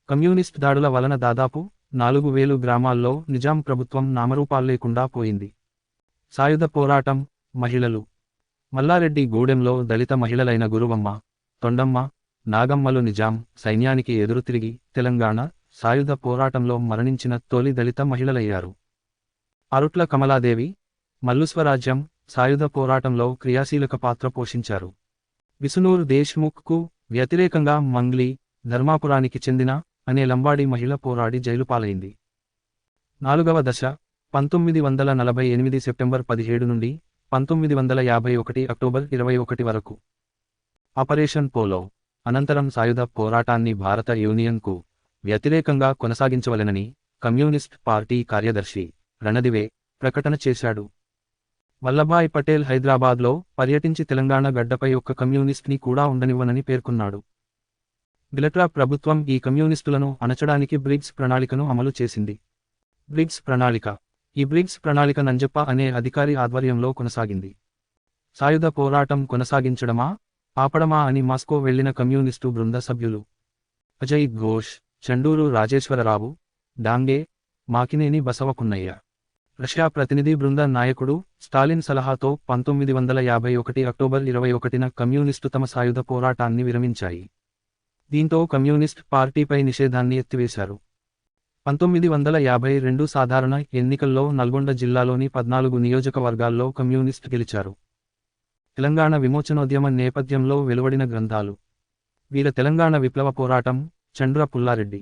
కమ్యూనిస్ట్ దాడుల వలన దాదాపు 4000 గ్రామాల్లో నిజాం ప్రభుత్వం నామరూపాల్లేకుండా పోయింది. సాయుధ పోరాటం. మహిళలు. మల్లారెడ్డి గూడెంలో దళిత మహిళలైన గురువమ్మ, తొండమ్మ, నాగమ్మలు నిజాం సైన్యానికి ఎదురుతిరిగి తెలంగాణ సాయుధ పోరాటంలో మరణించిన తొలి దళిత మహిళలయ్యారు. అరుట్ల కమలాదేవి, మల్లుస్వరాజ్యం, సాయుధ పోరాటంలో క్రియాశీలక పాత్ర పోషించారు. విసునూర్ దేశ్ముఖ్కు వ్యతిరేకంగా మంగ్లీ, ధర్మాపురానికి చెందిన అనే లంబాడీ మహిళ పోరాడి జైలు పాలైంది. 4వ దశ 1948 సెప్టెంబర్ 17 నుండి 1951 అక్టోబర్ 21 వరకు. ఆపరేషన్ పోలో అనంతరం సాయుధ పోరాటాన్ని భారత యూనియన్కు వ్యతిరేకంగా కొనసాగించవలెనని కమ్యూనిస్ట్ పార్టీ కార్యదర్శి రణదివే ప్రకటన చేశాడు. వల్లభాయ్ పటేల్ హైదరాబాద్లో పర్యటించి తెలంగాణ గడ్డపై ఒక్క కమ్యూనిస్ట్ని కూడా ఉండనివ్వనని పేర్కొన్నాడు. బిలట్రా ప్రభుత్వం ఈ కమ్యూనిస్టులను అణచడానికి బ్రిగ్స్ ప్రణాళికను అమలు చేసింది. బ్రిగ్స్ ప్రణాళిక ఈ బ్రిగ్స్ ప్రణాళిక నంజప్ప అనే అధికారి ఆధ్వర్యంలో కొనసాగింది. సాయుధ పోరాటం కొనసాగించడమా ఆపడమా అని మాస్కో వెళ్లిన కమ్యూనిస్టు బృంద సభ్యులు అజయ్ ఘోష్, చండూరు రాజేశ్వరరావు, డాంగే, మాకినేని బసవకున్నయ్య, రష్యా ప్రతినిధి బృంద నాయకుడు స్టాలిన్ సలహాతో 1951 అక్టోబర్ 21న కమ్యూనిస్టు తమ సాయుధ పోరాటాన్ని విరమించాయి. దీంతో కమ్యూనిస్ట్ పార్టీపై నిషేధాన్ని ఎత్తివేశారు. 1952 సాధారణ ఎన్నికల్లో నల్గొండ జిల్లాలోని 14 నియోజకవర్గాల్లో కమ్యూనిస్ట్ గెలిచారు. తెలంగాణ విమోచనోద్యమ నేపథ్యంలో వెలువడిన గ్రంథాలు: వీర తెలంగాణ విప్లవ పోరాటం, చండ్ర పుల్లారెడ్డి.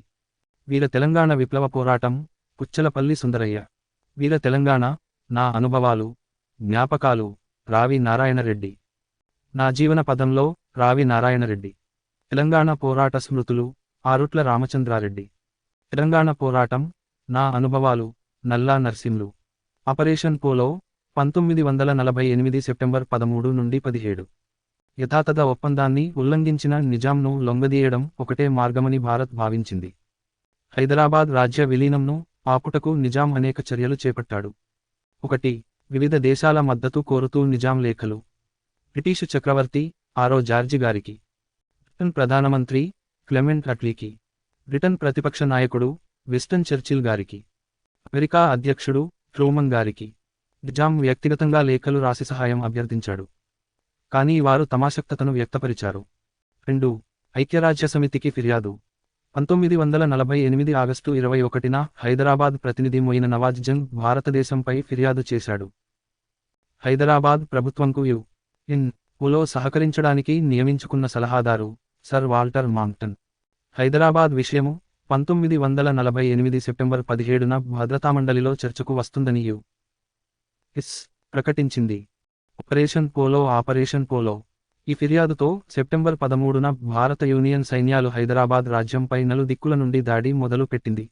వీర తెలంగాణ విప్లవ పోరాటం, పుచ్చలపల్లి సుందరయ్య. వీర తెలంగాణ, నా అనుభవాలు, జ్ఞాపకాలు, రావి నారాయణరెడ్డి. నా జీవన పదంలో, రావి నారాయణరెడ్డి. తెలంగాణ పోరాట స్మృతులు, ఆరుట్ల రామచంద్రారెడ్డి. తెలంగాణ పోరాటం, నా అనుభవాలు, నల్లా నర్సింలు. ఆపరేషన్ పోలో 1948 సెప్టెంబర్ 13 నుండి 17. యథాతథ ఒప్పందాన్ని ఉల్లంఘించిన నిజాంను లొంగదీయడం ఒకటే మార్గమని భారత్ భావించింది. హైదరాబాద్ రాజ్య విలీనంను ఆపుటకు నిజాం అనేక చర్యలు చేపట్టాడు. 1. వివిధ దేశాల మద్దతు కోరుతూ నిజాం లేఖలు. బ్రిటీషు చక్రవర్తి ఆరో జార్జి గారికి, బ్రిటన్ ప్రధానమంత్రి క్లెమెంట్ అట్లీకి, బ్రిటన్ ప్రతిపక్ష నాయకుడు విన్స్టన్ చర్చిల్ గారికి, అమెరికా అధ్యక్షుడు ట్రూమన్ గారికి నిజాం వ్యక్తిగతంగా లేఖలు రాసి సహాయం అభ్యర్థించాడు. కానీ వారు తమాశక్తతను వ్యక్తపరిచారు. 2. ఐక్యరాజ్యసమితికి ఫిర్యాదు. 1948 ఆగస్టు 21న హైదరాబాద్ ప్రతినిధి మొయిన్ నవాజ్ జంగ్ భారతదేశంపై ఫిర్యాదు చేశాడు. హైదరాబాద్ ప్రభుత్వంకు యు.ఎన్.ఓలో సహకరించడానికి నియమించుకున్న సలహాదారు సర్ వాల్టర్ మాంక్టన్ హైదరాబాద్ విషయము 1948 సెప్టెంబర్ 17న భద్రతామండలిలో చర్చకు వస్తుందని యు.ఎస్. ప్రకటించింది. ఆపరేషన్ పోలో ఈ ఫిర్యాదుతో సెప్టెంబర్ 13న భారత యూనియన్ సైన్యాలు హైదరాబాద్ రాజ్యంపై నలుదిక్కుల నుండి దాడి మొదలు పెట్టింది.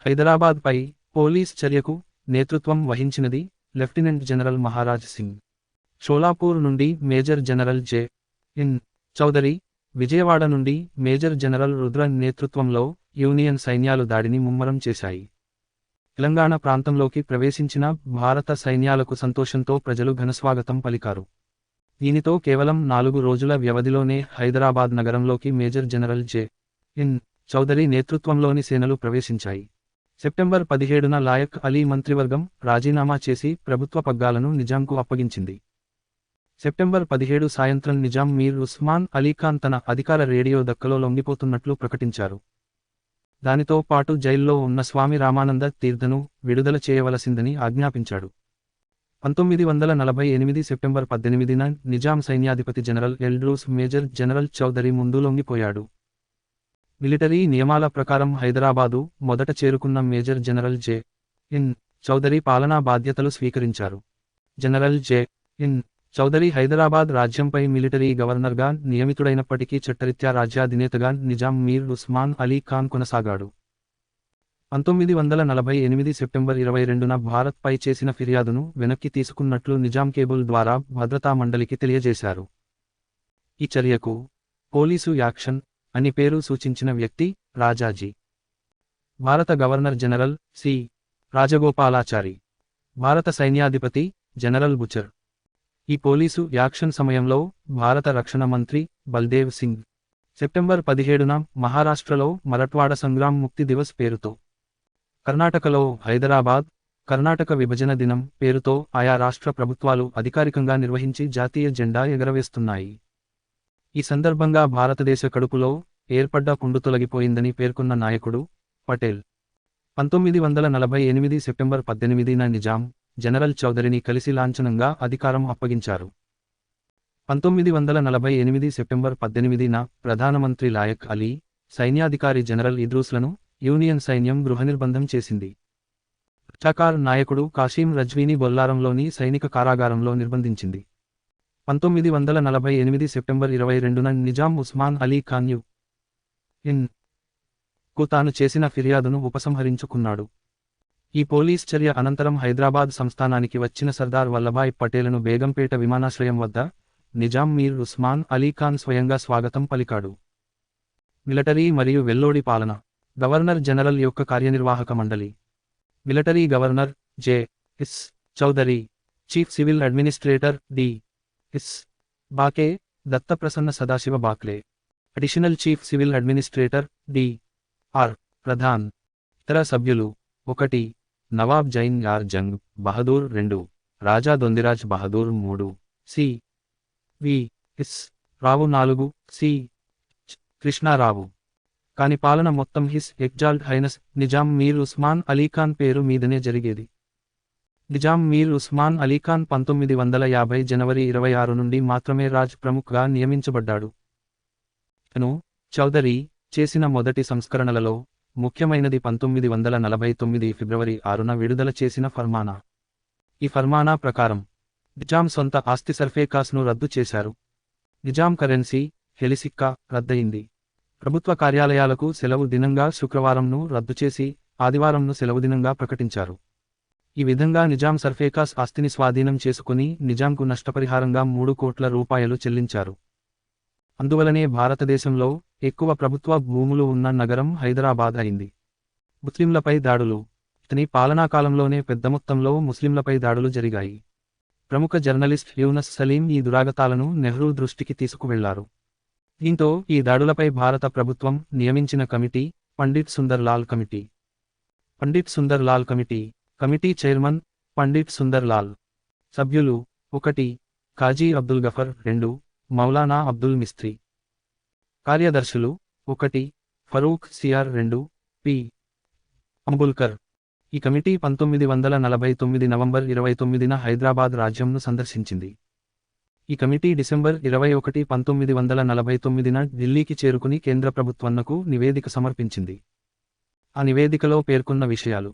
హైదరాబాద్పై పోలీస్ చర్యకు నేతృత్వం వహించినది లెఫ్టినెంట్ జనరల్ మహారాజ్ సింగ్. షోలాపూర్ నుండి మేజర్ జనరల్ జె.ఎన్. చౌదరి, విజయవాడ నుండి మేజర్ జనరల్ రుద్ర నేతృత్వంలో యూనియన్ సైన్యాలు దాడిని ముమ్మరం చేశాయి. తెలంగాణ ప్రాంతంలోకి ప్రవేశించిన భారత సైన్యాలకు సంతోషంతో ప్రజలు ఘనస్వాగతం పలికారు. దీనితో కేవలం 4 రోజుల వ్యవధిలోనే హైదరాబాద్ నగరంలోకి మేజర్ జనరల్ జె.ఎన్. చౌదరి నేతృత్వంలోని సేనలు ప్రవేశించాయి. సెప్టెంబర్ 17న లాయక్ అలీ మంత్రివర్గం రాజీనామా చేసి ప్రభుత్వ పగ్గాలను నిజాంకు అప్పగించింది. సెప్టెంబర్ 17 సాయంత్రం నిజాం మీర్ ఉస్మాన్ అలీఖాన్ తన అధికార రేడియో దక్కలో లొంగిపోతున్నట్లు ప్రకటించారు. దానితో పాటు జైల్లో ఉన్న స్వామి రామానంద తీర్థను విడుదల చేయవలసిందని ఆజ్ఞాపించాడు. 1948 సెప్టెంబర్ 18న నిజాం సైన్యాధిపతి జనరల్ ఎల్డ్రూస్ మేజర్ జనరల్ చౌదరి ముందు లొంగిపోయాడు. మిలిటరీ నియమాల ప్రకారం హైదరాబాదు మొదట చేరుకున్న మేజర్ జనరల్ జె.ఎన్. చౌదరి పాలనా బాధ్యతలు స్వీకరించారు. జనరల్ జె.ఎన్. చౌదరి హైదరాబాద్ రాజ్యంపై మిలిటరీ గవర్నర్గా నియమితుడైనప్పటికీ చట్టరీత్యా రాజ్యాధినేతగా నిజాం మీర్ ఉస్మాన్ అలీ ఖాన్ కొనసాగాడు. 1948 సెప్టెంబర్ 22న భారత్పై చేసిన ఫిర్యాదును వెనక్కి తీసుకున్నట్లు నిజాం కేబుల్ ద్వారా భద్రతా మండలికి తెలియజేశారు. ఈ చర్యకు పోలీసు యాక్షన్ అని పేరు సూచించిన వ్యక్తి రాజాజీ. భారత గవర్నర్ జనరల్ సి. రాజగోపాలాచారి, భారత సైన్యాధిపతి జనరల్ బుచర్. ఈ పోలీసు యాక్షన్ సమయంలో భారత రక్షణ మంత్రి బల్దేవ్ సింగ్ సెప్టెంబర్ 17న మహారాష్ట్రలో మరఠ్వాడ సంగ్రామ్ ముక్తి దివస్ పేరుతో, కర్ణాటకలో హైదరాబాద్ కర్ణాటక విభజన దినం పేరుతో ఆయా రాష్ట్ర ప్రభుత్వాలు అధికారికంగా నిర్వహించి జాతీయ జెండా ఎగరవేస్తున్నాయి. ఈ సందర్భంగా భారతదేశ కడుపులో ఏర్పడ్డ పుండు తొలగిపోయిందని పేర్కొన్న నాయకుడు పటేల్ 1948 సెప్టెంబర్ 18న నిజాం, జనరల్ చౌదరిని కలిసి లాంఛనంగా అధికారం అప్పగించారు. 1948 సెప్టెంబర్ 18న ప్రధానమంత్రి లాయక్ అలీ, సైన్యాధికారి జనరల్ ఇద్రూస్లను యూనియన్ సైన్యం గృహనిర్బంధం చేసింది. రజాకార్ నాయకుడు కాసిం రజ్వీని బొల్లారంలోని సైనిక కారాగారంలో నిర్బంధించింది. 1948 సెప్టెంబర్ 22న నిజాం ఉస్మాన్ అలీ ఖాన్ కు తాను చేసిన ఫిర్యాదును ఉపసంహరించుకున్నాడు. ఈ పోలీస్ చర్య అనంతరం హైదరాబాద్ సంస్థానానికి వచ్చిన సర్దార్ వల్లభాయ్ పటేలను బేగంపేట విమానాశ్రయం వద్ద నిజాం మీర్ ఉస్మాన్ అలీ ఖాన్ స్వయంగా స్వాగతం పలికాడు. మిలిటరీ మరియు వెల్లోడి పాలన. గవర్నర్ జనరల్ యొక్క కార్యనిర్వాహక మండలి. Military governor J S. Chaudhuri. Chief civil administrator D S. Bakhle, Dattaprasanna Sadashiv Bakhle. Additional chief civil administrator D R. Pradhan. ఇతర సభ్యులు: 1. నవాబ్ జైన్ యార్ జంగ్ బహదూర్ 2, రాజా దొందిరాజ్ బహదూర్ 3, సి.వి.ఎస్. రావు 4, సి.హెచ్. కృష్ణారావు. కాని పాలన మొత్తం his exalt highness Nizam Mir Osman Ali Khan పేరు మీదనే జరిగేది. నిజాం మీర్ ఉస్మాన్ అలీఖాన్ 1950 జనవరి 26 నుండి మాత్రమే రాజ్ ప్రముఖ్గా నియమించబడ్డాడు. తను, చౌదరి, చేసిన మొదటి సంస్కరణలలో ముఖ్యమైనది 1949 ఫిబ్రవరి 6న విడుదల చేసిన ఫర్మానా. ఈ ఫర్మానా ప్రకారం నిజాం సొంత ఆస్తి సర్ఫేకాస్ను రద్దు చేశారు. నిజాం కరెన్సీ, హెలిసిక్కా రద్దయింది. ప్రభుత్వ కార్యాలయాలకు సెలవు దినంగా శుక్రవారంను రద్దు చేసి ఆదివారంను సెలవుదినంగా ప్రకటించారు. ఈ విధంగా నిజాం సర్ఫేకాస్ ఆస్తిని స్వాధీనం చేసుకుని నిజాంకు నష్టపరిహారంగా 3 కోట్ల రూపాయలు చెల్లించారు. అందువలనే భారతదేశంలో ఎక్కువ ప్రభుత్వ భూములు ఉన్న నగరం హైదరాబాద్ అయింది. ముస్లింలపై దాడులు. ఇతని పాలనాకాలంలోనే పెద్ద మొత్తంలో ముస్లింలపై దాడులు జరిగాయి. ప్రముఖ జర్నలిస్ట్ యూనస్ సలీం ఈ దురాగతాలను నెహ్రూ దృష్టికి తీసుకువెళ్లారు. దీంతో ఈ దాడులపై భారత ప్రభుత్వం నియమించిన committee Pandit Sundar Lal committee. Pandit Sundar Lal committee. Committee chairman Pandit Sundar Lal. సభ్యులు: 1. కాజీ అబ్దుల్ గఫర్ 2, మౌలానా అబ్దుల్ మిస్త్రీ. కార్యదర్శులు: 1. Farooq C R 2, P. అంబుల్కర్. ఈ కమిటీ 1949 నవంబర్ 29న హైదరాబాద్ రాజ్యంను సందర్శించింది. ఈ కమిటీ డిసెంబర్ 21, 1949న ఢిల్లీకి చేరుకుని కేంద్ర ప్రభుత్వానికి నివేదిక సమర్పించింది. ఆ నివేదికలో పేర్కొన్న విషయాలు: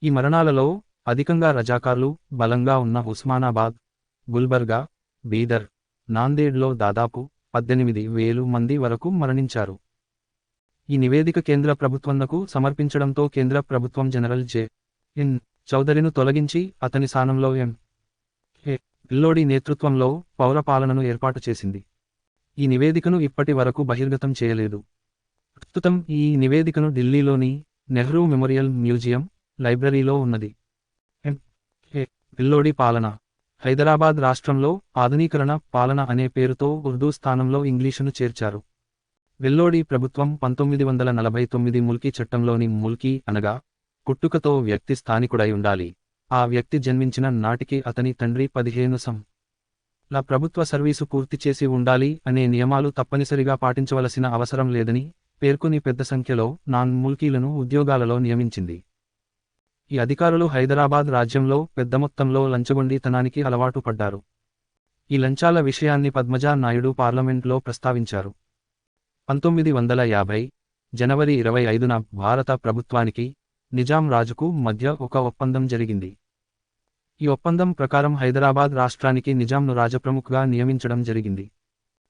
ఈ మరణాలలో అధికంగా రజాకార్లు బలంగా ఉన్న ఉస్మానాబాద్, గుల్బర్గా, బీదర్, నాందేడ్లో దాదాపు 18,000 మంది వరకు మరణించారు. ఈ నివేదిక కేంద్ర ప్రభుత్వంకు సమర్పించడంతో కేంద్ర ప్రభుత్వం జనరల్ జె.ఎన్. చౌదరిను తొలగించి అతని స్థానంలో ఎం.ఏ. పిల్లోడి నేతృత్వంలో పౌరపాలనను ఏర్పాటు చేసింది. ఈ నివేదికను ఇప్పటి వరకు బహిర్గతం చేయలేదు. ప్రస్తుతం ఈ నివేదికను ఢిల్లీలోని నెహ్రూ మెమోరియల్ మ్యూజియం, లైబ్రరీలో ఉన్నది. ఎం.ఏ. పిల్లోడి పాలన. హైదరాబాద్ రాష్ట్రంలో ఆధునీకరణ పాలన అనే పేరుతో ఉర్దూ స్థానంలో ఇంగ్లీషును చేర్చారు. వెల్లోడి ప్రభుత్వం 1949 ముల్కీ చట్టంలోని ముల్కీ అనగా పుట్టుకతో వ్యక్తి స్థానికుడై ఉండాలి, ఆ వ్యక్తి జన్మించిన నాటికి అతని తండ్రి 15 సంవత్సరాల ప్రభుత్వ సర్వీసు పూర్తి చేసి ఉండాలి అనే నియమాలు తప్పనిసరిగా పాటించవలసిన అవసరం లేదని పేర్కొని పెద్ద సంఖ్యలో నాన్ ముల్కీలను ఉద్యోగాలలో నియమించింది. ఈ అధికారులు హైదరాబాద్ రాజ్యంలో పెద్ద మొత్తంలో లంచగొండితనానికి అలవాటు పడ్డారు. ఈ లంచాల విషయాన్ని పద్మజా నాయుడు పార్లమెంట్లో ప్రస్తావించారు. 1950 జనవరి 25న భారత ప్రభుత్వానికి నిజాం రాజుకు మధ్య ఒక ఒప్పందం జరిగింది. ఈ ఒప్పందం ప్రకారం హైదరాబాద్ రాష్ట్రానికి నిజాంను రాజప్రముఖ్గా నియమించడం జరిగింది.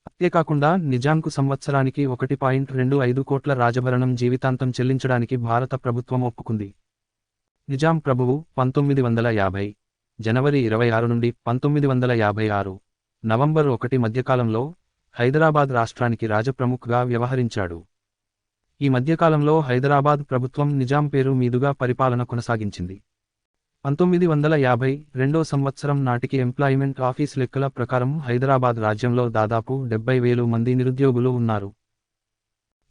అంతేకాకుండా నిజాంకు సంవత్సరానికి 1.25 కోట్ల రాజభరణం జీవితాంతం చెల్లించడానికి భారత ప్రభుత్వం ఒప్పుకుంది. నిజాం ప్రభువు 1950 జనవరి 26 నుండి 1956 నవంబర్ 1 మధ్యకాలంలో హైదరాబాద్ రాష్ట్రానికి రాజప్రముఖ్గా వ్యవహరించాడు. ఈ మధ్యకాలంలో హైదరాబాద్ ప్రభుత్వం నిజాం పేరు మీదుగా పరిపాలన కొనసాగించింది. 1952 సంవత్సరం నాటికి ఎంప్లాయ్మెంట్ ఆఫీస్ లెక్కల ప్రకారం హైదరాబాద్ రాజ్యంలో దాదాపు 70,000 మంది నిరుద్యోగులు ఉన్నారు.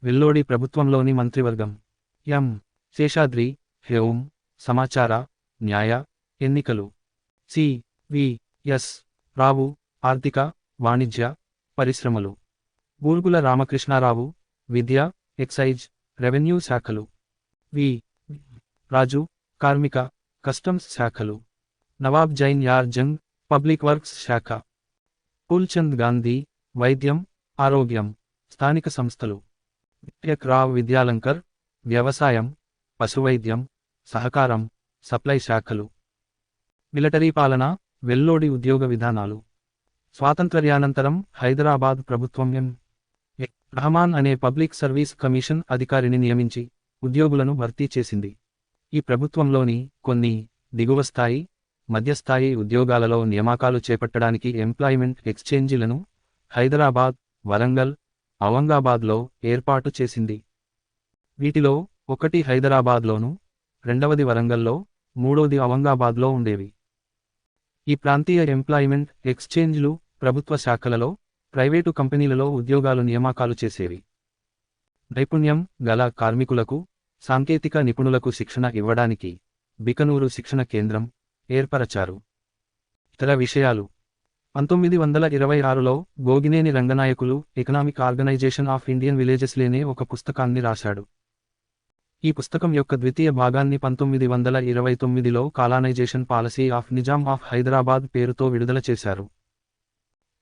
వెల్లోడి ప్రభుత్వంలోని మంత్రివర్గం: ఎం. శేషాద్రి, హోం, సమాచార, న్యాయ, ఎన్నికలు. సి.వి.ఎస్. రావు, ఆర్థిక, వాణిజ్య, పరిశ్రమలు. బూర్గుల రామకృష్ణారావు, విద్య, ఎక్సైజ్, రెవెన్యూ శాఖలు. వి. రాజు, కార్మిక, కస్టమ్స్ శాఖలు. నవాబ్ జైన్ యార్ జంగ్, పబ్లిక్ వర్క్స్ శాఖ. ఫూల్చంద్ గాంధీ, వైద్యం, ఆరోగ్యం, స్థానిక సంస్థలు. రావ్ విద్యాలంకర్, వ్యవసాయం, పశువైద్యం, సహకారం, సప్లై శాఖలు. మిలిటరీ పాలన, వెల్లోడి ఉద్యోగ విధానాలు. స్వాతంత్ర్యానంతరం హైదరాబాద్ ప్రభుత్వం ఎ. రహమాన్ అనే పబ్లిక్ సర్వీస్ కమిషన్ అధికారిని నియమించి ఉద్యోగులను భర్తీ చేసింది. ఈ ప్రభుత్వంలోని కొన్ని దిగువ స్థాయి, మధ్యస్థాయి ఉద్యోగాలలో నియామకాలు చేపట్టడానికి ఎంప్లాయ్మెంట్ ఎక్స్చేంజీలను హైదరాబాద్, వరంగల్, ఔరంగాబాద్లో ఏర్పాటు చేసింది. వీటిలో ఒకటి హైదరాబాద్లోను, రెండవది వరంగల్లో, మూడోది ఔరంగాబాద్లో ఉండేవి. ఈ ప్రాంతీయ ఎంప్లాయ్మెంట్ ఎక్స్చేంజ్లు ప్రభుత్వ శాఖలలో, ప్రైవేటు కంపెనీలలో ఉద్యోగాలు నియామకాలు చేసేవి. నైపుణ్యం గల కార్మికులకు, సాంకేతిక నిపుణులకు శిక్షణ ఇవ్వడానికి బికనూరు శిక్షణ కేంద్రం ఏర్పరచారు. ఇతర విషయాలు. 1926లో Gogineni Ranganayakulu economic organisation of Indian విలేజెస్లేనే ఒక పుస్తకాన్ని రాశాడు. ఈ పుస్తకం యొక్క ద్వితీయ భాగాన్ని 1929లో colonisation policy of Nizam of Hyderabad పేరుతో విడుదల చేశారు.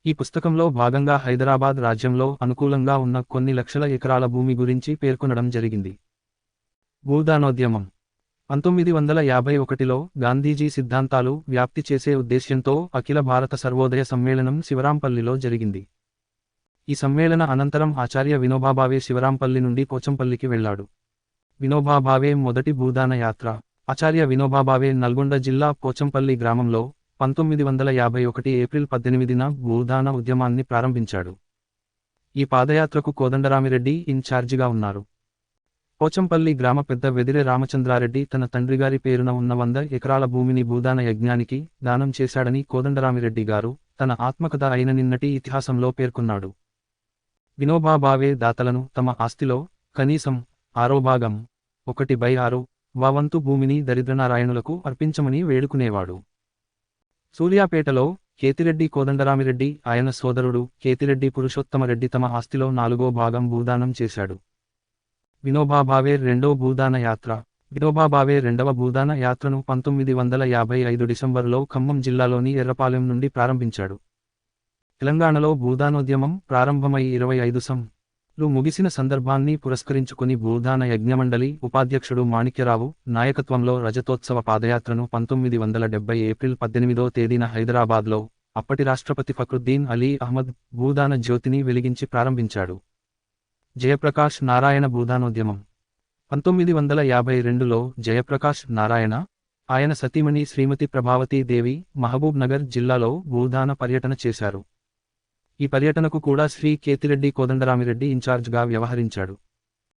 ఈ పుస్తకంలో భాగంగా హైదరాబాద్ రాజ్యంలో అనుకూలంగా ఉన్న కొన్ని లక్షల ఎకరాల భూమి గురించి పేర్కొనడం జరిగింది. భూదానోద్యమం. 1951లో గాంధీజీ సిద్ధాంతాలు వ్యాప్తి చేసే ఉద్దేశ్యంతో అఖిల భారత సర్వోదయ సమ్మేళనం శివరాంపల్లిలో జరిగింది. ఈ సమ్మేళన అనంతరం ఆచార్య వినోబా భావే శివరాంపల్లి నుండి పోచంపల్లికి వెళ్లాడు. వినోబా భావే మొదటి భూదాన యాత్ర. ఆచార్య వినోబా భావే నల్గొండ జిల్లా పోచంపల్లి గ్రామంలో 1951 ఏప్రిల్ 18న భూదాన ఉద్యమాన్ని ప్రారంభించాడు. ఈ పాదయాత్రకు కోదండరామిరెడ్డి ఇన్ఛార్జిగా ఉన్నారు. పోచంపల్లి గ్రామ పెద్ద వెదిరె రామచంద్రారెడ్డి తన తండ్రిగారి పేరున ఉన్న 100 ఎకరాల భూమిని భూదాన యజ్ఞానికి దానం చేశాడని కోదండరామిరెడ్డి గారు తన ఆత్మకథ అయిన నిన్నటి ఇతిహాసంలో పేర్కొన్నాడు. వినోబా భావే దాతలను తమ ఆస్తిలో కనీసం 6వ భాగం 1/6 వంతు భూమిని దరిద్రనారాయణులకు అర్పించమని వేడుకునేవాడు. సూర్యాపేటలో కేతిరెడ్డి కోదండరామిరెడ్డి ఆయన సోదరుడు కేతిరెడ్డి పురుషోత్తమరెడ్డి తమ ఆస్తిలో 4వ భాగం భూదానం చేశాడు. వినోబా భావే రెండో భూదాన యాత్ర. వినోబా భావే రెండవ భూదాన యాత్రను 1955 డిసెంబరులో ఖమ్మం జిల్లాలోని ఎర్రపాలెం నుండి ప్రారంభించాడు. తెలంగాణలో భూదానోద్యమం ప్రారంభమై 25 సంవత్సరాలు ముగిసిన సందర్భాన్ని పురస్కరించుకుని భూదాన యజ్ఞమండలి ఉపాధ్యక్షుడు మాణిక్యరావు నాయకత్వంలో రజతోత్సవ పాదయాత్రను 1970 ఏప్రిల్ 18వ తేదీన హైదరాబాద్లో అప్పటి రాష్ట్రపతి ఫక్రుద్దీన్ అలీ అహ్మద్ భూదాన జ్యోతిని వెలిగించి ప్రారంభించాడు. జయప్రకాష్ నారాయణ భూదానోద్యమం. 1952లో జయప్రకాష్ నారాయణ, ఆయన సతీమణి శ్రీమతి ప్రభావతీ దేవి మహబూబ్ నగర్ జిల్లాలో భూదాన పర్యటన చేశారు. ఈ పర్యటనకు కూడా శ్రీ కేతిరెడ్డి కోదండరామిరెడ్డి ఇన్ఛార్జ్గా వ్యవహరించాడు.